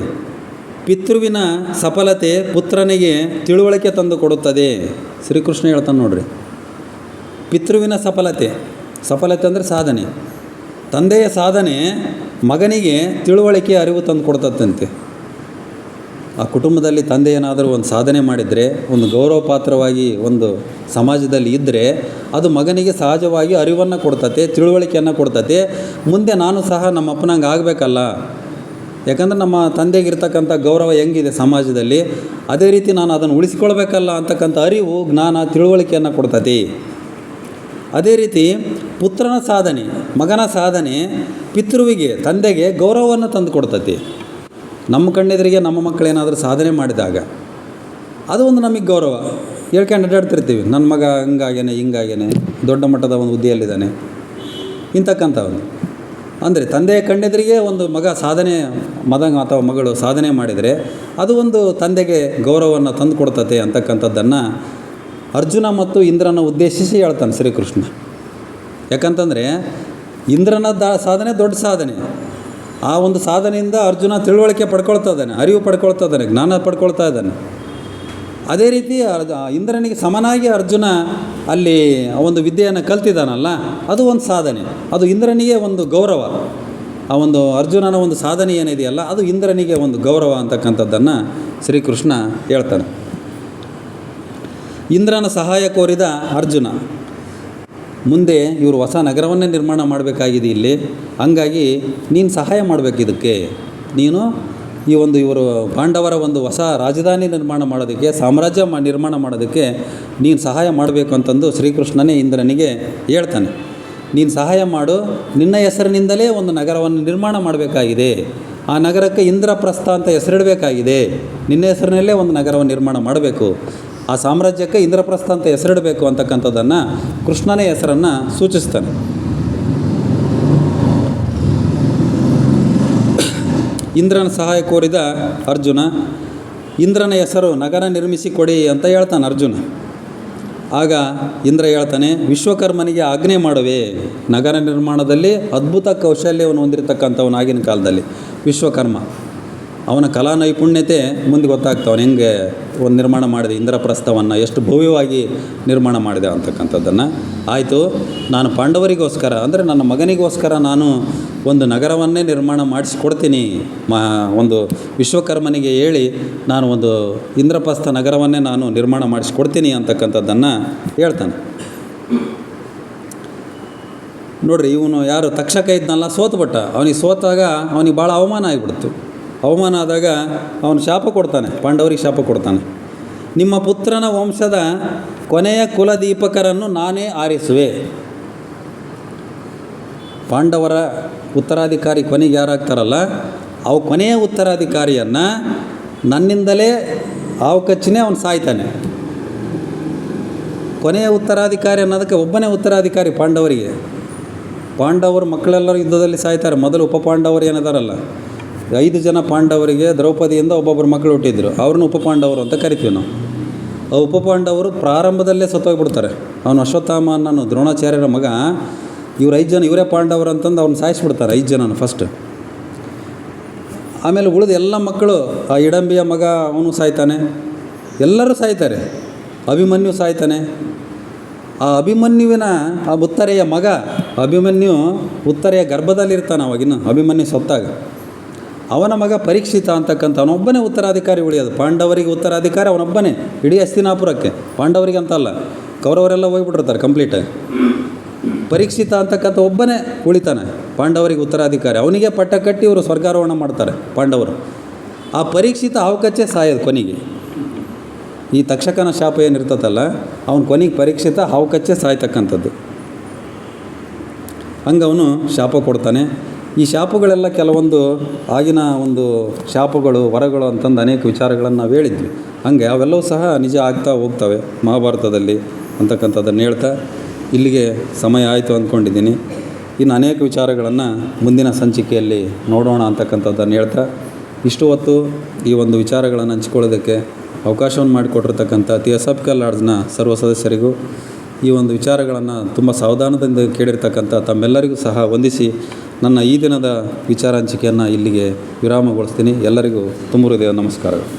ಪಿತೃವಿನ ಸಫಲತೆ ಪುತ್ರನಿಗೆ ತಿಳುವಳಿಕೆ ತಂದು ಕೊಡುತ್ತದೆ. ಶ್ರೀಕೃಷ್ಣ ಹೇಳ್ತಾನೆ ನೋಡ್ರಿ, ಪಿತೃವಿನ ಸಫಲತೆ ಅಂದರೆ ಸಾಧನೆ, ತಂದೆಯ ಸಾಧನೆ ಮಗನಿಗೆ ತಿಳುವಳಿಕೆ ಅರಿವು ತಂದು ಕೊಡ್ತದಂತೆ. ಆ ಕುಟುಂಬದಲ್ಲಿ ತಂದೆ ಏನಾದರೂ ಒಂದು ಸಾಧನೆ ಮಾಡಿದರೆ, ಒಂದು ಗೌರವ ಪಾತ್ರವಾಗಿ ಒಂದು ಸಮಾಜದಲ್ಲಿ ಇದ್ದರೆ, ಅದು ಮಗನಿಗೆ ಸಹಜವಾಗಿ ಅರಿವನ್ನು ಕೊಡ್ತತೆ, ತಿಳುವಳಿಕೆಯನ್ನು ಕೊಡ್ತತೆ. ಮುಂದೆ ನಾನು ಸಹ ನಮ್ಮ ಅಪ್ಪನಂಗೆ ಆಗಬೇಕಲ್ಲ, ಯಾಕಂದರೆ ನಮ್ಮ ತಂದೆಗಿರ್ತಕ್ಕಂಥ ಗೌರವ ಹೆಂಗಿದೆ ಸಮಾಜದಲ್ಲಿ, ಅದೇ ರೀತಿ ನಾನು ಅದನ್ನು ಉಳಿಸಿಕೊಳ್ಬೇಕಲ್ಲ ಅಂತಕ್ಕಂಥ ಅರಿವು, ಜ್ಞಾನ, ತಿಳುವಳಿಕೆಯನ್ನು ಕೊಡ್ತತಿ. ಅದೇ ರೀತಿ ಪುತ್ರನ ಸಾಧನೆ, ಮಗನ ಸಾಧನೆ ಪಿತೃವಿಗೆ, ತಂದೆಗೆ ಗೌರವವನ್ನು ತಂದು ಕೊಡ್ತತಿ. ನಮ್ಮ ಕಣ್ಣೆದುರಿಗೆ ನಮ್ಮ ಮಕ್ಕಳೇನಾದರೂ ಸಾಧನೆ ಮಾಡಿದಾಗ ಅದು ಒಂದು ನಮಗೆ ಗೌರವ. ಹೇಳ್ಕೊಂಡು ಅಡ್ಡಾಡ್ತಿರ್ತೀವಿ, ನನ್ನ ಮಗ ಹಿಂಗಾಗೇನೆ ದೊಡ್ಡ ಮಟ್ಟದ ಒಂದು ಹುದ್ದೆಯಲ್ಲಿದ್ದಾನೆ ಇಂತಕ್ಕಂಥ ಒಂದು. ಅಂದರೆ ತಂದೆಯ ಕಣ್ಣೆದುರಿಗೆ ಒಂದು ಮಗ ಸಾಧನೆ, ಅಥವಾ ಮಗಳು ಸಾಧನೆ ಮಾಡಿದರೆ ಅದು ಒಂದು ತಂದೆಗೆ ಗೌರವವನ್ನು ತಂದು ಕೊಡ್ತತೆ ಅಂತಕ್ಕಂಥದ್ದನ್ನು ಅರ್ಜುನ ಮತ್ತು ಇಂದ್ರನ ಉದ್ದೇಶಿಸಿ ಹೇಳ್ತಾನೆ ಶ್ರೀಕೃಷ್ಣ. ಯಾಕಂತಂದರೆ ಇಂದ್ರನ ಸಾಧನೆ ದೊಡ್ಡ ಸಾಧನೆ. ಆ ಒಂದು ಸಾಧನೆಯಿಂದ ಅರ್ಜುನ ತಿಳುವಳಿಕೆ ಪಡ್ಕೊಳ್ತಾ ಇದ್ದಾನೆ, ಅರಿವು ಪಡ್ಕೊಳ್ತಾ ಇದ್ದಾನೆ, ಜ್ಞಾನ ಪಡ್ಕೊಳ್ತಾ ಇದ್ದಾನೆ. ಅದೇ ರೀತಿ ಇಂದ್ರನಿಗೆ ಸಮನಾಗಿ ಅರ್ಜುನ ಅಲ್ಲಿ ಒಂದು ವಿದ್ಯೆಯನ್ನು ಕಲ್ತಿದ್ದಾನಲ್ಲ, ಅದು ಒಂದು ಸಾಧನೆ, ಅದು ಇಂದ್ರನಿಗೆ ಒಂದು ಗೌರವ. ಆ ಒಂದು ಅರ್ಜುನನ ಒಂದು ಸಾಧನೆ ಏನಿದೆಯಲ್ಲ, ಅದು ಇಂದ್ರನಿಗೆ ಒಂದು ಗೌರವ ಅಂತಕ್ಕಂಥದ್ದನ್ನು ಶ್ರೀಕೃಷ್ಣ ಹೇಳ್ತಾನೆ. ಇಂದ್ರನ ಸಹಾಯ ಕೋರಿದ ಅರ್ಜುನ, ಮುಂದೆ ಇವರು ಹೊಸ ನಗರವನ್ನೇ ನಿರ್ಮಾಣ ಮಾಡಬೇಕಾಗಿದೆ ಇಲ್ಲಿ, ಹಂಗಾಗಿ ನೀನು ಸಹಾಯ ಮಾಡಬೇಕು ಇದಕ್ಕೆ. ನೀನು ಇವರು ಪಾಂಡವರ ಒಂದು ಹೊಸ ರಾಜಧಾನಿ ನಿರ್ಮಾಣ ಮಾಡೋದಕ್ಕೆ, ಸಾಮ್ರಾಜ್ಯ ನಿರ್ಮಾಣ ಮಾಡೋದಕ್ಕೆ ನೀನು ಸಹಾಯ ಮಾಡಬೇಕು ಅಂತಂದು ಶ್ರೀಕೃಷ್ಣನೇ ಇಂದ್ರನಿಗೆ ಹೇಳ್ತಾನೆ. ನೀನು ಸಹಾಯ ಮಾಡು, ನಿನ್ನ ಹೆಸರಿನಿಂದಲೇ ಒಂದು ನಗರವನ್ನು ನಿರ್ಮಾಣ ಮಾಡಬೇಕಾಗಿದೆ, ಆ ನಗರಕ್ಕೆ ಇಂದ್ರಪ್ರಸ್ಥ ಅಂತ ಹೆಸರಿಡಬೇಕಾಗಿದೆ, ನಿನ್ನ ಹೆಸರಿನಲ್ಲೇ ಒಂದು ನಗರವನ್ನು ನಿರ್ಮಾಣ ಮಾಡಬೇಕು, ಆ ಸಾಮ್ರಾಜ್ಯಕ್ಕೆ ಇಂದ್ರಪ್ರಸ್ಥ ಅಂತ ಹೆಸರಿಡಬೇಕು ಅಂತಕ್ಕಂಥದ್ದನ್ನು ಕೃಷ್ಣನೇ ಹೆಸರನ್ನು ಸೂಚಿಸ್ತಾನೆ. ಇಂದ್ರನ ಸಹಾಯ ಕೋರಿದ ಅರ್ಜುನ, ಇಂದ್ರನ ಹೆಸರು ನಗರ ನಿರ್ಮಿಸಿ ಕೊಡಿ ಅಂತ ಹೇಳ್ತಾನೆ ಅರ್ಜುನ. ಆಗ ಇಂದ್ರ ಹೇಳ್ತಾನೆ, ವಿಶ್ವಕರ್ಮನಿಗೆ ಆಜ್ಞೆ ಮಾಡುವೆ. ನಗರ ನಿರ್ಮಾಣದಲ್ಲಿ ಅದ್ಭುತ ಕೌಶಲ್ಯವನ್ನು ಹೊಂದಿರತಕ್ಕಂಥವನು ಆಗಿನ ಕಾಲದಲ್ಲಿ ವಿಶ್ವಕರ್ಮ. ಅವನ ಕಲಾ ನೈಪುಣ್ಯತೆ ಮುಂದೆ ಗೊತ್ತಾಗ್ತವೆ. ಅವನು ಹೆಂಗೆ ಒಂದು ನಿರ್ಮಾಣ ಮಾಡಿದೆ, ಇಂದ್ರಪ್ರಸ್ಥವನ್ನು ಎಷ್ಟು ಭವ್ಯವಾಗಿ ನಿರ್ಮಾಣ ಮಾಡಿದೆ ಅಂತಕ್ಕಂಥದ್ದನ್ನು. ಆಯಿತು, ನಾನು ಪಾಂಡವರಿಗೋಸ್ಕರ ಅಂದರೆ ನನ್ನ ಮಗನಿಗೋಸ್ಕರ ನಾನು ಒಂದು ನಗರವನ್ನೇ ನಿರ್ಮಾಣ ಮಾಡಿಸಿಕೊಡ್ತೀನಿ, ಒಂದು ವಿಶ್ವಕರ್ಮನಿಗೆ ಹೇಳಿ ನಾನು ಒಂದು ಇಂದ್ರಪ್ರಸ್ಥ ನಗರವನ್ನೇ ನಾನು ನಿರ್ಮಾಣ ಮಾಡಿಸಿಕೊಡ್ತೀನಿ ಅಂತಕ್ಕಂಥದ್ದನ್ನು ಹೇಳ್ತಾನೆ. ನೋಡ್ರಿ, ಇವನು ಯಾರು ತಕ್ಷಕ ಇದ್ನಲ್ಲ, ಸೋತುಬಿಟ್ಟ. ಅವನಿಗೆ ಸೋತಾಗ ಅವನಿಗೆ ಭಾಳ ಅವಮಾನ ಆಗಿಬಿಡ್ತು. ಅವಮಾನ ಆದಾಗ ಅವನು ಶಾಪ ಕೊಡ್ತಾನೆ, ಪಾಂಡವರಿಗೆ ಶಾಪ ಕೊಡ್ತಾನೆ. ನಿಮ್ಮ ಪುತ್ರನ ವಂಶದ ಕೊನೆಯ ಕುಲದೀಪಕರನ್ನು ನಾನೇ ಆರಿಸುವೆ. ಪಾಂಡವರ ಉತ್ತರಾಧಿಕಾರಿ ಕೊನೆಗೆ ಯಾರಾಗ್ತಾರಲ್ಲ, ಅವು ಕೊನೆಯ ಉತ್ತರಾಧಿಕಾರಿಯನ್ನು ನನ್ನಿಂದಲೇ ಹಾವು ಕಚ್ಚಿನೇ ಅವನು ಸಾಯ್ತಾನೆ. ಕೊನೆಯ ಉತ್ತರಾಧಿಕಾರಿ ಅನ್ನೋದಕ್ಕೆ ಒಬ್ಬನೇ ಉತ್ತರಾಧಿಕಾರಿ ಪಾಂಡವರಿಗೆ. ಪಾಂಡವರು ಮಕ್ಕಳೆಲ್ಲರೂ ಯುದ್ಧದಲ್ಲಿ ಸಾಯ್ತಾರೆ. ಮೊದಲು ಉಪಪಾಂಡವರು ಏನಿದಾರಲ್ಲ, 5 ಜನ ಪಾಂಡವರಿಗೆ ದ್ರೌಪದಿಯಿಂದ ಒಬ್ಬೊಬ್ಬರು ಮಕ್ಕಳು ಹುಟ್ಟಿದ್ರು, ಅವ್ರನ್ನ ಉಪಪಾಂಡವರು ಅಂತ ಕರಿತೀವಿ ನಾವು. ಆ ಉಪಪಾಂಡವರು ಪ್ರಾರಂಭದಲ್ಲೇ ಸತ್ತೋಗ್ಬಿಡ್ತಾರೆ. ಅವನು ಅಶ್ವತ್ಥಾಮ ಅನ್ನೋ ದ್ರೋಣಾಚಾರ್ಯರ ಮಗ, ಇವ್ರು 5 ಜನ ಇವರೇ ಪಾಂಡವರು ಅಂತಂದು ಅವ್ನು ಸಾಯಿಸ್ಬಿಡ್ತಾರೆ 5 ಜನನ ಫಸ್ಟ್. ಆಮೇಲೆ ಉಳಿದ ಎಲ್ಲ ಮಕ್ಕಳು, ಆ ಇಡಂಬಿಯ ಮಗ ಅವನು ಸಾಯ್ತಾನೆ, ಎಲ್ಲರೂ ಸಾಯ್ತಾರೆ. ಅಭಿಮನ್ಯು ಸಾಯ್ತಾನೆ. ಆ ಅಭಿಮನ್ಯುವಿನ ಆ ಉತ್ತರೆಯ ಮಗ ಅಭಿಮನ್ಯು ಉತ್ತರೆಯ ಗರ್ಭದಲ್ಲಿರ್ತಾನೆ ಅವಾಗಿನ, ಅಭಿಮನ್ಯು ಸತ್ತಾಗ. ಅವನ ಮಗ ಪರೀಕ್ಷಿತ ಅಂತಕ್ಕಂಥ ಅವನೊಬ್ಬನೇ ಉತ್ತರಾಧಿಕಾರಿ ಉಳಿಯೋದು. ಪಾಂಡವರಿಗೆ ಉತ್ತರಾಧಿಕಾರಿ ಅವನೊಬ್ಬನೇ ಇಡೀ ಹಸ್ತಿನಾಪುರಕ್ಕೆ. ಪಾಂಡವರಿಗೆ ಅಂತಲ್ಲ, ಕೌರವರೆಲ್ಲ ಹೋಗ್ಬಿಟ್ಟಿರ್ತಾರೆ ಕಂಪ್ಲೀಟಾಗಿ. ಪರೀಕ್ಷಿತ ಅಂತಕ್ಕಂಥ ಒಬ್ಬನೇ ಉಳಿತಾನೆ ಪಾಂಡವರಿಗೆ ಉತ್ತರಾಧಿಕಾರಿ. ಅವನಿಗೆ ಪಟ್ಟ ಕಟ್ಟಿ ಇವರು ಸ್ವರ್ಗಾರೋಹಣ ಮಾಡ್ತಾರೆ ಪಾಂಡವರು. ಆ ಪರೀಕ್ಷಿತ ಅವಕಚ್ಚೆ ಸಾಯೋದು ಕೊನೆಗೆ. ಈ ತಕ್ಷಕನ ಶಾಪ ಏನಿರ್ತದಲ್ಲ, ಅವನು ಕೊನೆಗೆ ಪರೀಕ್ಷಿತ ಅವಕಚ್ಚೆ ಸಾಯ್ತಕ್ಕಂಥದ್ದು. ಹಂಗೆ ಅವನು ಶಾಪ ಕೊಡ್ತಾನೆ. ಈ ಶಾಪಗಳೆಲ್ಲ ಕೆಲವೊಂದು ಆಗಿನ ಒಂದು ಶಾಪಗಳು, ವರಗಳು ಅಂತಂದು ಅನೇಕ ವಿಚಾರಗಳನ್ನು ನಾವು ಹೇಳಿದ್ವಿ. ಹಂಗೆ ಅವೆಲ್ಲವೂ ಸಹ ನಿಜ ಆಗ್ತಾ ಹೋಗ್ತವೆ ಮಹಾಭಾರತದಲ್ಲಿ ಅಂತಕ್ಕಂಥದ್ದನ್ನು ಹೇಳ್ತಾ ಇಲ್ಲಿಗೆ ಸಮಯ ಆಯಿತು ಅಂದ್ಕೊಂಡಿದ್ದೀನಿ. ಇನ್ನು ಅನೇಕ ವಿಚಾರಗಳನ್ನು ಮುಂದಿನ ಸಂಚಿಕೆಯಲ್ಲಿ ನೋಡೋಣ ಅಂತಕ್ಕಂಥದ್ದನ್ನು ಹೇಳ್ತಾ, ಇಷ್ಟು ಹೊತ್ತು ಈ ಒಂದು ವಿಚಾರಗಳನ್ನು ಹಂಚ್ಕೊಳ್ಳೋದಕ್ಕೆ ಅವಕಾಶವನ್ನು ಮಾಡಿಕೊಟ್ಟಿರ್ತಕ್ಕಂಥ ಥಿಯೋಸಾಫಿಕಲ್ ಲಾಡ್ಜ್ನ ಸರ್ವ ಸದಸ್ಯರಿಗೂ, ಈ ಒಂದು ವಿಚಾರಗಳನ್ನು ತುಂಬ ಸಾವಧಾನದಿಂದ ಕೇಳಿರ್ತಕ್ಕಂಥ ತಮ್ಮೆಲ್ಲರಿಗೂ ಸಹ ವಂದಿಸಿ ನನ್ನ ಈ ದಿನದ ವಿಚಾರ ಹಂಚಿಕೆಯನ್ನು ಇಲ್ಲಿಗೆ ವಿರಾಮಗೊಳಿಸ್ತೀನಿ. ಎಲ್ಲರಿಗೂ ತುಂಬ ಹೃದಯ ನಮಸ್ಕಾರಗಳು.